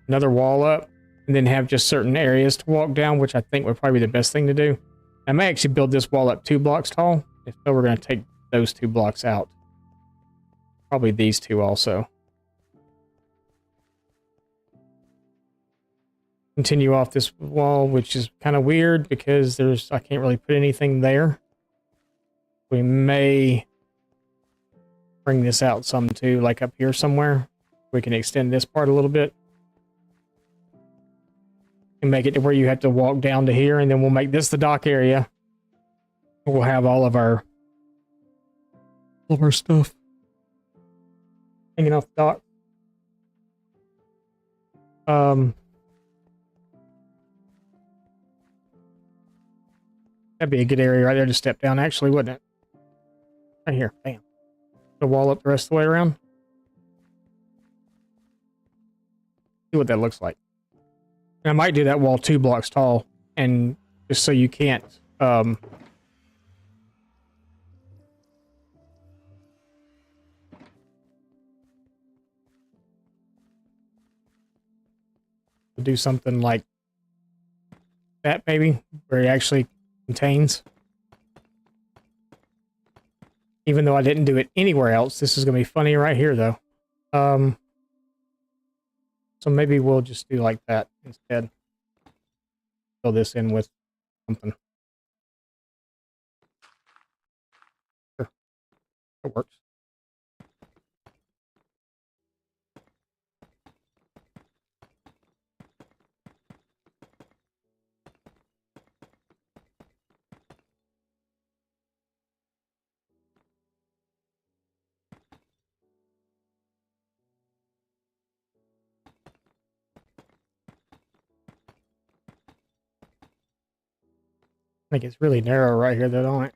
another wall up, and then have just certain areas to walk down, which I think would probably be the best thing to do. I may actually build this wall up 2 blocks tall. If so, we're gonna take those 2 blocks out. Probably these 2 also. Continue off this wall, which is kind of weird because I can't really put anything there. We may bring this out some too, like up here somewhere. We can extend this part a little bit and make it to where you have to walk down to here, and then we'll make this the dock area. We'll have all of our stuff hanging off the dock. That'd be a good area right there to step down, actually, wouldn't it? Right here, bam. The wall up the rest of the way around. See what that looks like. And I might do that wall 2 blocks tall, and just so you can't do something like that, maybe, where he actually contains. Even though I didn't do it anywhere else, this is going to be funny right here, though. So maybe we'll just do like that instead. Fill this in with something. It works. I think it's really narrow right here, though, don't it?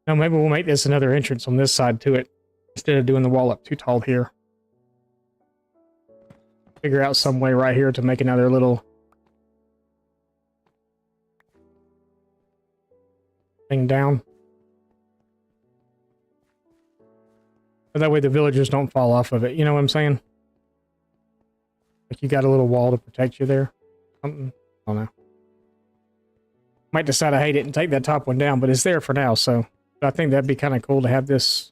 No, maybe we'll make this another entrance on this side to it instead of doing the wall up too tall here. Figure out some way right here to make another little thing down. But that way the villagers don't fall off of it. You know what I'm saying? Like you got a little wall to protect you there. Something. I don't know. Might decide I hate it and take that top one down, but it's there for now, so I think that'd be kind of cool to have this.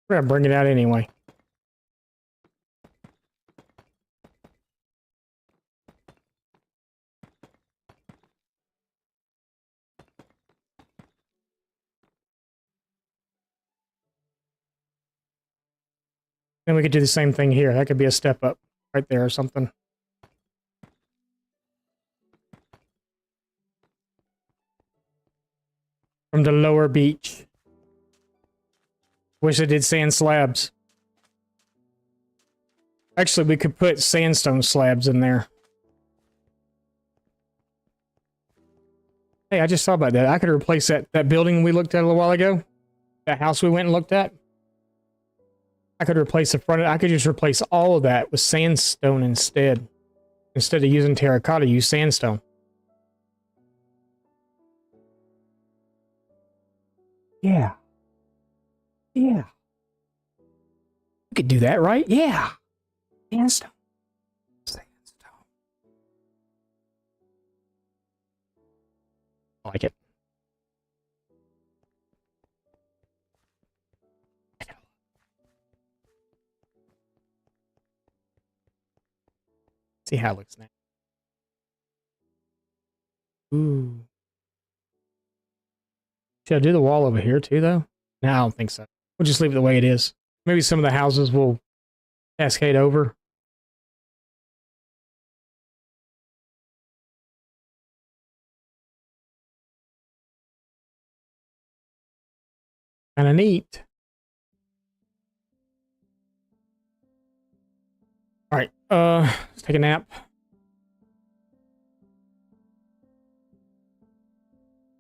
We're gonna bring it out anyway. Then we could do the same thing here. That could be a step up right there or something. From the lower beach. Wish I did sand slabs. Actually, we could put sandstone slabs in there. Hey, I just thought about that. I could replace that building we looked at a little while ago. That house we went and looked at. I could replace the front. I could just replace all of that with sandstone instead. Instead of using terracotta, use sandstone. Yeah. Yeah. We could do that, right? Yeah. Sandstone. Sandstone. I like it. See how it looks now. Ooh. Should I do the wall over here too, though? No, I don't think so. We'll just leave it the way it is. Maybe some of the houses will cascade over. Kind of neat. All right, let's take a nap.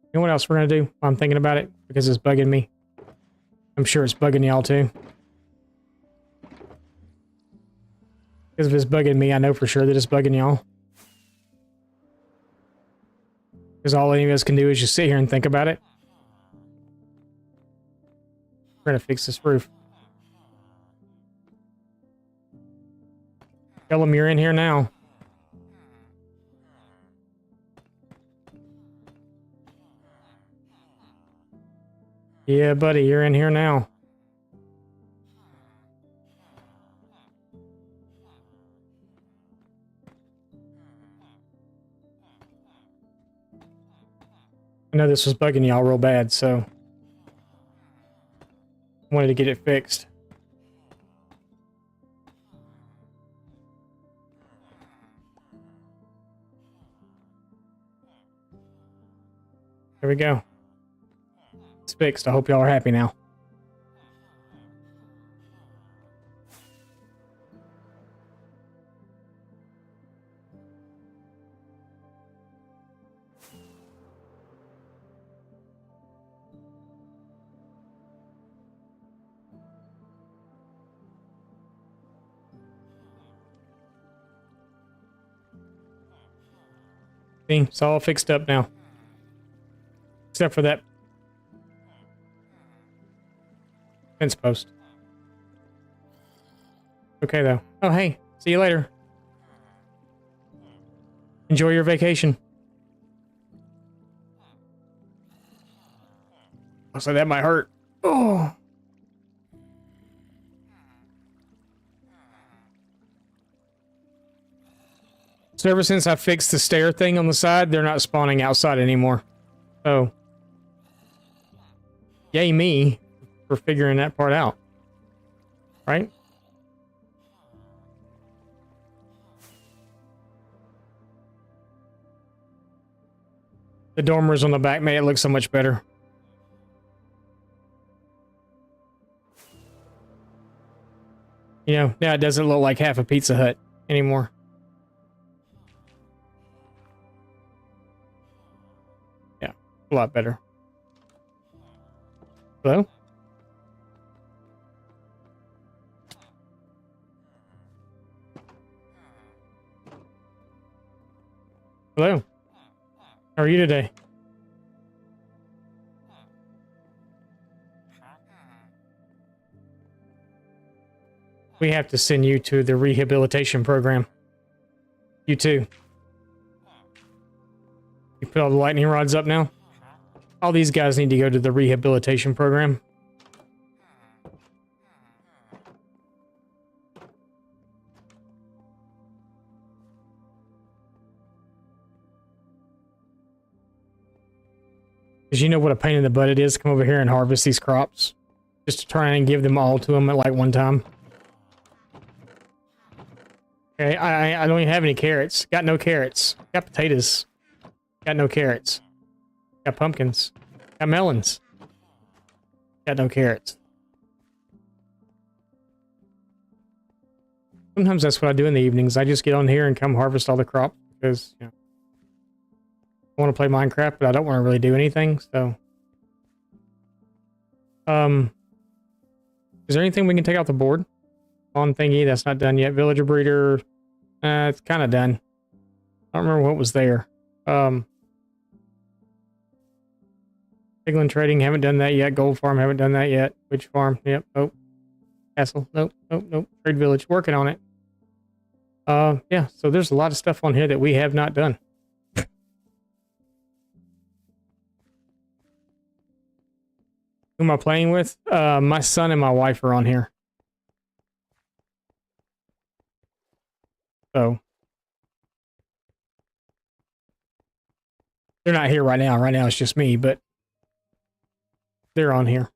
You know what else we're gonna do? I'm thinking about it because it's bugging me. I'm sure it's bugging y'all too. Because if it's bugging me, I know for sure that it's bugging y'all. Because all any of us can do is just sit here and think about it. We're gonna fix this roof. Tell them you're in here now. Yeah, buddy, you're in here now. I know this was bugging y'all real bad, so I wanted to get it fixed. There we go. It's fixed. I hope y'all are happy now. See, it's all fixed up now. Except for that fence post. Okay, though. Oh, hey. See you later. Enjoy your vacation. So that might hurt. Oh. So ever since I fixed the stair thing on the side, they're not spawning outside anymore. So, yay me for figuring that part out. Right? The dormers on the back made it look so much better. You know, now it doesn't look like half a Pizza Hut anymore. Yeah, a lot better. Hello? Hello? How are you today? We have to send you to the rehabilitation program. You too. You put all the lightning rods up now? All these guys need to go to the rehabilitation program. Because you know what a pain in the butt it is to come over here and harvest these crops? Just to try and give them all to them at like one time. Okay, I don't even have any carrots. Got no carrots. Got potatoes. Got no carrots. Got pumpkins. Got melons. Got no carrots. Sometimes that's what I do in the evenings. I just get on here and come harvest all the crop because, you know, I want to play Minecraft, but I don't want to really do anything, so. Is there anything we can take off the board? On thingy, that's not done yet. Villager breeder, it's kind of done. I don't remember what was there. Piglin trading, haven't done that yet. Gold farm, haven't done that yet. Witch farm, yep. Oh, castle, nope, nope, nope. Trade village, working on it. Yeah. So there's a lot of stuff on here that we have not done. Who am I playing with? My son and my wife are on here. So they're not here right now. Right now it's just me, but they're on here.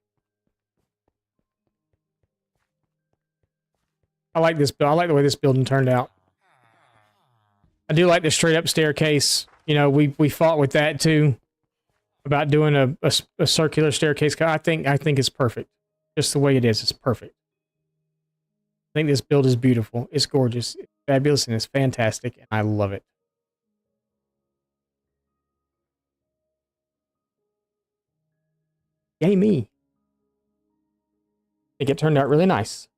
I like this. I like the way this building turned out. I do like the straight up staircase. You know, we fought with that too about doing a circular staircase. I think it's perfect. Just the way it is, it's perfect. I think this build is beautiful. It's gorgeous, it's fabulous, and it's fantastic. And I love it. Yay me. I think it turned out really nice.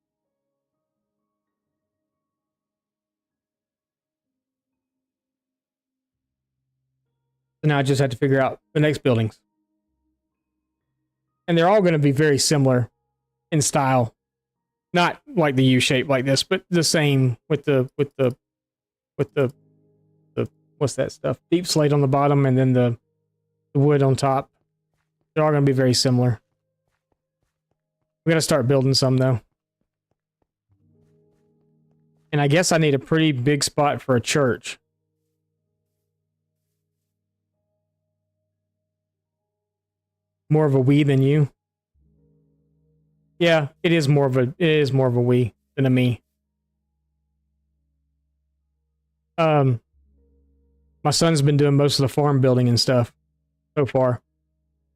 So now I just have to figure out the next buildings. And they're all going to be very similar in style. Not like the U shape like this, but the same with the what's that stuff? Deep slate on the bottom and then the wood on top. They're all going to be very similar. We got to start building some though. And I guess I need a pretty big spot for a church. More of a we than you. Yeah, it is more of a we than a me. My son's been doing most of the farm building and stuff so far.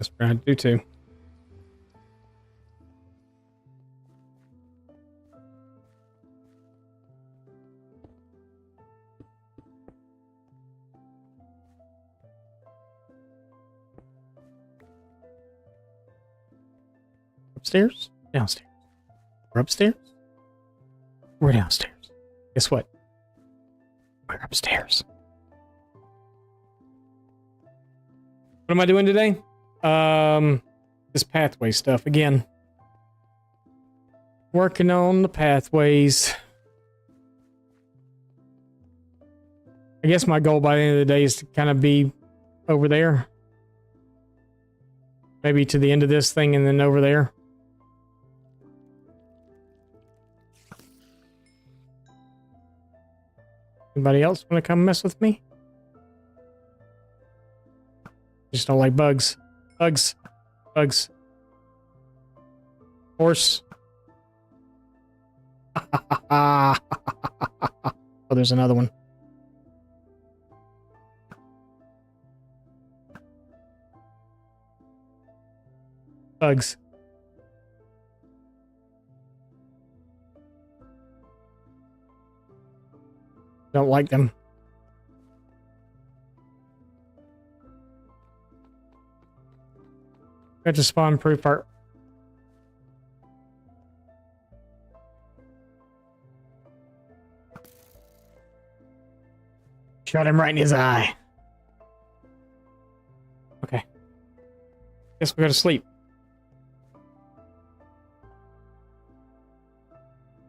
That's what I do too. Upstairs? Downstairs. We're upstairs? We're downstairs. Guess what? We're upstairs. What am I doing today? This pathway stuff again. Working on the pathways. I guess my goal by the end of the day is to kind of be over there. Maybe to the end of this thing and then over there. Anybody else want to come mess with me? Just don't like bugs. Bugs. Bugs. Horse. Oh, there's another one. Bugs. Don't like them. Got to spawn proof part. Shot him right in his eye. Okay. Guess we gotta sleep.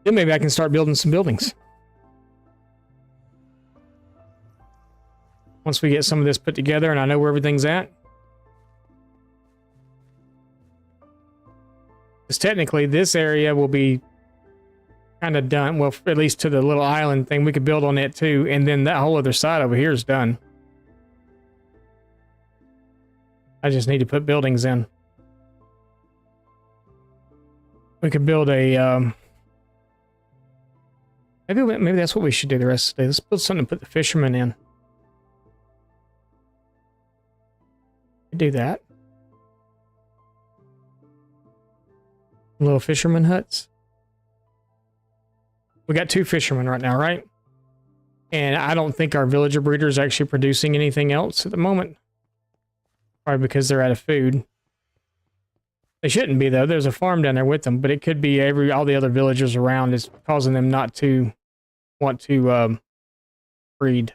Then maybe I can start building some buildings. Once we get some of this put together and I know where everything's at. Because technically this area will be kind of done. Well, at least to the little island thing, we could build on it too. And then that whole other side over here is done. I just need to put buildings in. We could build a... Maybe that's what we should do the rest of the day. Let's build something to put the fishermen in. Do that. Little fisherman huts. We got 2 fishermen right now, right? And I don't think our villager breeder is actually producing anything else at the moment. Probably because they're out of food. They shouldn't be though. There's a farm down there with them, but it could be all the other villagers around is causing them not to want to breed.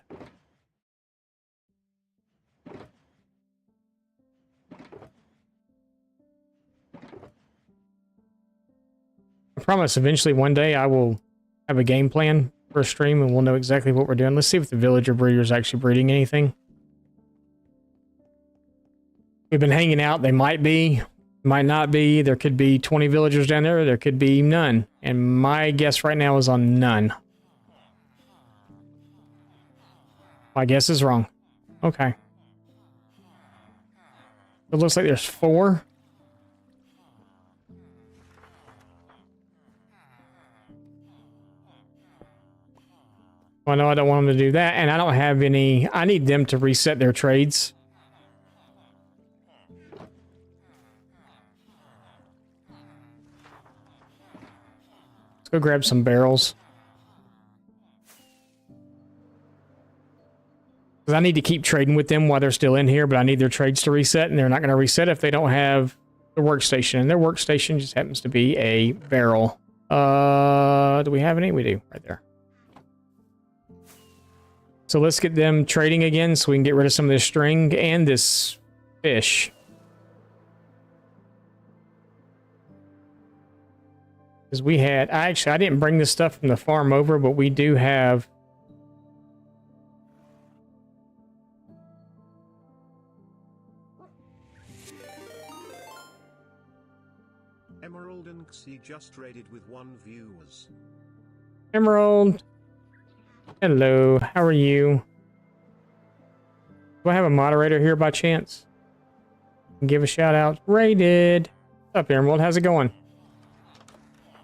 I promise eventually one day I will have a game plan for a stream and we'll know exactly what we're doing. Let's see if the villager breeder is actually breeding anything. We've been hanging out. They might be, might not be. There could be 20 villagers down there. There could be none. And my guess right now is on none. My guess is wrong. Okay. It looks like there's 4. Well, no, I don't want them to do that, and I don't have any... I need them to reset their trades. Let's go grab some barrels. Because I need to keep trading with them while they're still in here, but I need their trades to reset, and they're not going to reset if they don't have the workstation. And their workstation just happens to be a barrel. Do we have any? We do, right there. So let's get them trading again so we can get rid of some of this string and this fish. Because we had... I didn't bring this stuff from the farm over, but we do have... Emerald and Xi just raided with 1 viewers. Emerald... Hello, how are you? Do I have a moderator here by chance? Give a shout out. Rated. What's up, Emerald? How's it going?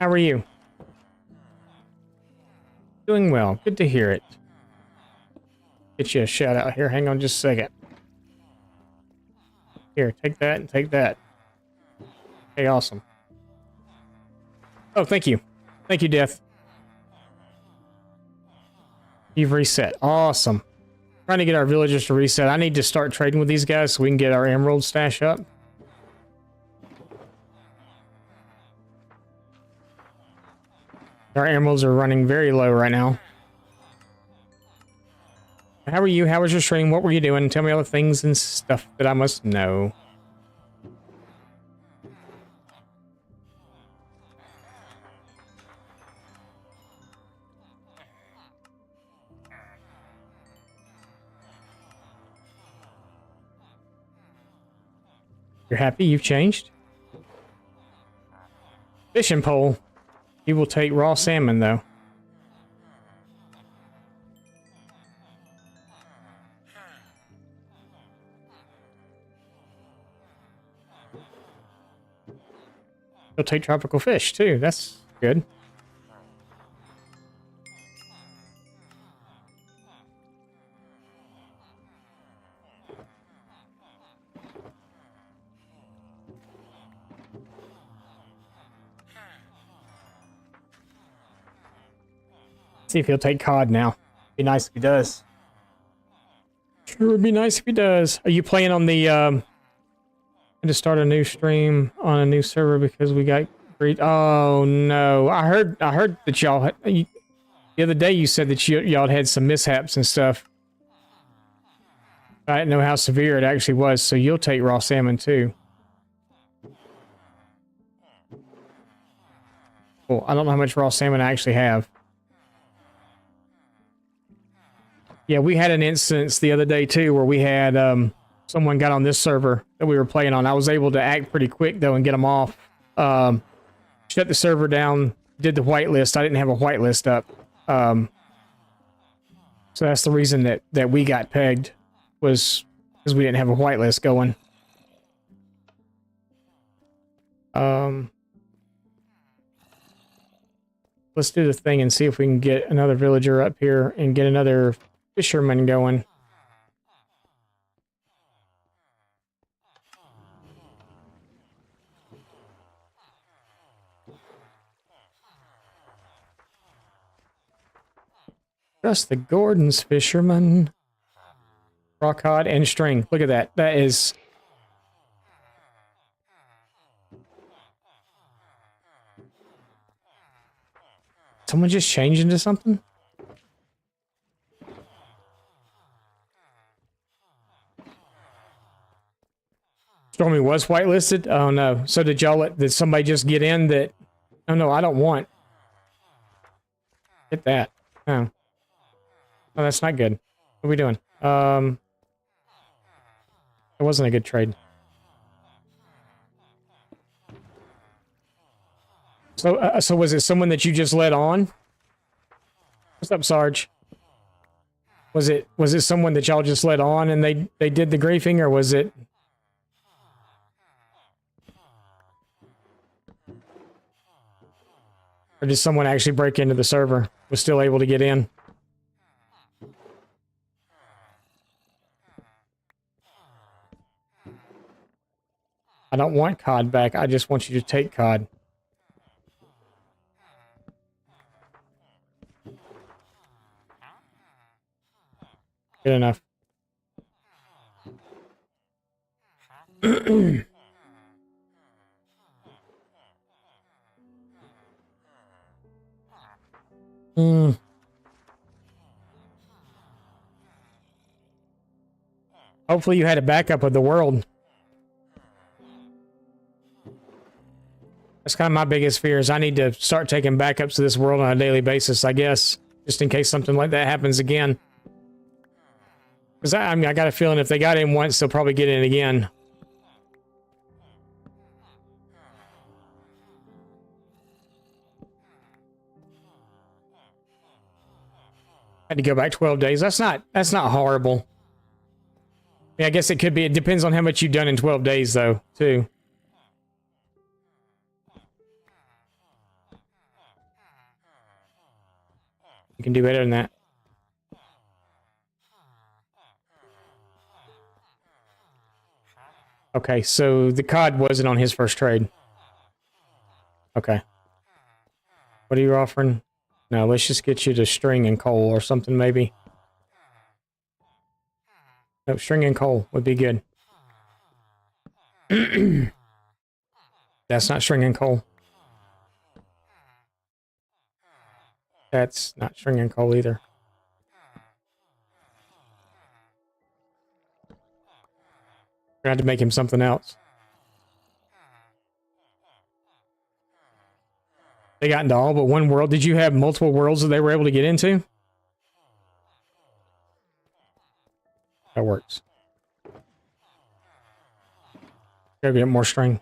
How are you? Doing well. Good to hear it. Get you a shout out here. Hang on just a second. Here, take that and take that. Okay, awesome. Oh, thank you. Thank you, Death. You've reset. Awesome. Trying to get our villagers to reset. I need to start trading with these guys so we can get our emerald stash up. Our emeralds are running very low right now. How are you? How was your stream? What were you doing? Tell me all the things and stuff that I must know. You're happy you've changed? Fishing pole. You will take raw salmon, though. You'll take tropical fish, too. That's good. See if he'll take cod now. Be nice if he does. Sure would be nice if he does. Are you playing on the to start a new stream on a new server because we got great? Oh no. I heard that y'all the other day you said that y'all had some mishaps and stuff. I didn't know how severe it actually was, so you'll take raw salmon too. Cool. I don't know how much raw salmon I actually have. Yeah, we had an instance the other day too where we had someone got on this server that we were playing on. I was able to act pretty quick though and get them off. Shut the server down, did the whitelist. I didn't have a whitelist up. So that's the reason that we got pegged, was because we didn't have a whitelist going. Let's do the thing and see if we can get another villager up here and get another fisherman going. Just the Gordon's fisherman. Rock cod and string. Look at that. That is... Someone just changed into something? Stormy was whitelisted? Oh no. So did somebody just get in that... Oh no, I don't want. Get that. Oh. Oh, that's not good. What are we doing? It wasn't a good trade. So was it someone that you just let on? What's up, Sarge? Was it someone that y'all just let on and they did the griefing, or was it... Or did someone actually break into the server? Was still able to get in? I don't want COD back. I just want you to take COD. Good enough. Hopefully you had a backup of the world. That's kind of my biggest fear, is I need to start taking backups of this world on a daily basis, I guess. Just in case something like that happens again. Because I mean, I got a feeling if they got in once, they'll probably get in again. Had to go back 12 days. That's not horrible. I mean, I guess it could be. It depends on how much you've done in 12 days, though, too. You can do better than that. Okay, so the COD wasn't on his first trade. Okay. What are you offering? No, let's just get you to string and coal or something maybe. No, string and coal would be good. That's not string and coal. That's not string and coal either. I had to make him something else. They got into all but one world. Did you have multiple worlds that they were able to get into? That works. Gotta get more string.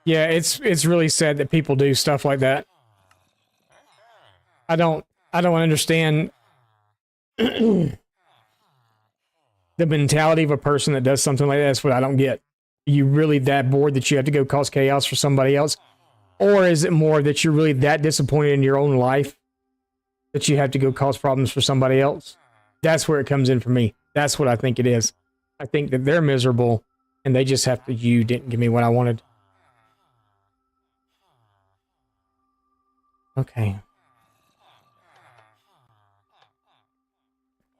Yeah, it's really sad that people do stuff like that. I don't understand the mentality of a person that does something like that. That's what I don't get. Are you really that bored that you have to go cause chaos for somebody else? Or is it more that you're really that disappointed in your own life that you have to go cause problems for somebody else? That's where it comes in for me. That's what I think it is. I think that they're miserable and they just have to, you didn't give me what I wanted. Okay.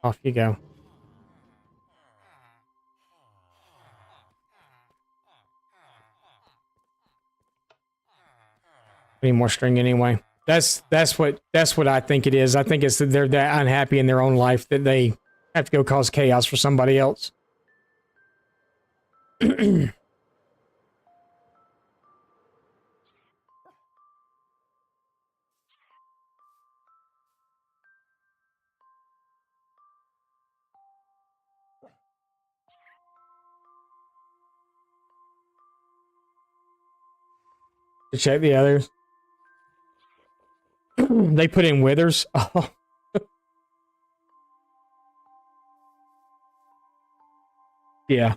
Off you go. Need more string anyway. That's what I think it is. I think it's that they're that unhappy in their own life that they have to go cause chaos for somebody else. To check the others. They put in withers. Oh. Yeah.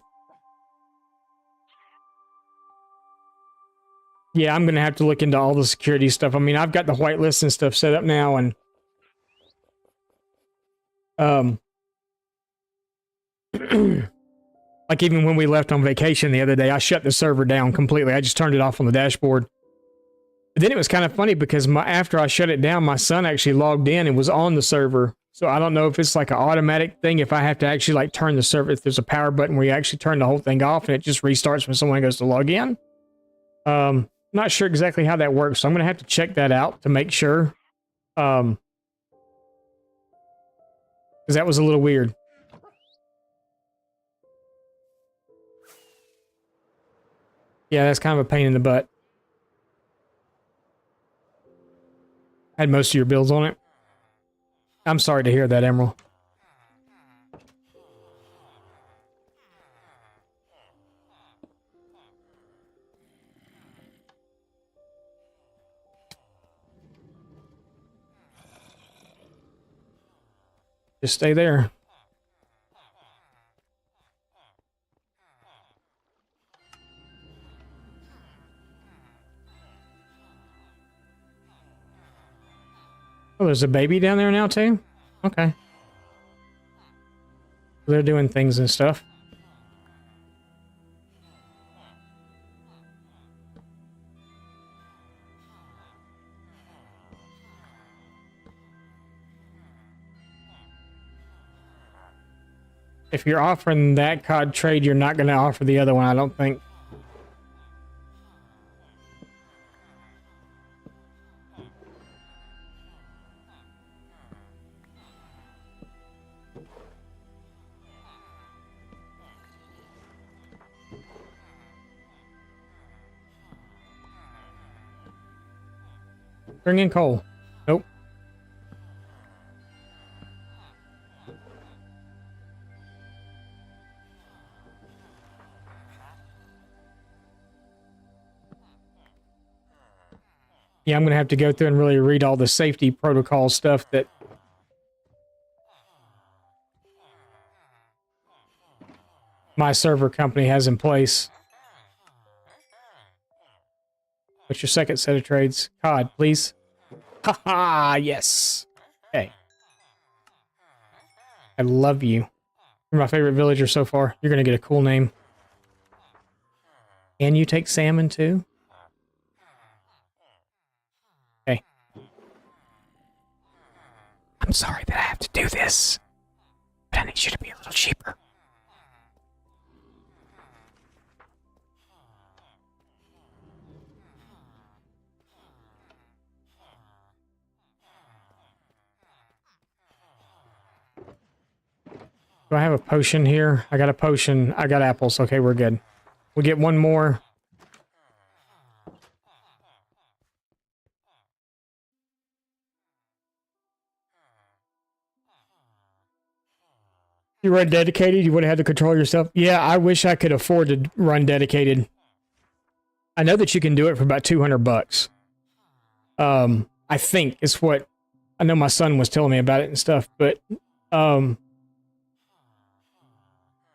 Yeah, I'm going to have to look into all the security stuff. I mean, I've got the whitelist and stuff set up now, and like even when we left on vacation the other day, I shut the server down completely. I just turned it off on the dashboard. But then it was kind of funny because after I shut it down, my son actually logged in and was on the server. So I don't know if it's like an automatic thing, if I have to actually like turn the server, if there's a power button where you actually turn the whole thing off and it just restarts when someone goes to log in. Not sure exactly how that works, so I'm going to have to check that out to make sure. Because that was a little weird. Yeah, that's kind of a pain in the butt. Had most of your bills on it. I'm sorry to hear that, Emerald. Just stay there. Oh, there's a baby down there now, too? Okay. They're doing things and stuff. If you're offering that COD trade, you're not going to offer the other one, I don't think. Bring in coal. Nope. Yeah, I'm going to have to go through and really read all the safety protocol stuff that my server company has in place. What's your second set of trades? COD, please. Haha, yes. Hey, I love you. You're my favorite villager so far. You're gonna get a cool name. Can you take salmon too? Okay. I'm sorry that I have to do this, but I need you to be a little cheaper. Do I have a potion here? I got a potion. I got apples. Okay, we're good. We get one more. You run dedicated, you would have had to control yourself. Yeah, I wish I could afford to run dedicated. I know that you can do it for about 200 bucks. I think it's what I know my son was telling me about it and stuff, but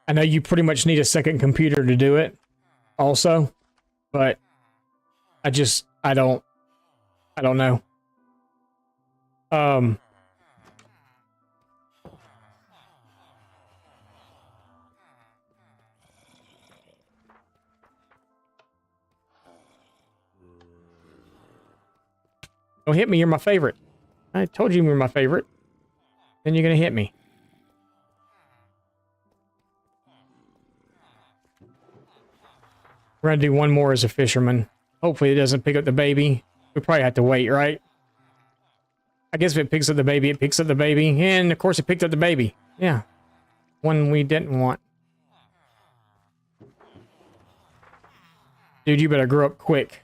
I know you pretty much need a second computer to do it also, but I don't know. Um Don't hit me, you're my favorite. I told you you were my favorite. Then you're gonna hit me. We're gonna do one more as a fisherman. Hopefully it doesn't pick up the baby. We probably have to wait, right? I guess if it picks up the baby, it picks up the baby. And of course it picked up the baby. Yeah. One we didn't want. Dude, you better grow up quick.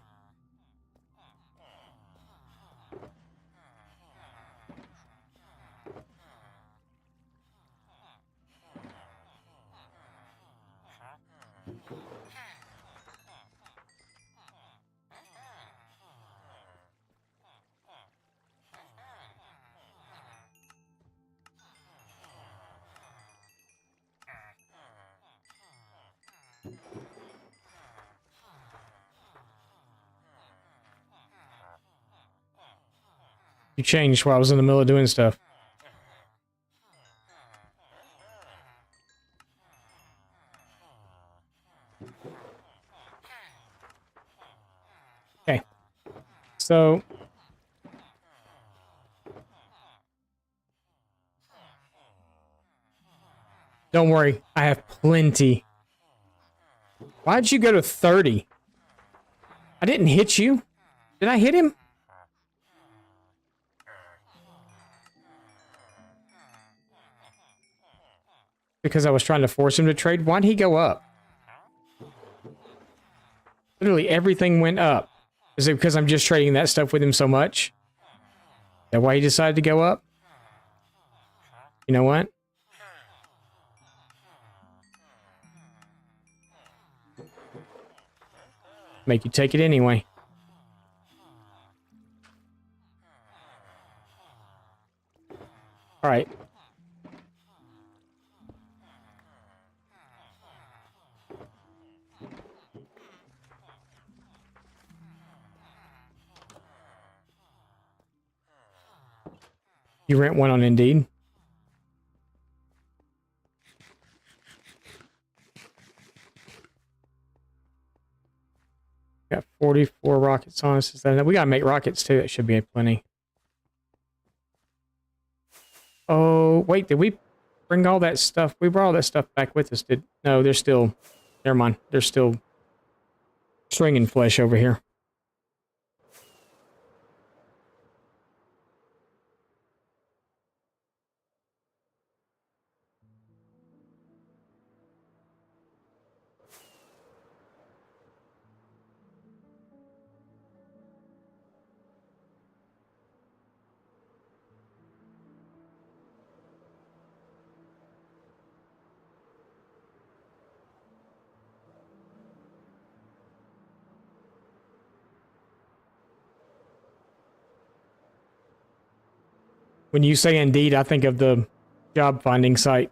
You changed while I was in the middle of doing stuff. Okay. So don't worry, I have plenty. Why'd you go to 30? I didn't hit you. Did I hit him? Because I was trying to force him to trade. Why'd he go up? Literally everything went up. Is it because I'm just trading that stuff with him so much? Is that why he decided to go up? You know what? Make you take it anyway. Alright. You rent one on Indeed? Got 44 rockets on us. We gotta make rockets too. That should be plenty. Oh, wait, did we bring all that stuff? We brought all that stuff back with us. No, there's still... Never mind. There's still stringing flesh over here. When you say Indeed, I think of the job finding site.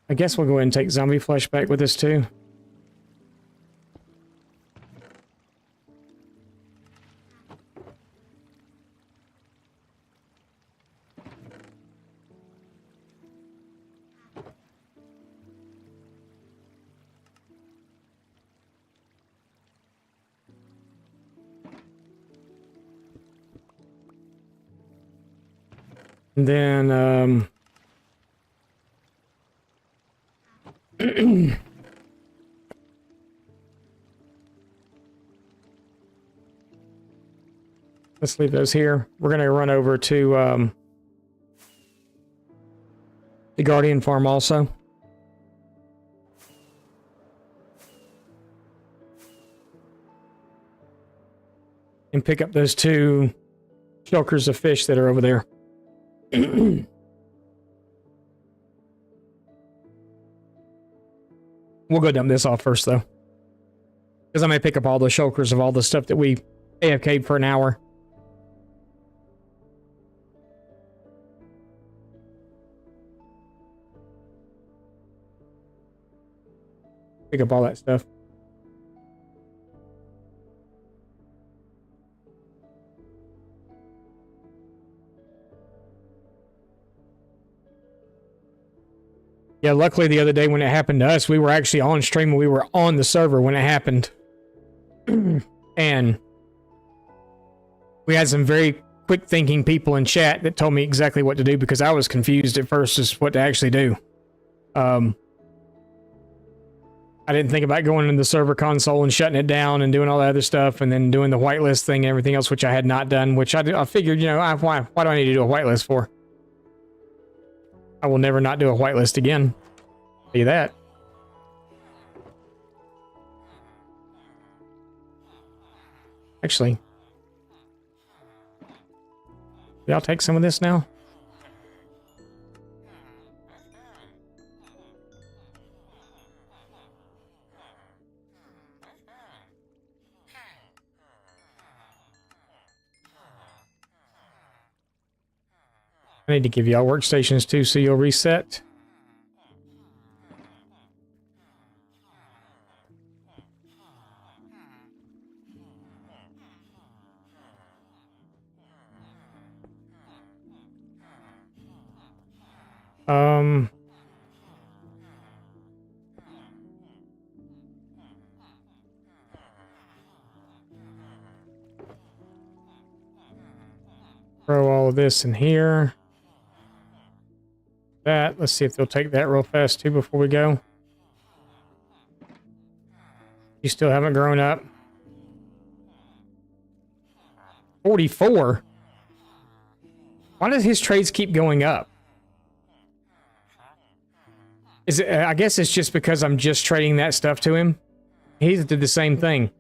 I guess we'll go ahead and take zombie flesh back with us too. And then, let's leave those here. We're going to run over to the Guardian Farm also. And pick up those 2 shulkers of fish that are over there. We'll go dump this off first, though. Because I may pick up all the shulkers of all the stuff that we AFK'd for an hour. Pick up all that stuff. Yeah, luckily the other day when it happened to us, we were actually on stream and we were on the server when it happened. And we had some very quick thinking people in chat that told me exactly what to do because I was confused at first as what to actually do. I didn't think about going into the server console and shutting it down and doing all that other stuff and then doing the whitelist thing and everything else, which I had not done, which I figured, you know, why do I need to do a whitelist for? I will never not do a whitelist again. See that. Actually, y'all take some of this now? I need to give y'all workstations too, so you'll reset. Throw all of this in here. That. Let's see if they'll take that real fast too before we go. You still haven't grown up. 44? Why does his trades keep going up? Is it, I guess it's just because I'm just trading that stuff to him. He did the same thing.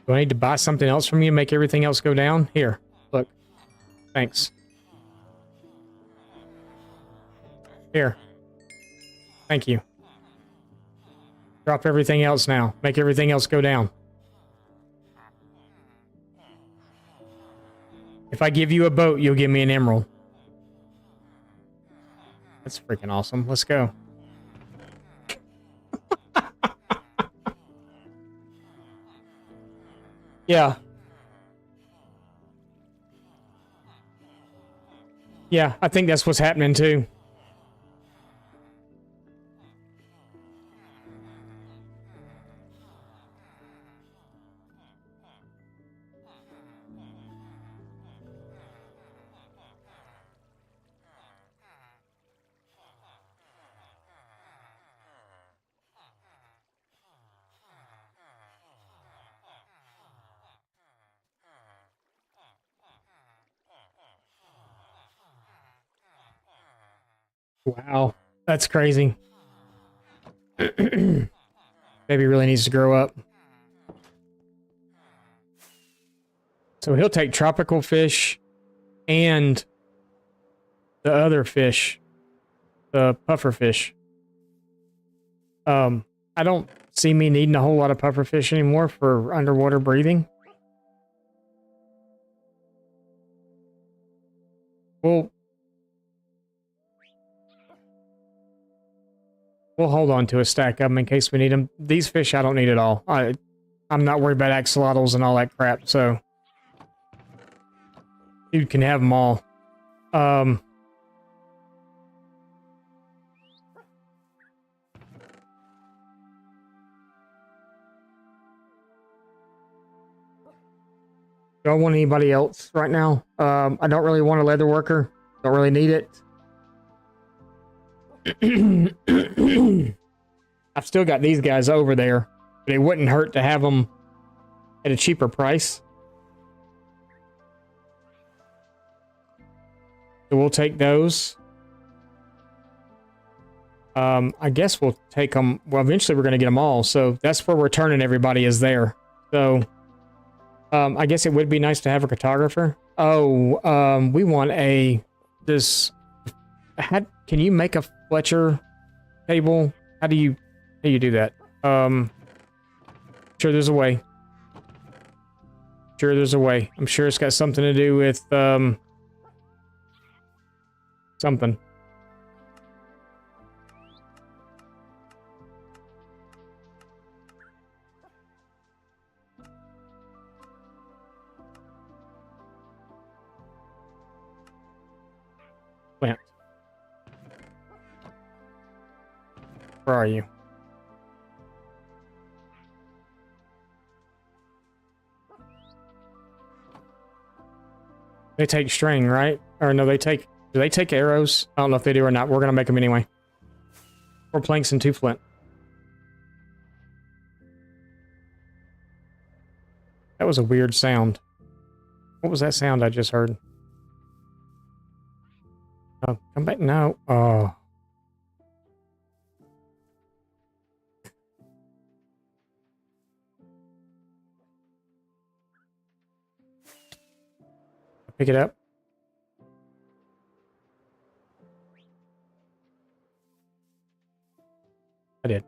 Do I need to buy something else from you and make everything else go down? Here, look. Thanks. Here. Thank you. Drop everything else now. Make everything else go down. If I give you a boat, you'll give me an emerald. That's freaking awesome. Let's go. Yeah. Yeah, I think that's what's happening too. Wow, that's crazy. Baby really needs to grow up. So he'll take tropical fish and the other fish, the puffer fish. I don't see me needing a whole lot of pufferfish anymore for underwater breathing. We'll hold on to a stack of them in case we need them. These fish I don't need at all. I'm not worried about axolotls and all that crap, so dude can have them all. Do I want anybody else right now? I don't really want a leather worker. Don't really need it. I've still got these guys over there, but it wouldn't hurt to have them at a cheaper price. So we'll take those. I guess we'll take them. Well, eventually we're going to get them all. So that's where we're turning everybody is there. So I guess it would be nice to have a cartographer. Oh, we want can you make a Fletcher table? How do you do that? Sure there's a way. Sure there's a way. I'm sure it's got something to do with, something. Plant. Where are you? They take string, right? Or no, do they take arrows? I don't know if they do or not. We're gonna make them anyway. 4 planks and 2 flint. That was a weird sound. What was that sound I just heard? Oh, come back. No. Oh. Pick it up. I did.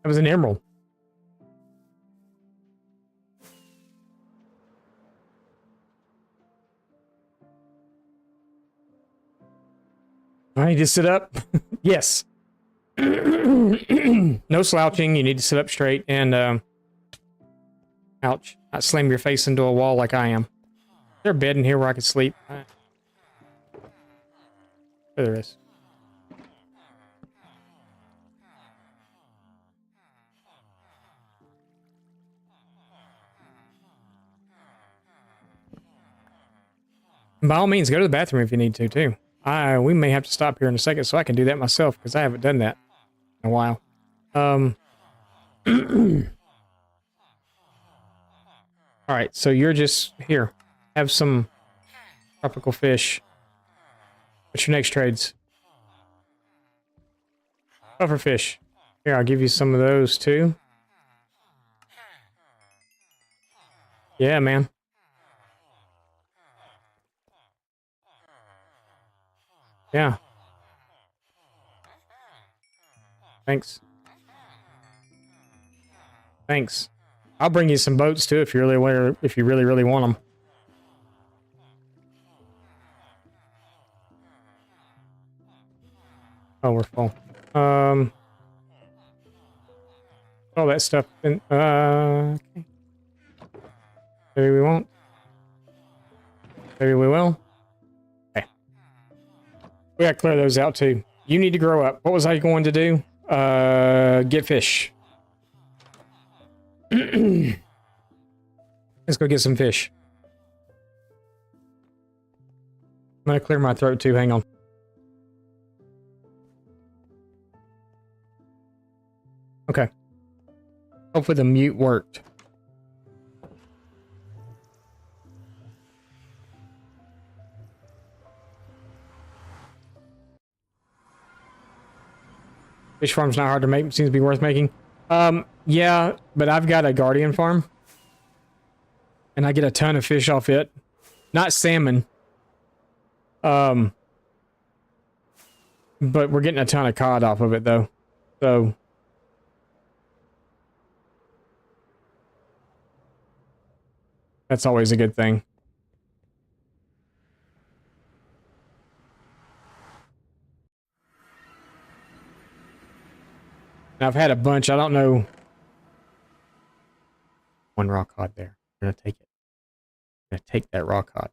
That was an emerald. I need to sit up. Yes. No slouching. You need to sit up straight and, ouch. Not slam your face into a wall like I am. Is there a bed in here where I could sleep? There is. By all means, go to the bathroom if you need to, too. We may have to stop here in a second so I can do that myself, because I haven't done that in a while. Alright, so you're just here. Have some tropical fish. What's your next trades? Puffer fish. Here, I'll give you some of those, too. Yeah, man. Yeah. Thanks. Thanks. I'll bring you some boats too if you really really want them. Oh, we're full. All that stuff. Okay. Maybe we won't. Maybe we will. Okay. We gotta clear those out too. You need to grow up. What was I going to do? Get fish. Let's go get some fish. I'm gonna clear my throat too. Hang on. Okay. Hopefully the mute worked. Fish farm's not hard to make. Seems to be worth making. Yeah, but I've got a guardian farm. And I get a ton of fish off it. Not salmon. But we're getting a ton of cod off of it, though. So That's always a good thing. Now, I've had a bunch. I don't know. One raw cod there. I'm gonna take it. I'm gonna take that raw cod.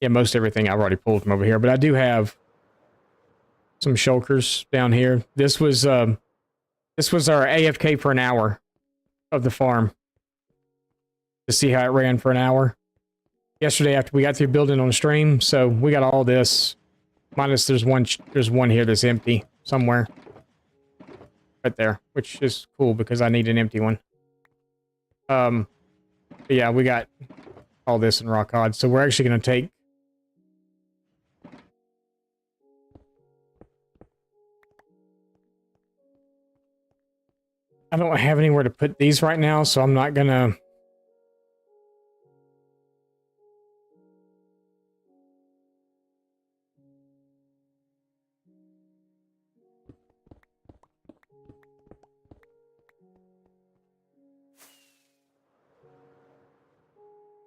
Yeah, most everything I've already pulled from over here, but I do have some shulkers down here. This was our AFK for an hour of the farm to see how it ran for an hour yesterday after we got through building on the stream. So we got all this minus there's one here that's empty somewhere right there, which is cool because I need an empty one. But yeah, we got all this in raw cod, so we're actually going to take I don't have anywhere to put these right now, so I'm not gonna.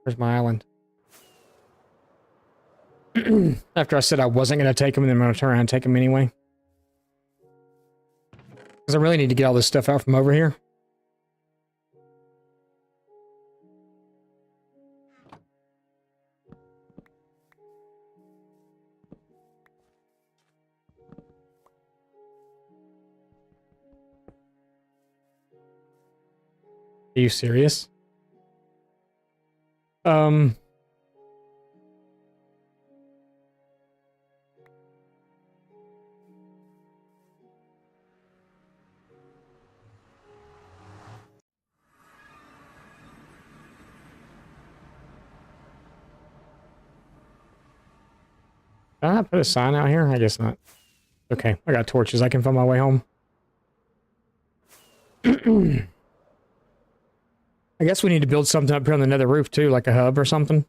Where's my island? After I said I wasn't going to take them, and then I'm going to turn around and take them anyway. Because I really need to get all this stuff out from over here. Are you serious? Did I not put a sign out here? I guess not. Okay, I got torches. I can find my way home. I guess we need to build something up here on the nether roof too, like a hub or something.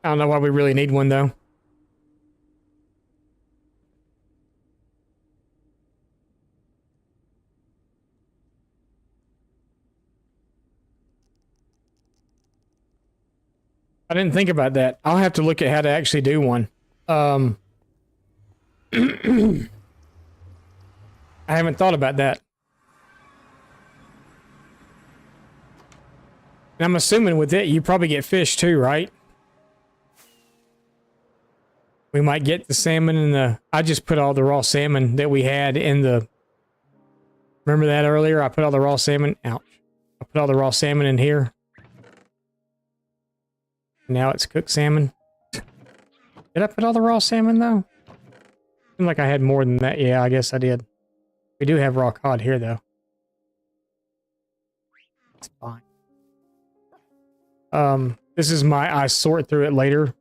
I don't know why we really need one though. I didn't think about that. I'll have to look at how to actually do one. I haven't thought about that. And I'm assuming with it, you probably get fish too, right? We might get the salmon and the... I just put all the raw salmon that we had in the... Remember that earlier? I put all the raw salmon... Ouch. I put all the raw salmon in here. Now it's cooked salmon. Did I put all the raw salmon though? Seemed like I had more than that. Yeah, I guess I did. We do have raw cod here though. It's fine. This is my I sort through it later.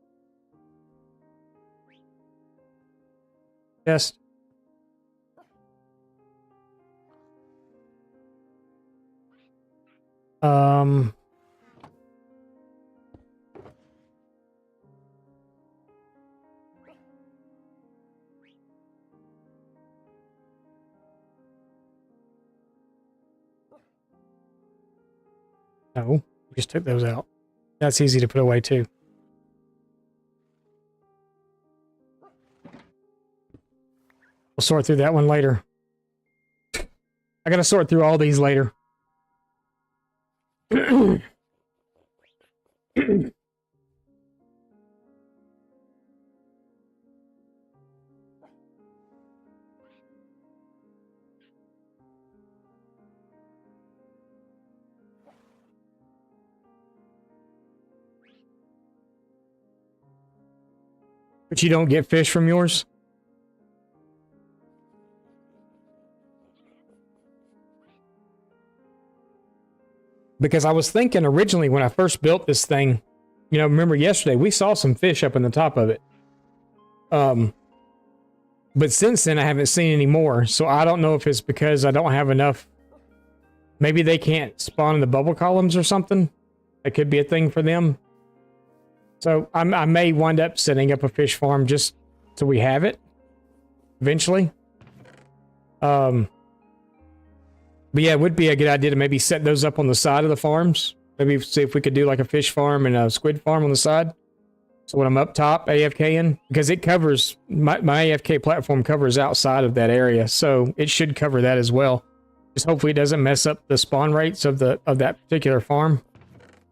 Yes. No, we just took those out. That's easy to put away too. We'll sort through that one later. I gotta sort through all these later. But you don't get fish from yours? Because I was thinking originally when I first built this thing, you know, remember yesterday, we saw some fish up in the top of it. But since then, I haven't seen any more. So I don't know if it's because I don't have enough. Maybe they can't spawn in the bubble columns or something. That could be a thing for them. So I may wind up setting up a fish farm just so we have it eventually. But yeah, it would be a good idea to maybe set those up on the side of the farms. Maybe see if we could do like a fish farm and a squid farm on the side. So when I'm up top AFK in, because it covers, my AFK platform covers outside of that area. So it should cover that as well. Just hopefully it doesn't mess up the spawn rates of that particular farm.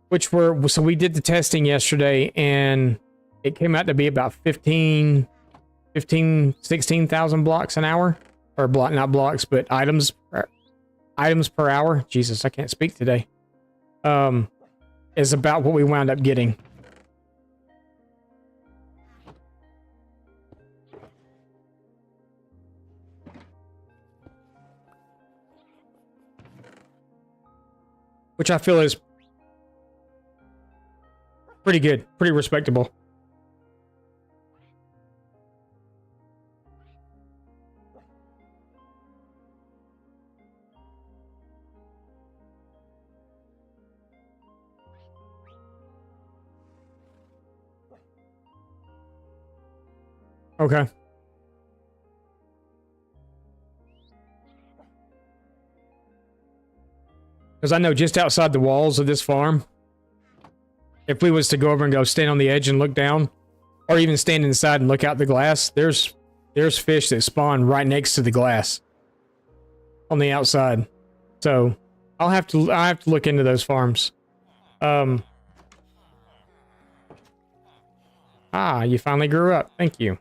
Which were, so we did the testing yesterday and it came out to be about 16,000 blocks an hour. Or not blocks, but items per hour. Jesus, I can't speak today. Is about what we wound up getting. Which I feel is pretty good, pretty respectable. Okay. Because I know just outside the walls of this farm, if we was to go over and go stand on the edge and look down, or even stand inside and look out the glass, there's fish that spawn right next to the glass on the outside. So I'll have to look into those farms. You finally grew up. Thank you.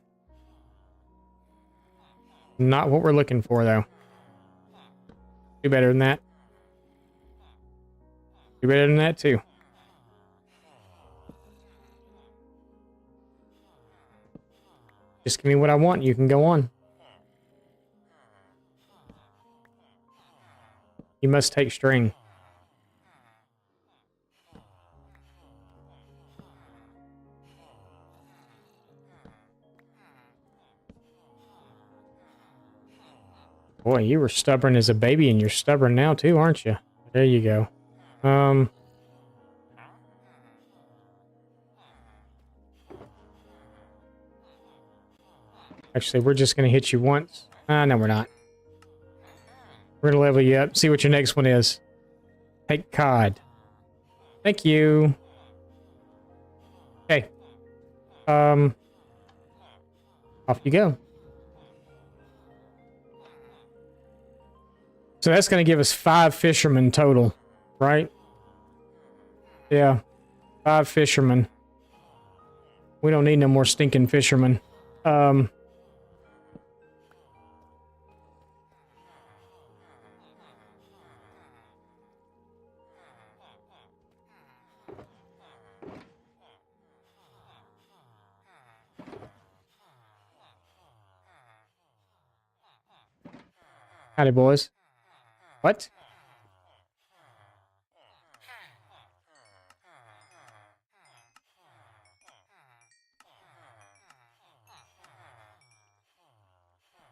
Not what we're looking for, though. Do better than that. Do better than that, too. Just give me what I want. You can go on. You must take string. Boy, you were stubborn as a baby and you're stubborn now too, aren't you? There you go. Actually, we're just going to hit you once. No, we're not. We're going to level you up. See what your next one is. Take cod. Thank you. Okay. Off you go. So that's going to give us 5 fishermen total, right? Yeah. 5 fishermen. We don't need no more stinking fishermen. Howdy, boys. What?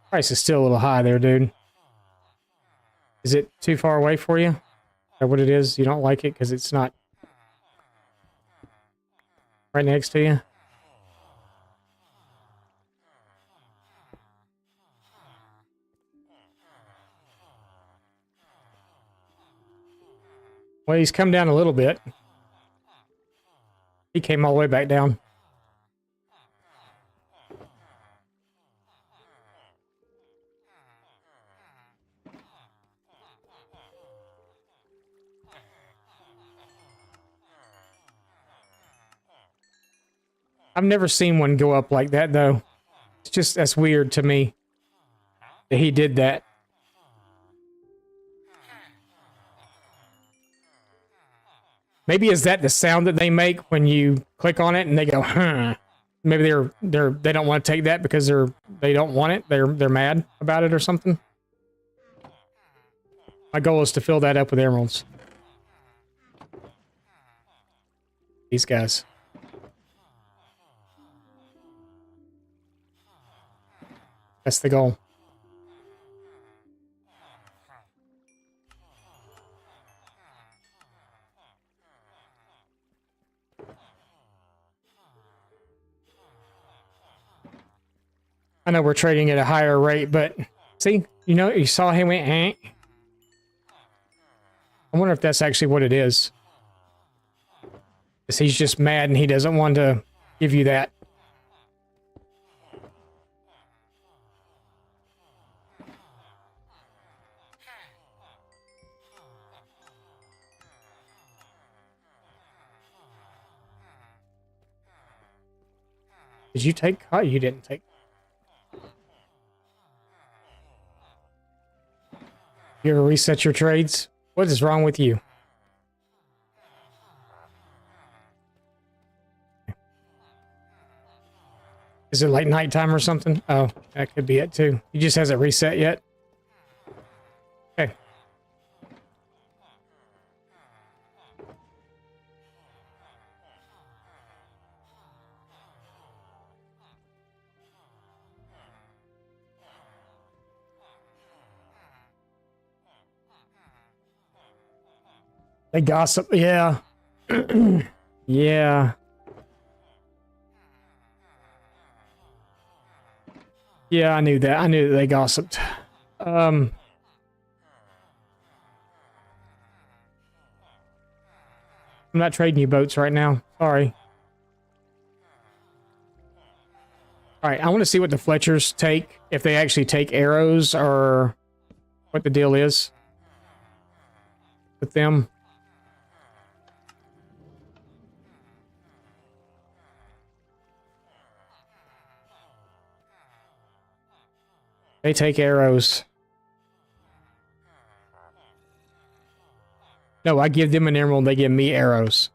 Price is still a little high there, dude. Is it too far away for you? Is that what it is? You don't like it because it's not right next to you? Well, he's come down a little bit. He came all the way back down. I've never seen one go up like that, though. It's just, that's weird to me that he did that. Maybe is that the sound that they make when you click on it and they go, huh? Maybe they don't want to take that because they don't want it. They're mad about it or something. My goal is to fill that up with emeralds. These guys. That's the goal. I know we're trading at a higher rate, but see, you know, you saw him went, I wonder if that's actually what it is. Is he's just mad and he doesn't want to give you that. Did you take? Oh, you didn't take. You ever reset your trades? What is wrong with you? Is it like nighttime or something? Oh, that could be it too. He just hasn't reset yet. Okay. They gossip. Yeah. Yeah. Yeah, I knew that. I knew that they gossiped. I'm not trading you boats right now. Sorry. All right, I want to see what the Fletchers take. If they actually take arrows or what the deal is with them. They take arrows. No, I give them an emerald, they give me arrows.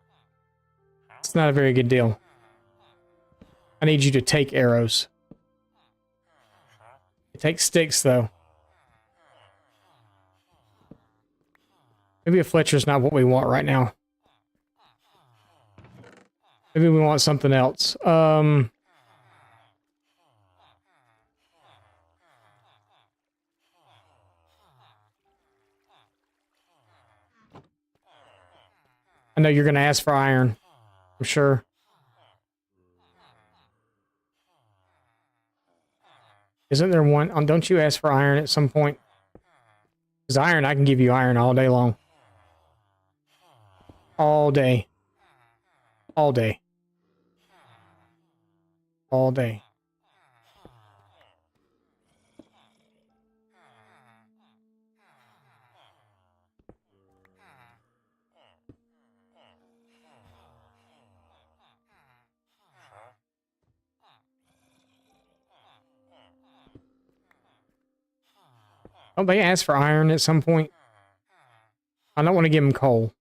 It's not a very good deal. I need you to take arrows. You take sticks, though. Maybe a Fletcher's not what we want right now. Maybe we want something else. I know you're going to ask for iron. I'm sure. Isn't there one? Don't you ask for iron at some point? Because iron, I can give you iron all day long. All day. All day. All day. Oh, they ask for iron at some point. I don't want to give them coal.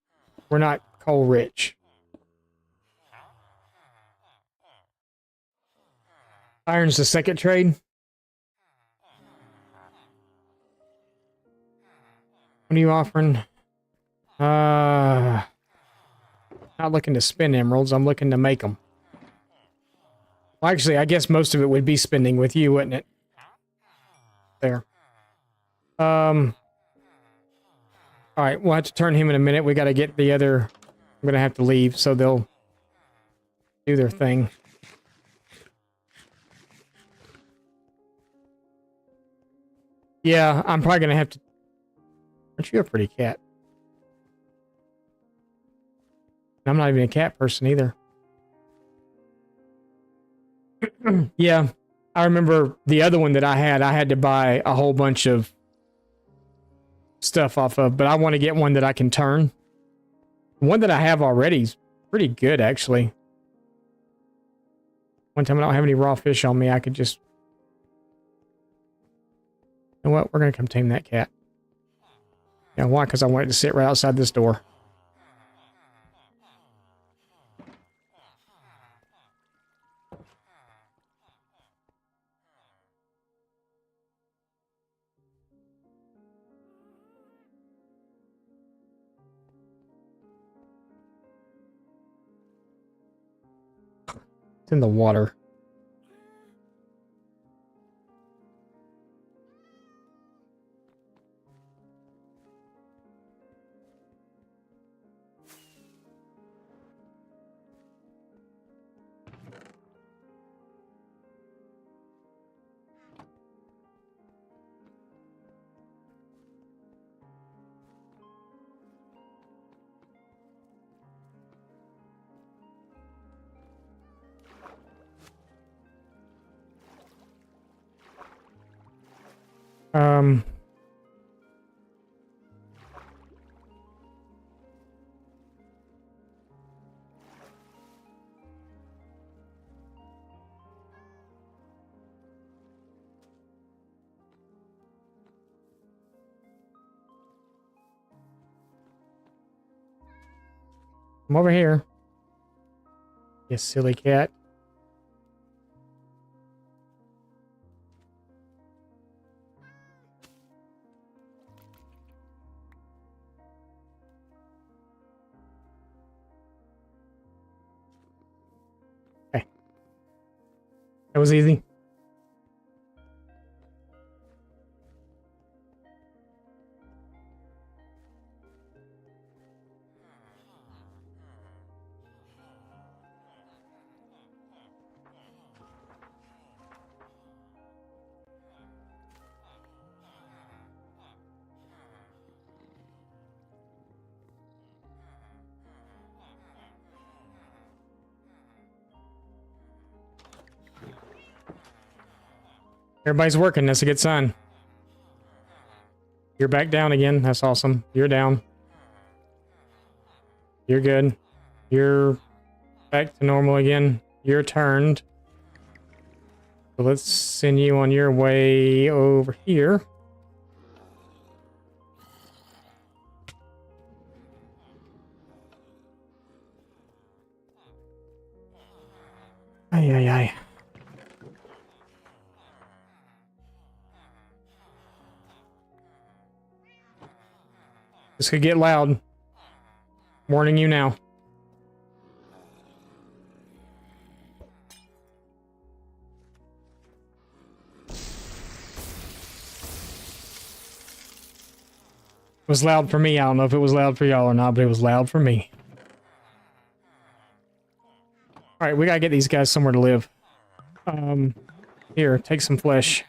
We're not coal rich. Iron's the second trade. What are you offering? Not looking to spend emeralds. I'm looking to make them. Well, actually, I guess most of it would be spending with you, wouldn't it? There. All right, we'll have to turn him in a minute. We got to get the other... I'm going to have to leave, so they'll do their thing. Yeah, I'm probably going to have to... Aren't you a pretty cat? I'm not even a cat person either. Yeah, I remember the other one that I had to buy a whole bunch of stuff off of, but I want to get one that I can turn. One that I have already is pretty good, actually. One time I don't have any raw fish on me, I could just... You know what? We're going to come tame that cat. Yeah, why? Because I want it to sit right outside this door. It's in the water. Um. I'm over here. You silly cat. Okay. That was easy. Everybody's working. That's a good sign. You're back down again. That's awesome. You're down. You're good. You're back to normal again. You're turned. So let's send you on your way over here. Ay, ay, ay. This could get loud. Warning you now. It was loud for me. I don't know if it was loud for y'all or not, but it was loud for me. Alright, we gotta get these guys somewhere to live. Here, take some flesh.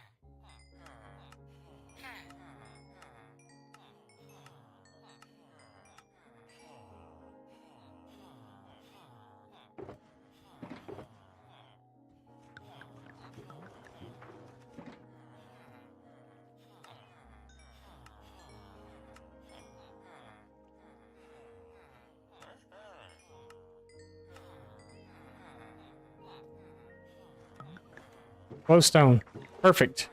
Glowstone. Perfect.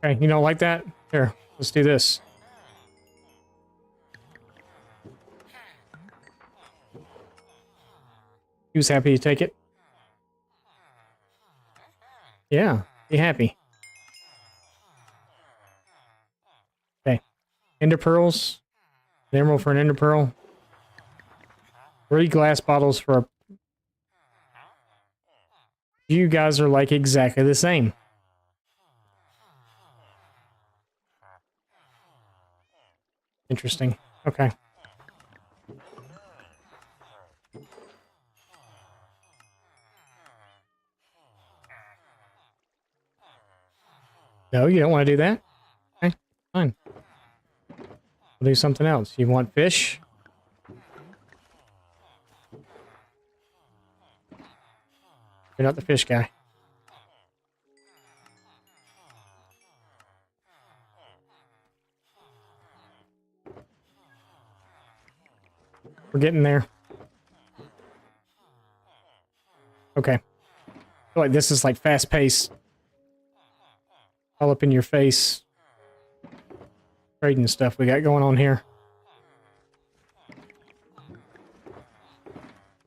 Okay, you don't like that? Here, let's do this. He was happy to take it. Yeah, be happy. Okay. Ender pearls. An emerald for an ender pearl. 3 glass bottles for a... You guys are like exactly the same. Interesting. Okay. No, you don't want to do that? Okay, fine. We'll do something else. You want fish? You're not the fish guy. We're getting there. Okay. I feel like this is like fast paced. All up in your face. Trading stuff we got going on here.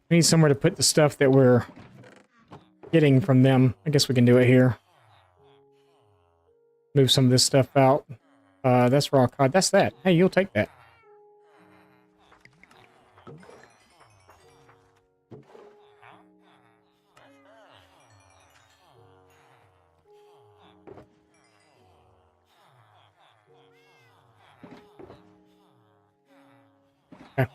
We need somewhere to put the stuff that we're getting from them. I guess we can do it here. Move some of this stuff out. That's raw cod. That's that. Hey, you'll take that. Okay.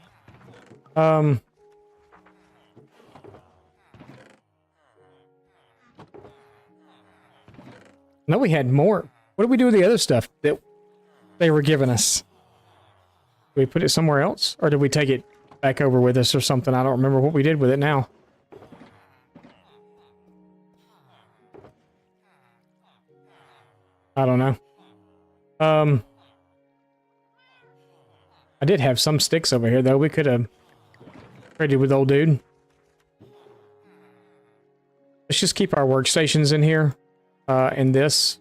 No, we had more. What did we do with the other stuff that they were giving us? Did we put it somewhere else? Or did we take it back over with us or something? I don't remember what we did with it now. I don't know. I did have some sticks over here, though. We could have traded with old dude. Let's just keep our workstations in here. In this.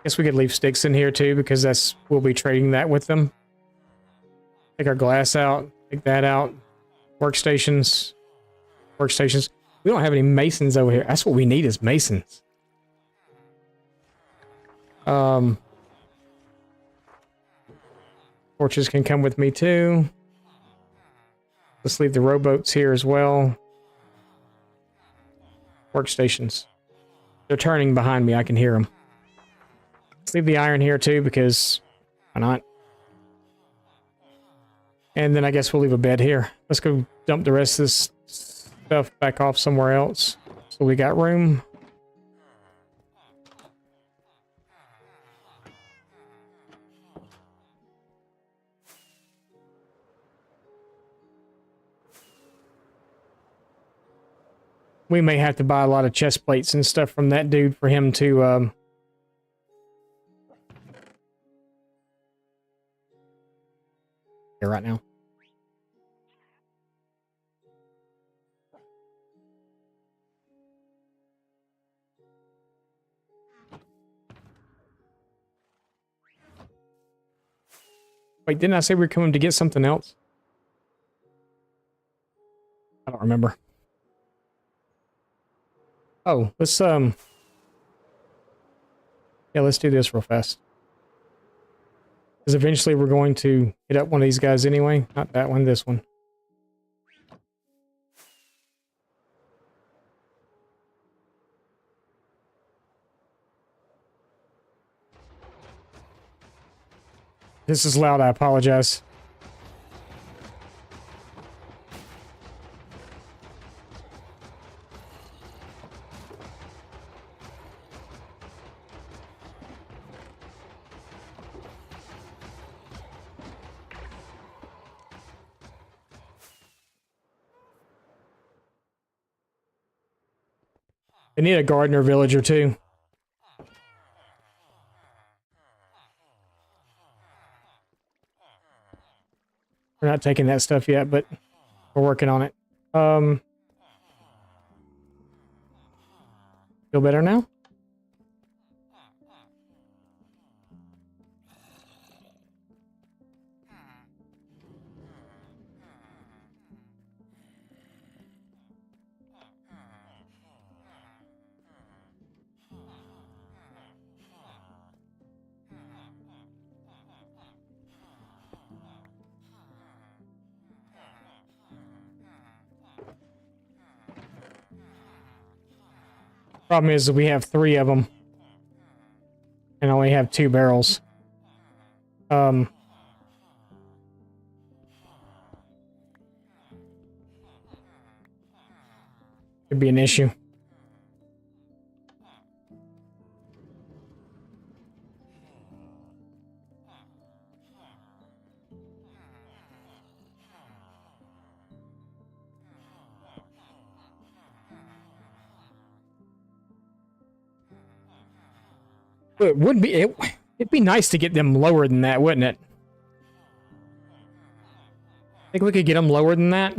Guess we could leave sticks in here, too, because we'll be trading that with them. Take our glass out. Take that out. Workstations. Workstations. We don't have any masons over here. That's what we need is masons. Torches can come with me too. Let's leave the rowboats here as well. Workstations. They're turning behind me. I can hear them. Let's leave the iron here too because why not? And then I guess we'll leave a bed here. Let's go dump the rest of this stuff back off somewhere else. So we got room. We may have to buy a lot of chest plates and stuff from that dude for him to, here right now. Wait, didn't I say we were coming to get something else? I don't remember. Oh, let's yeah, let's do this real fast. Because eventually we're going to hit up one of these guys anyway. Not that one, this one. This is loud, I apologize. They need a gardener villager too. We're not taking that stuff yet, but we're working on it. Feel better now? Problem is that we have 3 of them and only have 2 barrels. Could be an issue. It would be it'd be nice to get them lower than that, wouldn't it? Think we could get them lower than that?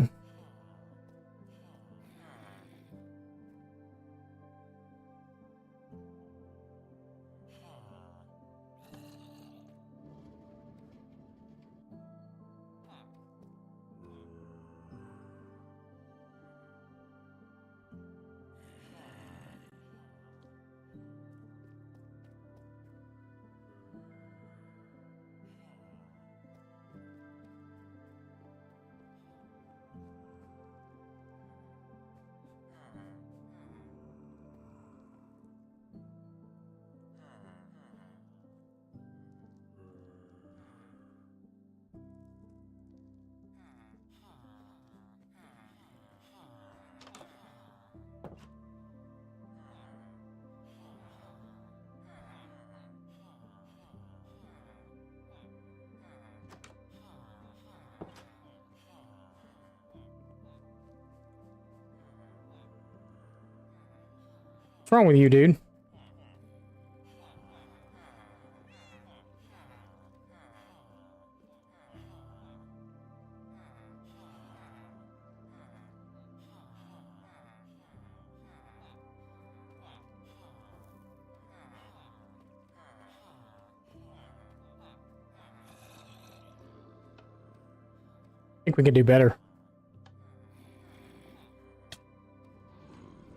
What's wrong with you, dude? I think we can do better.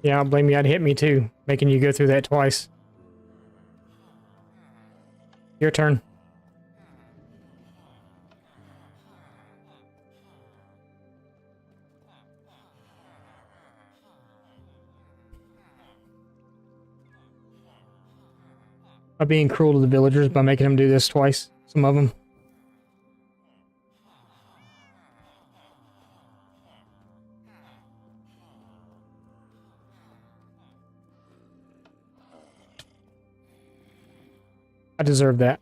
Yeah, I'll blame you. I'd hit me too, making you go through that twice. Your turn. By being cruel to the villagers by making them do this twice. Some of them. I deserve that.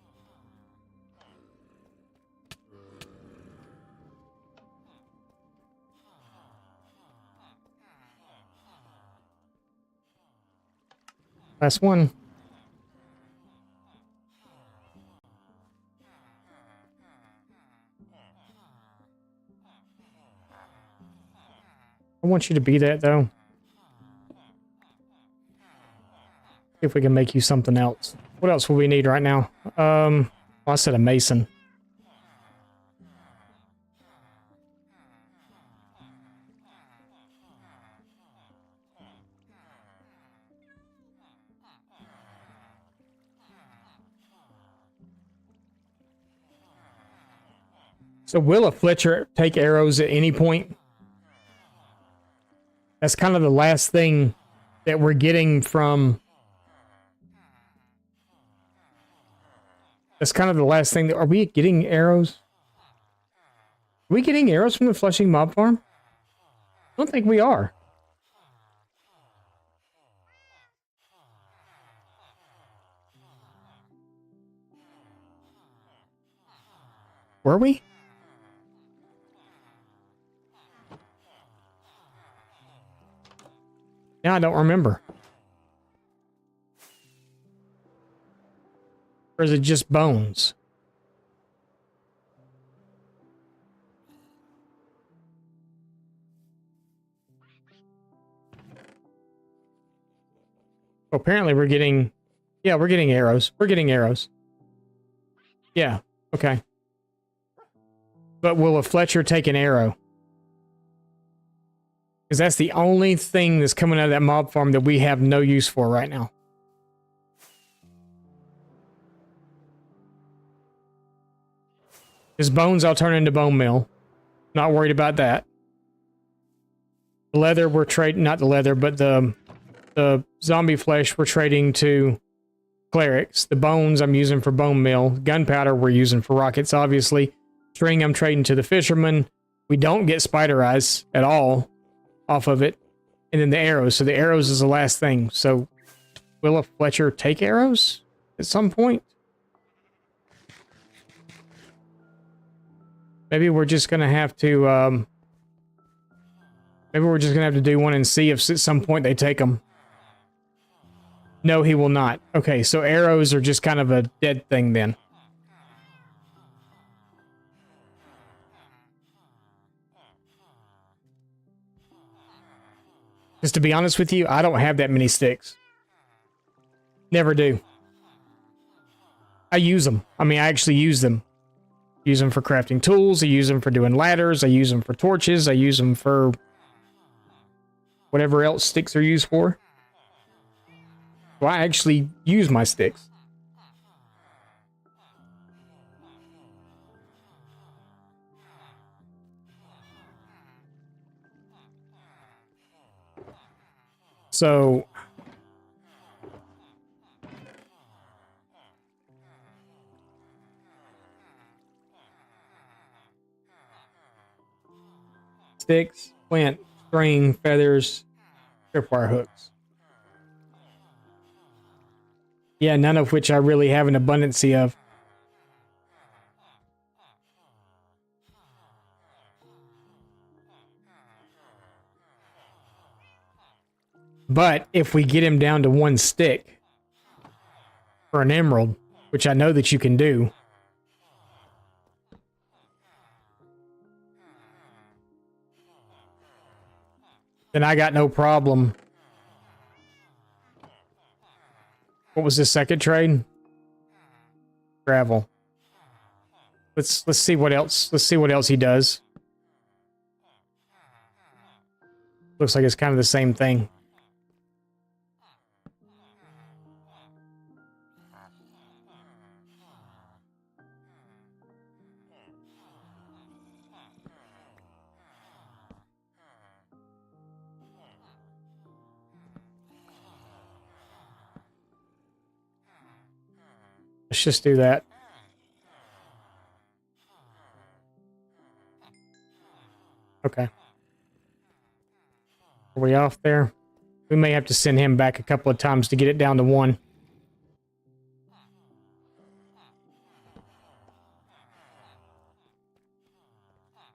Last one. I want you to be that, though. See if we can make you something else. What else will we need right now? Well, I said a mason. So will a Fletcher take arrows at any point? That's kind of the last thing that we're getting from... That's kind of the last thing. Are we getting arrows? Are we getting arrows from the Flushing Mob Farm? I don't think we are. Were we? Yeah, I don't remember. Or is it just bones? Well, apparently we're getting... Yeah, we're getting arrows. We're getting arrows. Yeah, okay. But will a Fletcher take an arrow? Because that's the only thing that's coming out of that mob farm that we have no use for right now. His bones I'll turn into bone meal. Not worried about that. The leather we're trading... Not the leather, but the zombie flesh we're trading to clerics. The bones I'm using for bone meal. Gunpowder we're using for rockets, obviously. String I'm trading to the fisherman. We don't get spider eyes at all off of it. And then the arrows. So the arrows is the last thing. So will a Fletcher take arrows at some point? Maybe we're just going to have to... maybe we're just going to have to do one and see if at some point they take them. No, he will not. Okay, so arrows are just kind of a dead thing then. Because to be honest with you, I don't have that many sticks. Never do. I use them. I mean, I actually use them. Use them for crafting tools. I use them for doing ladders. I use them for torches. I use them for whatever else sticks are used for. So I actually use my sticks. So sticks, plant, string, feathers, tripwire hooks. Yeah, none of which I really have an abundance of. But if we get him down to 1 stick for an emerald, which I know that you can do, then I got no problem. What was this second trade? Gravel. Let's see what else. Let's see what else he does. Looks like it's kind of the same thing. Let's just do that. Okay. Are we off there? We may have to send him back a couple of times to get it down to 1.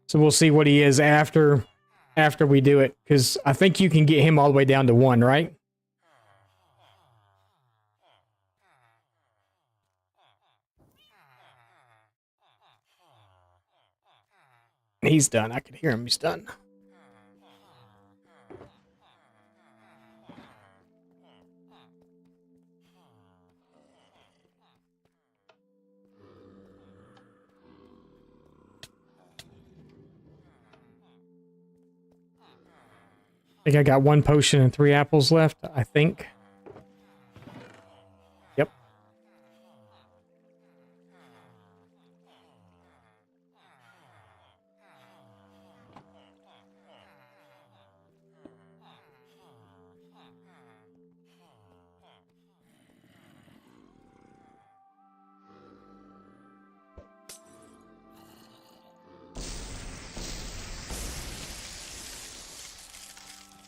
So we'll see what he is after we do it, because I think you can get him all the way down to 1, right? He's done. I can hear him. He's done. I think I got 1 potion and 3 apples left, I think. Yep.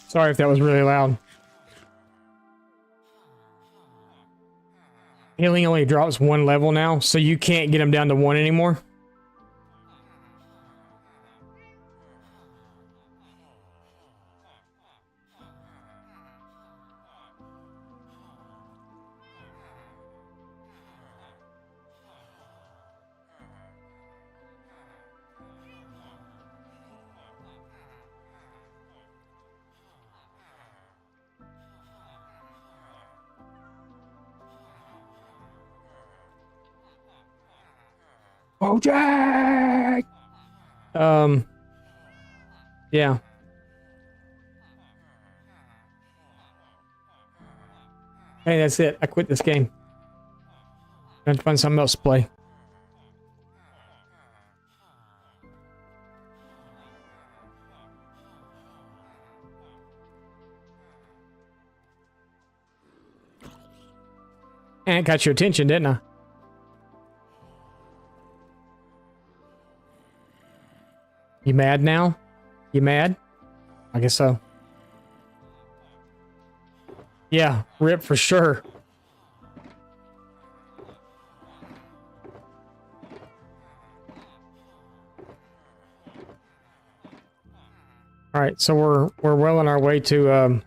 Sorry if that was really loud. Healing only drops 1 level now, so you can't get him down to 1 anymore. Oh, Jack! Yeah. Hey, that's it. I quit this game. I have to find something else to play. And it got your attention, didn't I? You mad now? You mad? I guess so. Yeah, rip for sure. All right, so we're well on our way to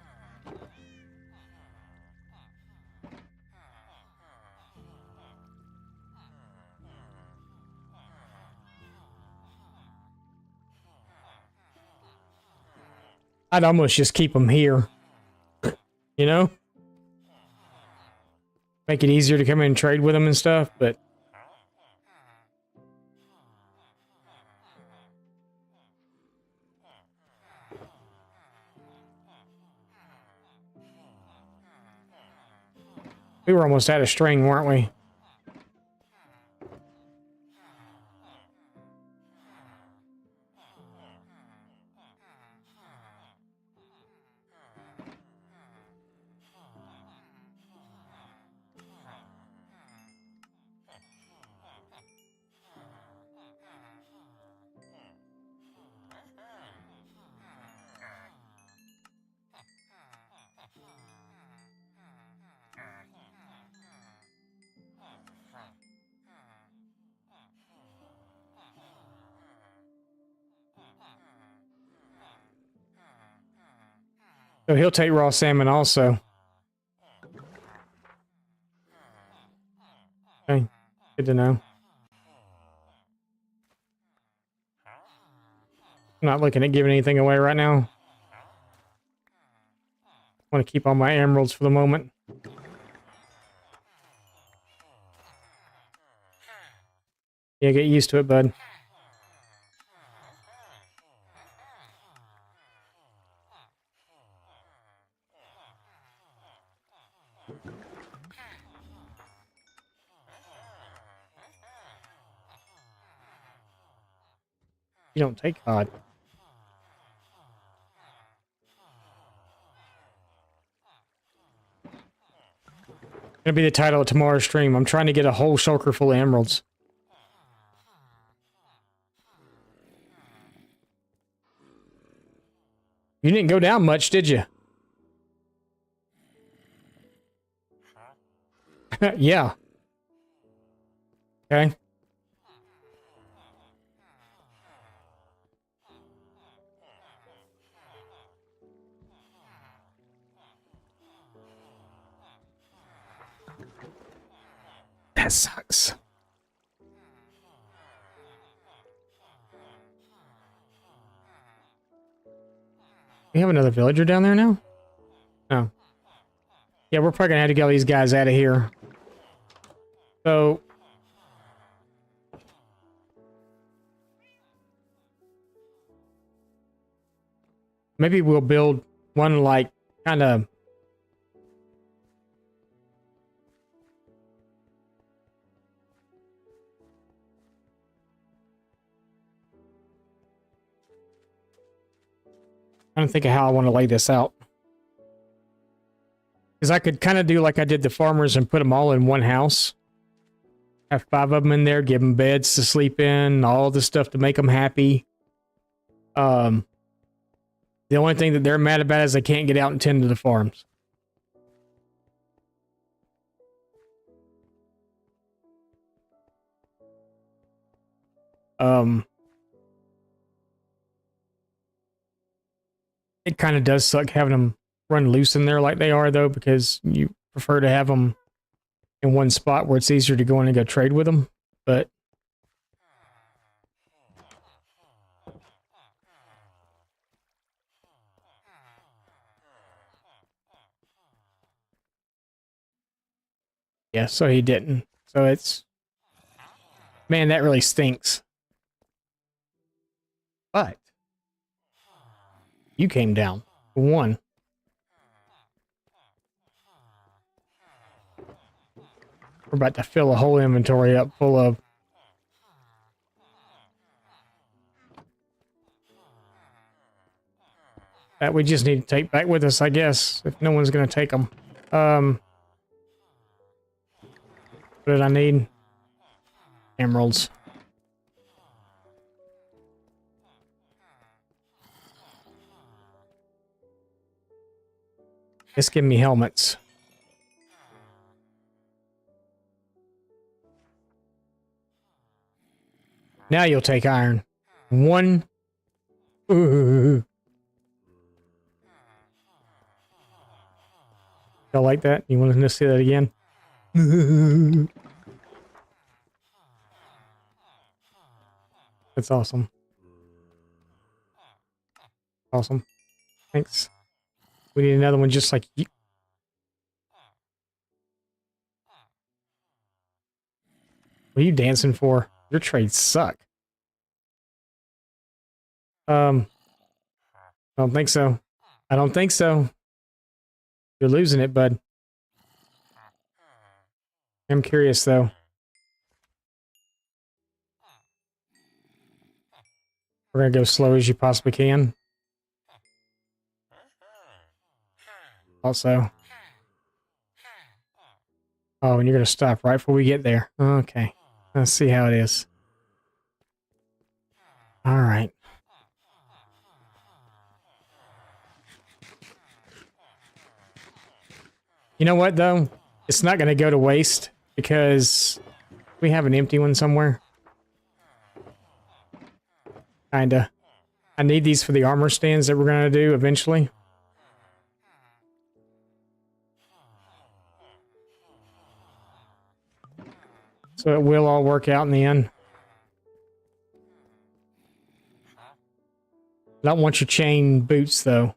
I'd almost just keep them here. You know? Make it easier to come in and trade with them and stuff, but we were almost out of string, weren't we? So he'll take raw salmon also. Okay, good to know. I'm not looking at giving anything away right now. I want to keep all my emeralds for the moment. Yeah, get used to it, bud. You don't take cod. Gonna be the title of tomorrow's stream. I'm trying to get a whole shulker full of emeralds. You didn't go down much, did you? Yeah. Okay. That sucks. We have another villager down there now? No. Yeah, we're probably gonna have to get all these guys out of here. So... maybe we'll build one, like, kind of... I don't think of how I want to lay this out. Because I could kind of do like I did the farmers and put them all in one house. Have 5 of them in there, give them beds to sleep in, all the stuff to make them happy. The only thing that they're mad about is they can't get out and tend to the farms. It kind of does suck having them run loose in there like they are, though, because you prefer to have them in one spot where it's easier to go in and go trade with them. But yeah, so he didn't. So it's... man, that really stinks. But you came down. 1. We're about to fill a whole inventory up full of... that we just need to take back with us, I guess, if no one's going to take them. What did I need? Emeralds. Just give me helmets. Now you'll take iron. 1. Ooh. Y'all like that? You want to see that again? That's awesome. Awesome. Thanks. We need another one just like you. What are you dancing for? Your trades suck. I don't think so. I don't think so. You're losing it, bud. I'm curious, though. We're gonna go slow as you possibly can. Also. Oh, and you're gonna stop right before we get there. Okay. Let's see how it is. Alright. You know what, though? It's not gonna go to waste, because we have an empty one somewhere. Kinda. I need these for the armor stands that we're gonna do eventually. So it will all work out in the end. I don't want your chain boots, though.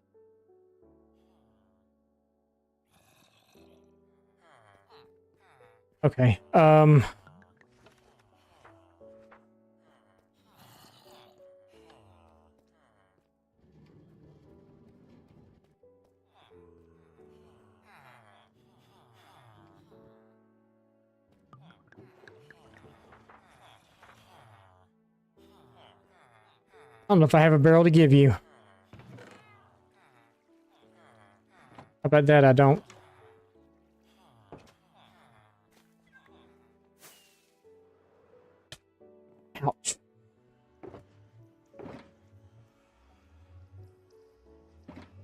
Okay. I don't know if I have a barrel to give you. How about that? I don't. Ouch.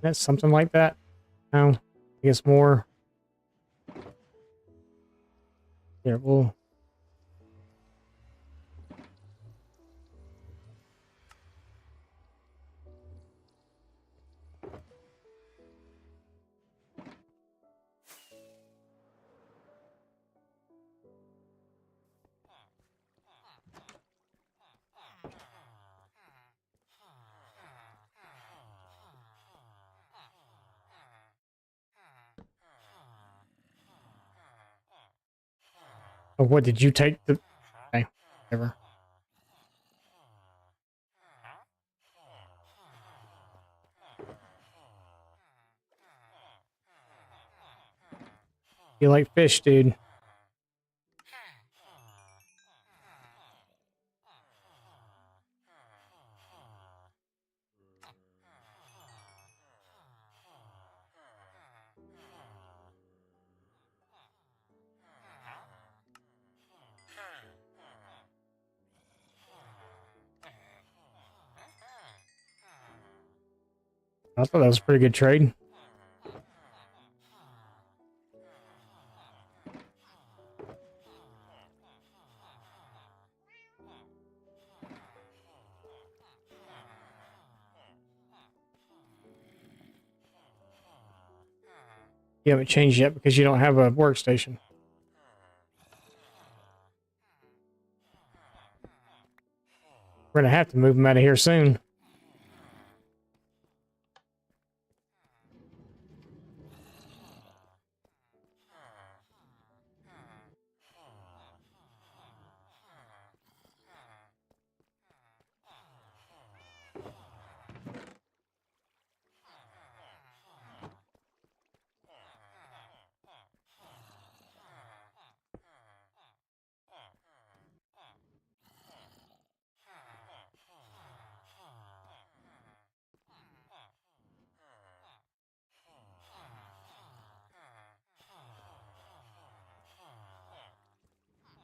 That's something like that. No, I guess more. Here, we'll. Oh, what did you take the? Okay, whatever. You like fish, dude? I thought that was a pretty good trade. You haven't changed yet because you don't have a workstation. We're gonna have to move them out of here soon.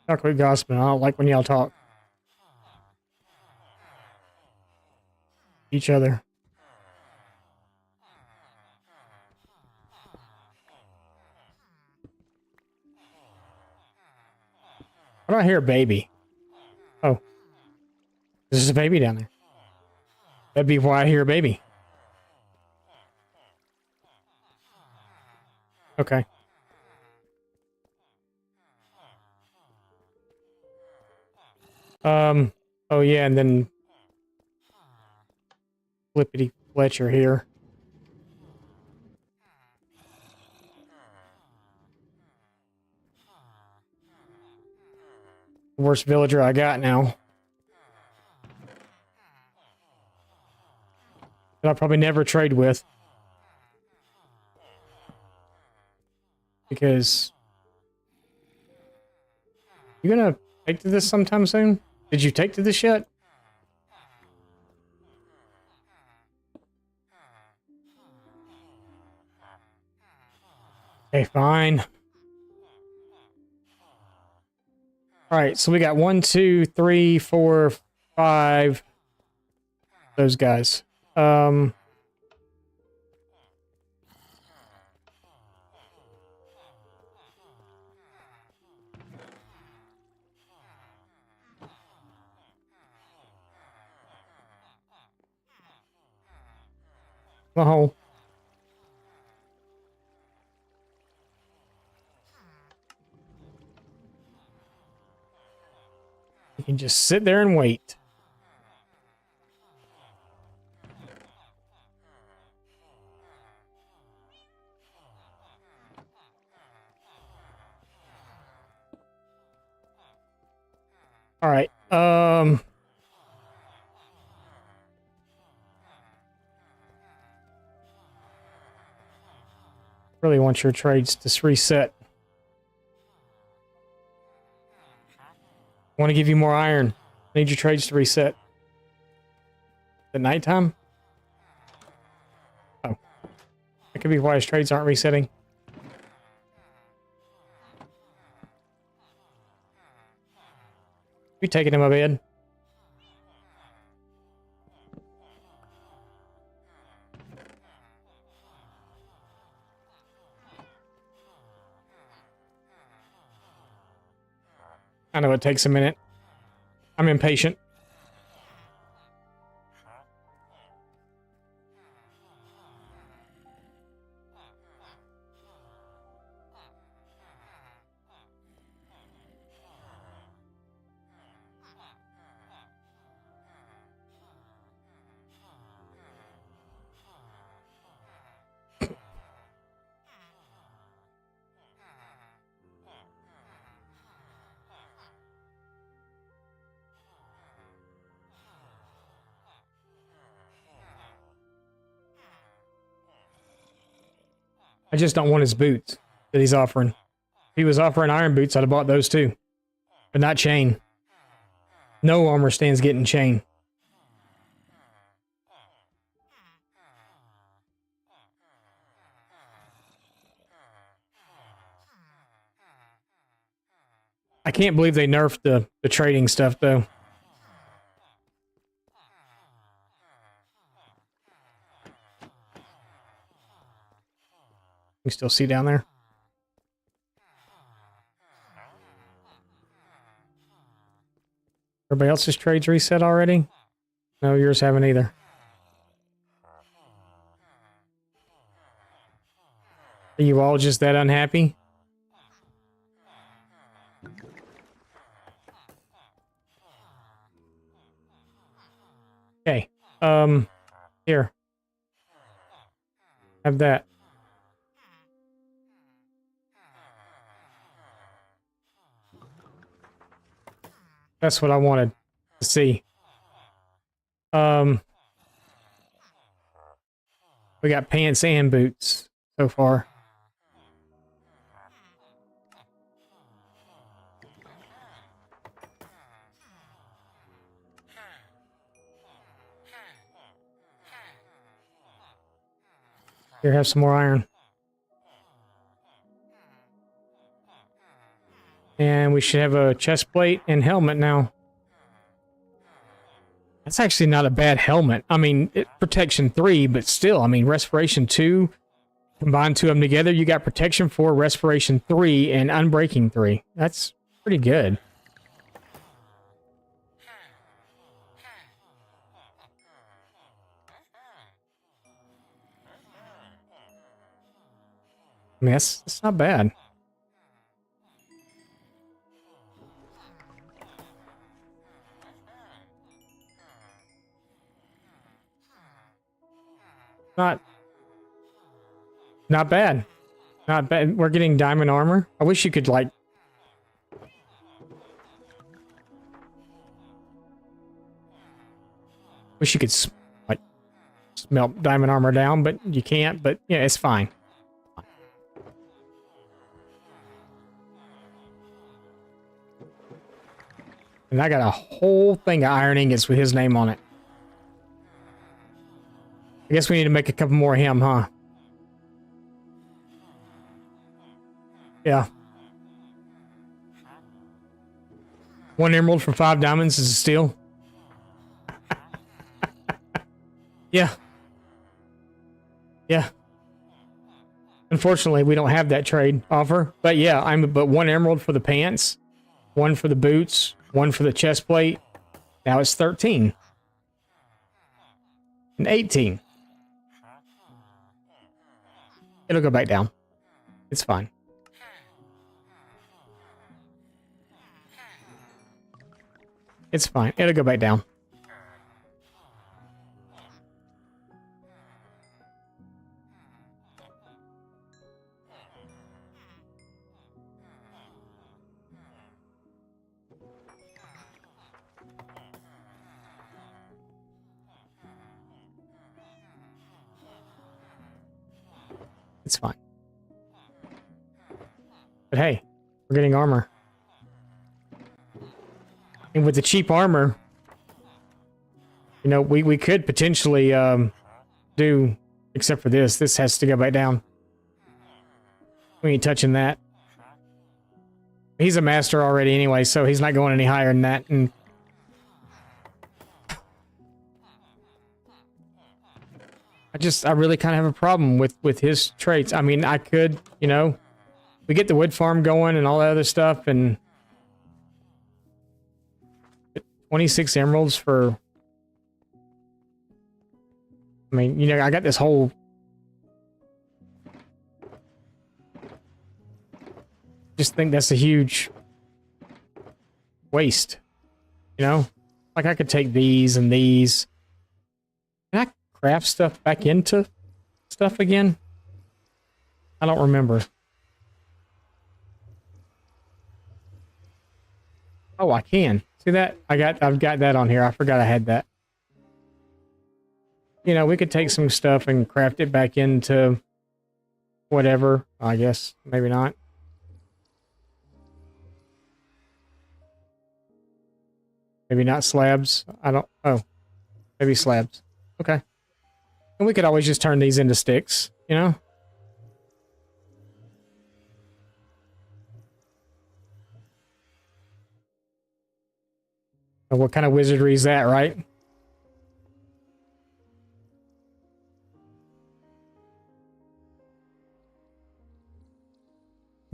Y'all quit gossiping. I don't like when y'all talk. Each other. Why do I hear a baby? Oh. There's a baby down there. That'd be why I hear a baby. Okay. Oh yeah, and then Flippity Fletcher here. Worst villager I got now. That I'll probably never trade with. Because you gonna take to this sometime soon? Did you take to this yet? Okay, fine. Alright, so we got 1, 2, 3, 4, 5. Those guys. The hole. You can just sit there and wait. All right. Really want your trades to reset. I want to give you more iron. I need your trades to reset. At nighttime? Oh. That could be why his trades aren't resetting. You taking him to bed? I know it takes a minute. I'm impatient. I just don't want his boots that he's offering. If he was offering iron boots, I'd have bought those too. But not chain. No armor stands getting chain. I can't believe they nerfed the trading stuff though. You still see down there? Everybody else's trades reset already? No, yours haven't either. Are you all just that unhappy? Okay. Here. Have that. That's what I wanted to see. We got pants and boots so far. Here, have some more iron. And we should have a chest plate and helmet now. That's actually not a bad helmet. I mean, protection 3, but still, I mean, respiration 2. Combine two of them together, you got protection 4, respiration 3, and unbreaking 3. That's pretty good. I mean, that's not bad. Not bad. Not bad. We're getting diamond armor. I wish you could, like... Wish you could, like, melt diamond armor down, but you can't. But, yeah, it's fine. And I got a whole thing of iron ingots with his name on it. I guess we need to make a couple more of him, huh? Yeah. 1 emerald for 5 diamonds is a steal. Yeah. Yeah. Unfortunately, we don't have that trade offer. But yeah, but 1 emerald for the pants, 1 for the boots, 1 for the chest plate. Now it's 13. And 18. It'll go back down. It's fine. It's fine. It'll go back down. It's fine. But hey, we're getting armor. And with the cheap armor, you know, we could potentially do, except for this. This has to go back down. We ain't touching that. He's a master already anyway, so he's not going any higher than that. And I really kind of have a problem with his traits. I mean, I could, you know, we get the wood farm going and all that other stuff, and 26 emeralds for, I mean, you know, I got this whole, just think that's a huge waste, you know? Like, I could take these and these. Can I craft stuff back into stuff again? I don't remember. Oh, I can. See that? I've got that on here. I forgot I had that. You know, we could take some stuff and craft it back into whatever. I guess. Maybe not. Maybe not slabs. I don't... Oh. Maybe slabs. Okay. And we could always just turn these into sticks, you know? What kind of wizardry is that, right?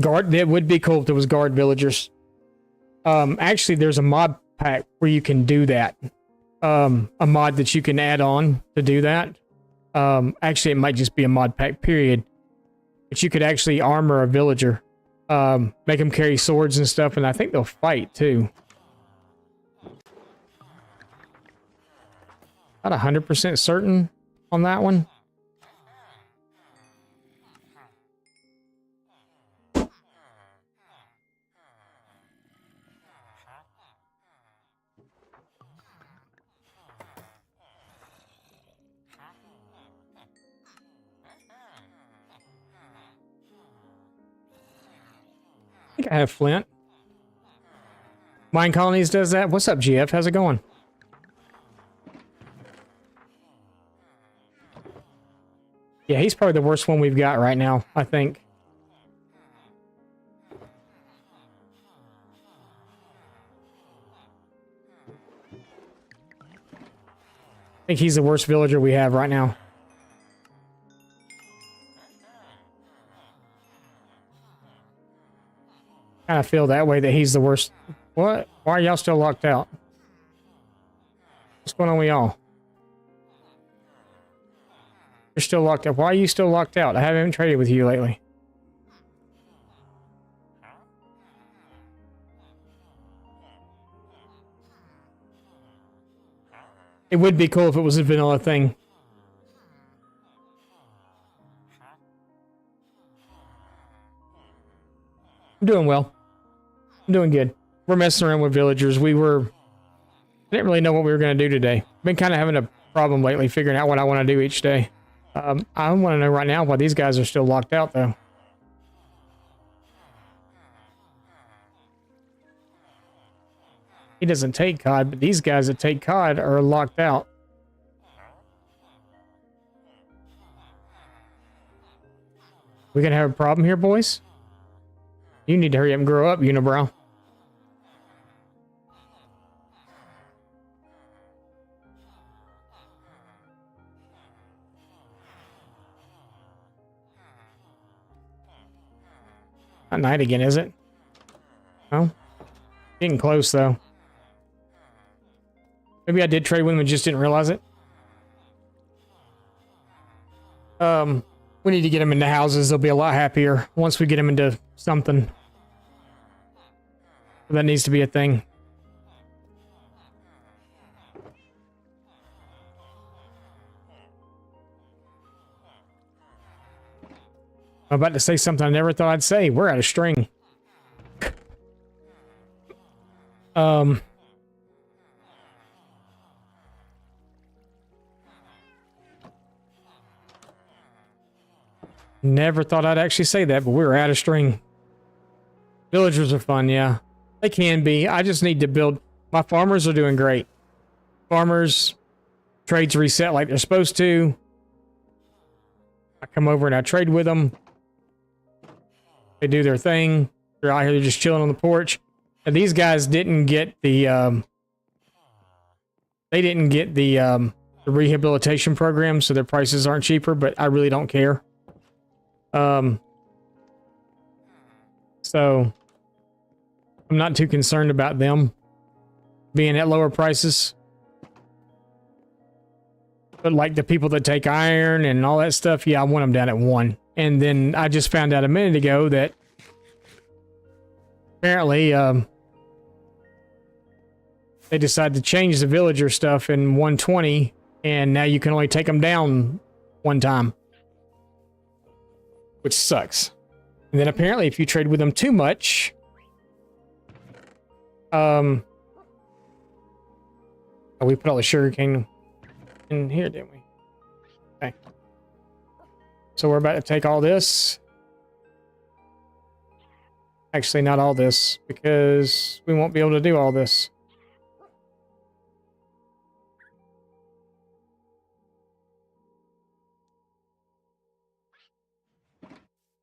Guard, it would be cool if there was guard villagers. Actually, there's a mod pack where you can do that. A mod that you can add on to do that. Actually, it might just be a mod pack, period. But you could actually armor a villager. Make them carry swords and stuff, and I think they'll fight, too. Not 100% certain on that one. I think I have flint. Mine Colonies does that. What's up, GF? How's it going? Yeah, he's probably the worst one we've got right now, I think. I think he's the worst villager we have right now. Kind of feel that way, that he's the worst. What? Why are y'all still locked out? What's going on with y'all? You're still locked out. Why are you still locked out? I haven't traded with you lately. It would be cool if it was a vanilla thing. I'm doing well. I'm doing good. We're messing around with villagers. Didn't really know what we were going to do today. Been kind of having a problem lately figuring out what I want to do each day. I want to know right now why these guys are still locked out, though. He doesn't take COD, but these guys that take COD are locked out. We gonna have a problem here, boys? You need to hurry up and grow up, Unibrow. Not night again, is it? No? Getting close, though. Maybe I did trade with them and just didn't realize it. We need to get them into houses. They'll be a lot happier once we get them into something. That needs to be a thing. I'm about to say something I never thought I'd say. We're out of string. Never thought I'd actually say that, but we're out of string. Villagers are fun, yeah. They can be. I just need to build... My farmers are doing great. Farmers, trades reset like they're supposed to. I come over and I trade with them. They do their thing. They're out here just chilling on the porch. And these guys didn't get the... they didn't get the rehabilitation program, so their prices aren't cheaper, but I really don't care. So I'm not too concerned about them being at lower prices. But like the people that take iron and all that stuff, yeah, I want them down at 1. And then I just found out a minute ago that apparently they decided to change the villager stuff in 120, and now you can only take them down 1 time, which sucks. And then apparently if you trade with them too much, oh, we put all the sugarcane in here, didn't we? Okay. So we're about to take all this. Actually, not all this, because we won't be able to do all this.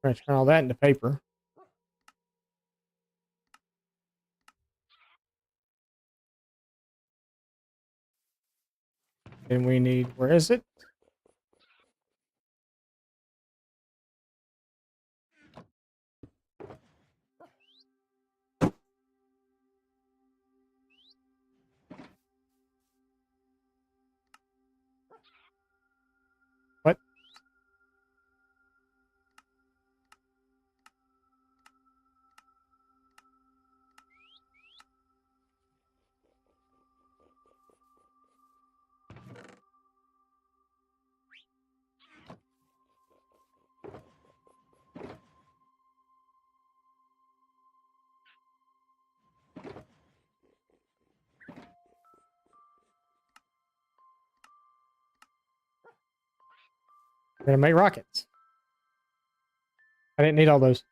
We're going to turn all that into paper. And we need, where is it? What? We're gonna make rockets. I didn't need all those.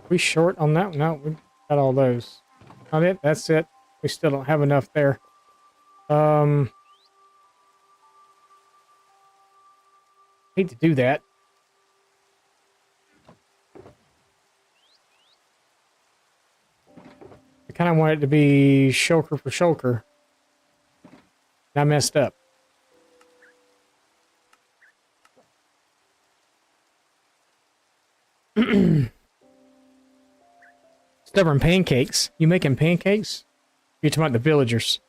We short on that? No, we got all those. Not it. That's it. We still don't have enough there. Hate to do that. I kind of want it to be shulker for shulker. I messed up. Stubborn pancakes. You making pancakes? You're talking about the villagers.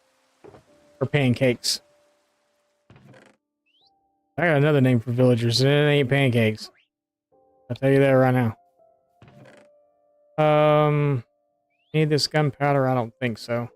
Or pancakes. I got another name for villagers, and it ain't pancakes. I'll tell you that right now. Need this gunpowder? I don't think so.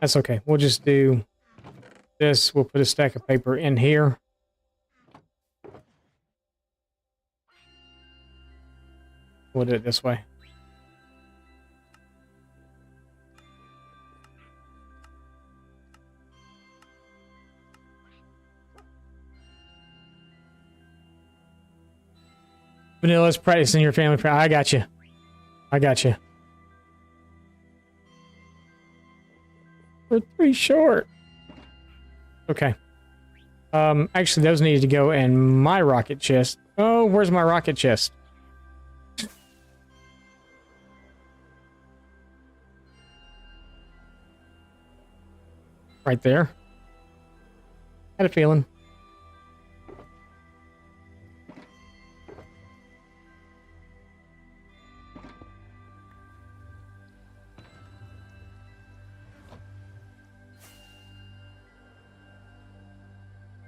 That's okay. We'll just do this. We'll put a stack of paper in here. We'll do it this way. Vanilla's practicing your family. I got you. I got you. We're 3 short. Okay. Actually, those needed to go in my rocket chest. Oh, where's my rocket chest? Right there. Had a feeling.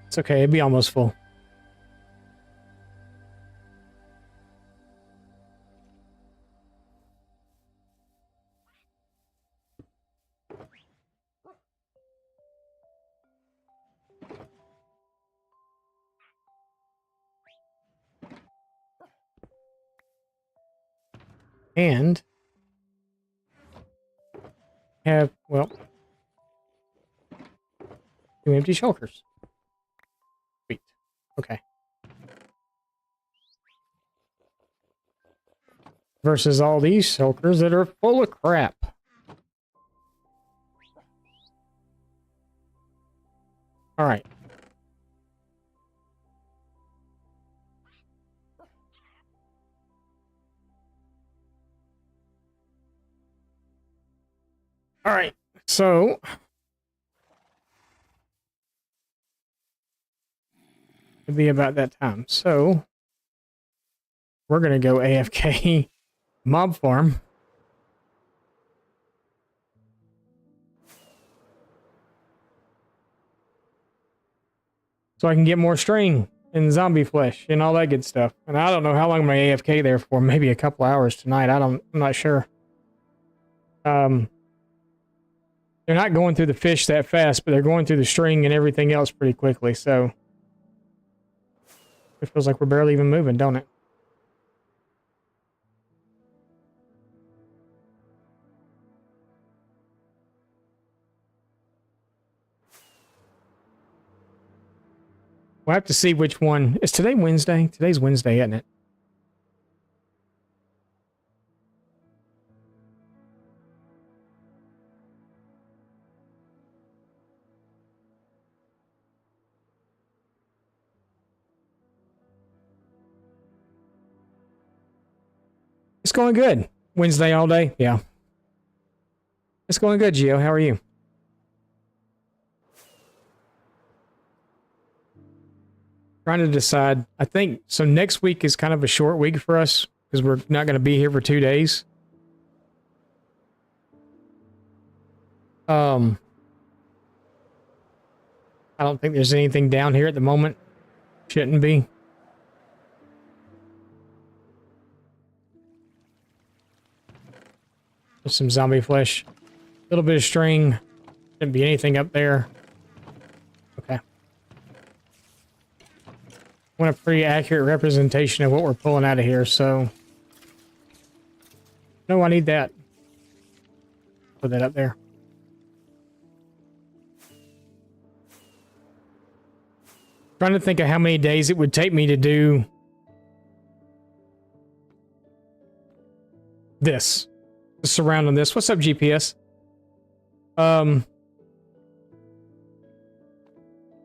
It's okay, it'd be almost full. And have, well, 2 empty shulkers. Sweet. Okay. Versus all these shulkers that are full of crap. All right. All right. So it'll be about that time. So we're going to go AFK mob farm. So I can get more string and zombie flesh and all that good stuff. And I don't know how long I'm going to AFK there for. Maybe a couple hours tonight. I'm not sure. They're not going through the fish that fast, but they're going through the string and everything else pretty quickly. So it feels like we're barely even moving, don't it? We'll have to see which one. Is today Wednesday? Today's Wednesday, isn't it? It's going good. Wednesday all day? Yeah. It's going good, Gio. How are you? Trying to decide. I think, so next week is kind of a short week for us because we're not going to be here for 2 days. I don't think there's anything down here at the moment. Shouldn't be. There's some zombie flesh. A little bit of string. Shouldn't be anything up there. Okay. I want a pretty accurate representation of what we're pulling out of here, so... No, I need that. Put that up there. Trying to think of how many days it would take me to do this. Surrounding this. What's up, GPS?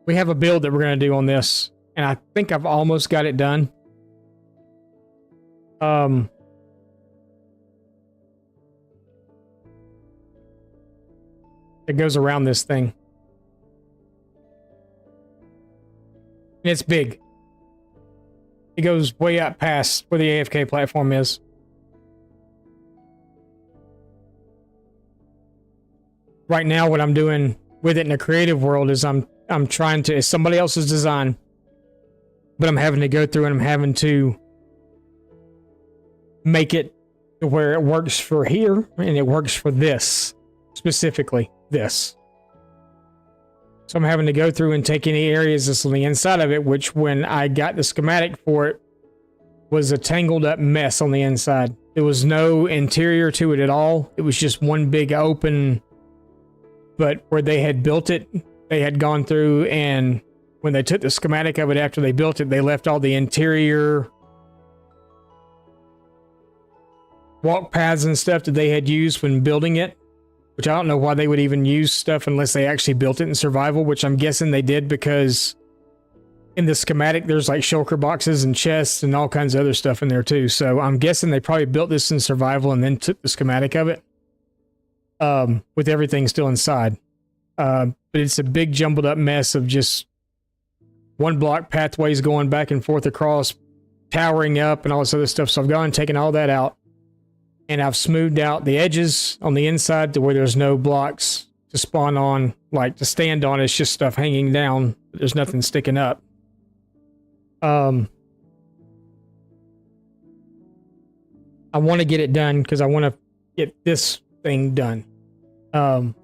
We have a build that we're going to do on this, and I think I've almost got it done. It goes around this thing. And it's big. It goes way up past where the AFK platform is. Right now, what I'm doing with it in the creative world is I'm trying to, it's somebody else's design, but I'm having to go through and I'm having to make it to where it works for here and it works for this, specifically this. So I'm having to go through and take any areas that's on the inside of it, which when I got the schematic for it was a tangled up mess on the inside. There was no interior to it at all. It was just one big open. But where they had built it, they had gone through and when they took the schematic of it after they built it, they left all the interior walk paths and stuff that they had used when building it, which I don't know why they would even use stuff unless they actually built it in survival, which I'm guessing they did because in the schematic, there's like shulker boxes and chests and all kinds of other stuff in there too. So I'm guessing they probably built this in survival and then took the schematic of it, with everything still inside. But it's a big jumbled up mess of just one block pathways going back and forth across, towering up and all this other stuff. So I've gone and taken all that out, and I've smoothed out the edges on the inside to where there's no blocks to spawn on, like to stand on. It's just stuff hanging down. There's nothing sticking up. I want to get it done because I want to get this thing done. So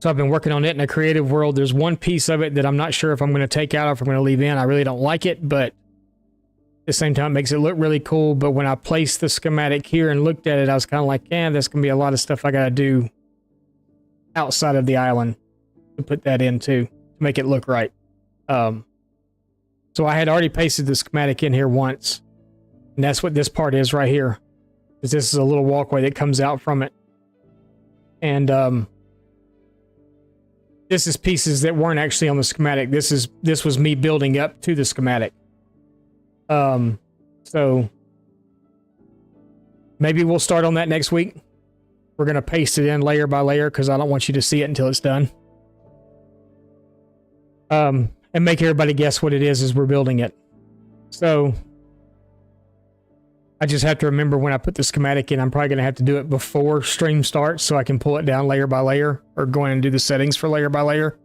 I've been working on it in a creative world. There's one piece of it that I'm not sure if I'm going to take out or if I'm going to leave in. I really don't like it, but at the same time, it makes it look really cool. But when I placed the schematic here and looked at it, I was kind of like, yeah, there's going to be a lot of stuff I got to do outside of the island to put that in too, to make it look right. So I had already pasted the schematic in here once, and that's what this part is right here. Because this is a little walkway that comes out from it. And this is pieces that weren't actually on the schematic. This was me building up to the schematic. So maybe we'll start on that next week. We're going to paste it in layer by layer because I don't want you to see it until it's done. And make everybody guess what it is as we're building it. So I just have to remember when I put the schematic in, I'm probably going to have to do it before stream starts so I can pull it down layer by layer, or go in and do the settings for layer by layer.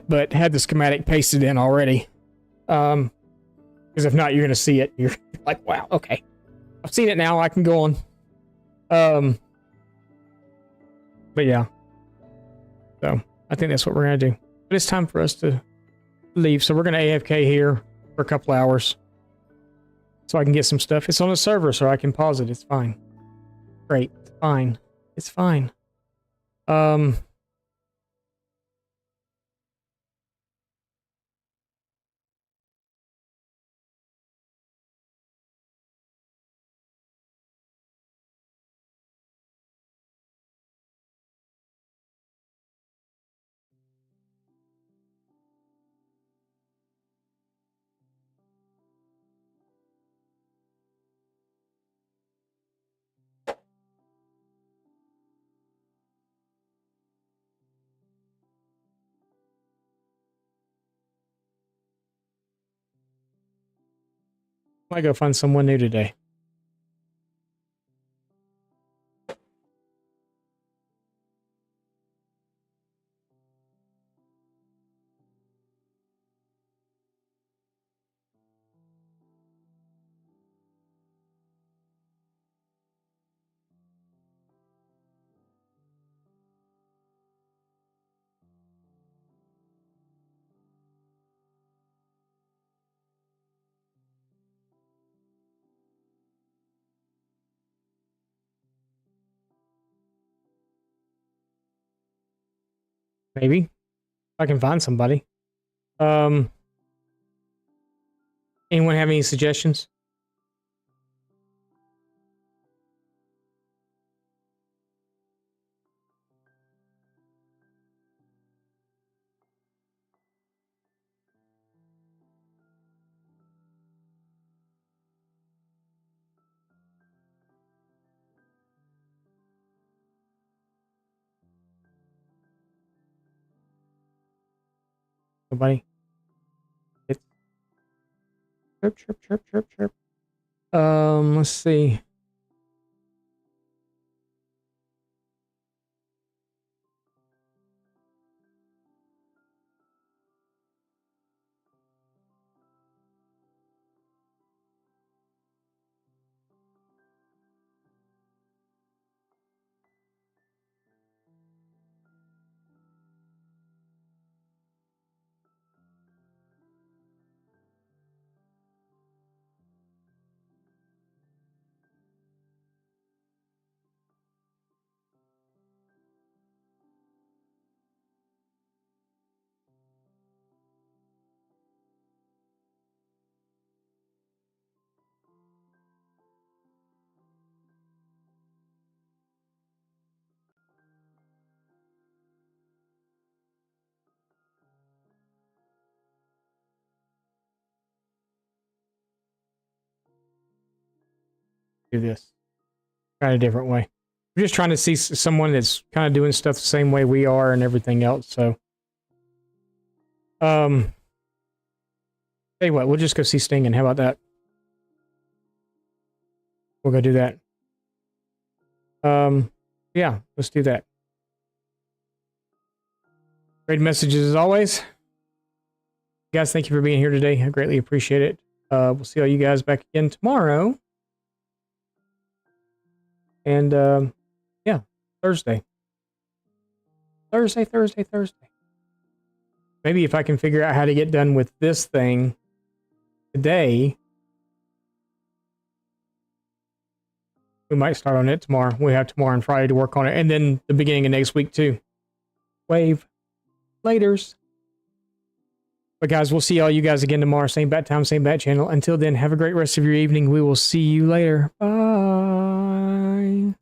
But had the schematic pasted in already. Because if not, you're going to see it. You're like, wow, okay. I've seen it now. I can go on. But yeah. So I think that's what we're going to do. But it's time for us to leave. So we're going to AFK here for a couple hours so I can get some stuff. It's on a server, so I can pause it. It's fine. Great. It's fine. It's fine. Might go find someone new today. Maybe. I can find somebody. Anyone have any suggestions? Nobody? It's chirp, chirp, chirp, chirp, chirp. Let's see. do this. Kind of different way. We're just trying to see someone that's kind of doing stuff the same way we are and everything else. So, tell you what, we'll just go see Sting, and how about that? We'll go do that. Yeah, let's do that. Great messages as always. Guys, thank you for being here today. I greatly appreciate it. We'll see all you guys back again tomorrow. And, yeah, Thursday. Thursday. Maybe if I can figure out how to get done with this thing today, we might start on it tomorrow. We have tomorrow and Friday to work on it. And then the beginning of next week, too. Wave. Laters. But guys, we'll see all you guys again tomorrow. Same bat time, same bat channel. Until then, have a great rest of your evening. We will see you later. Bye.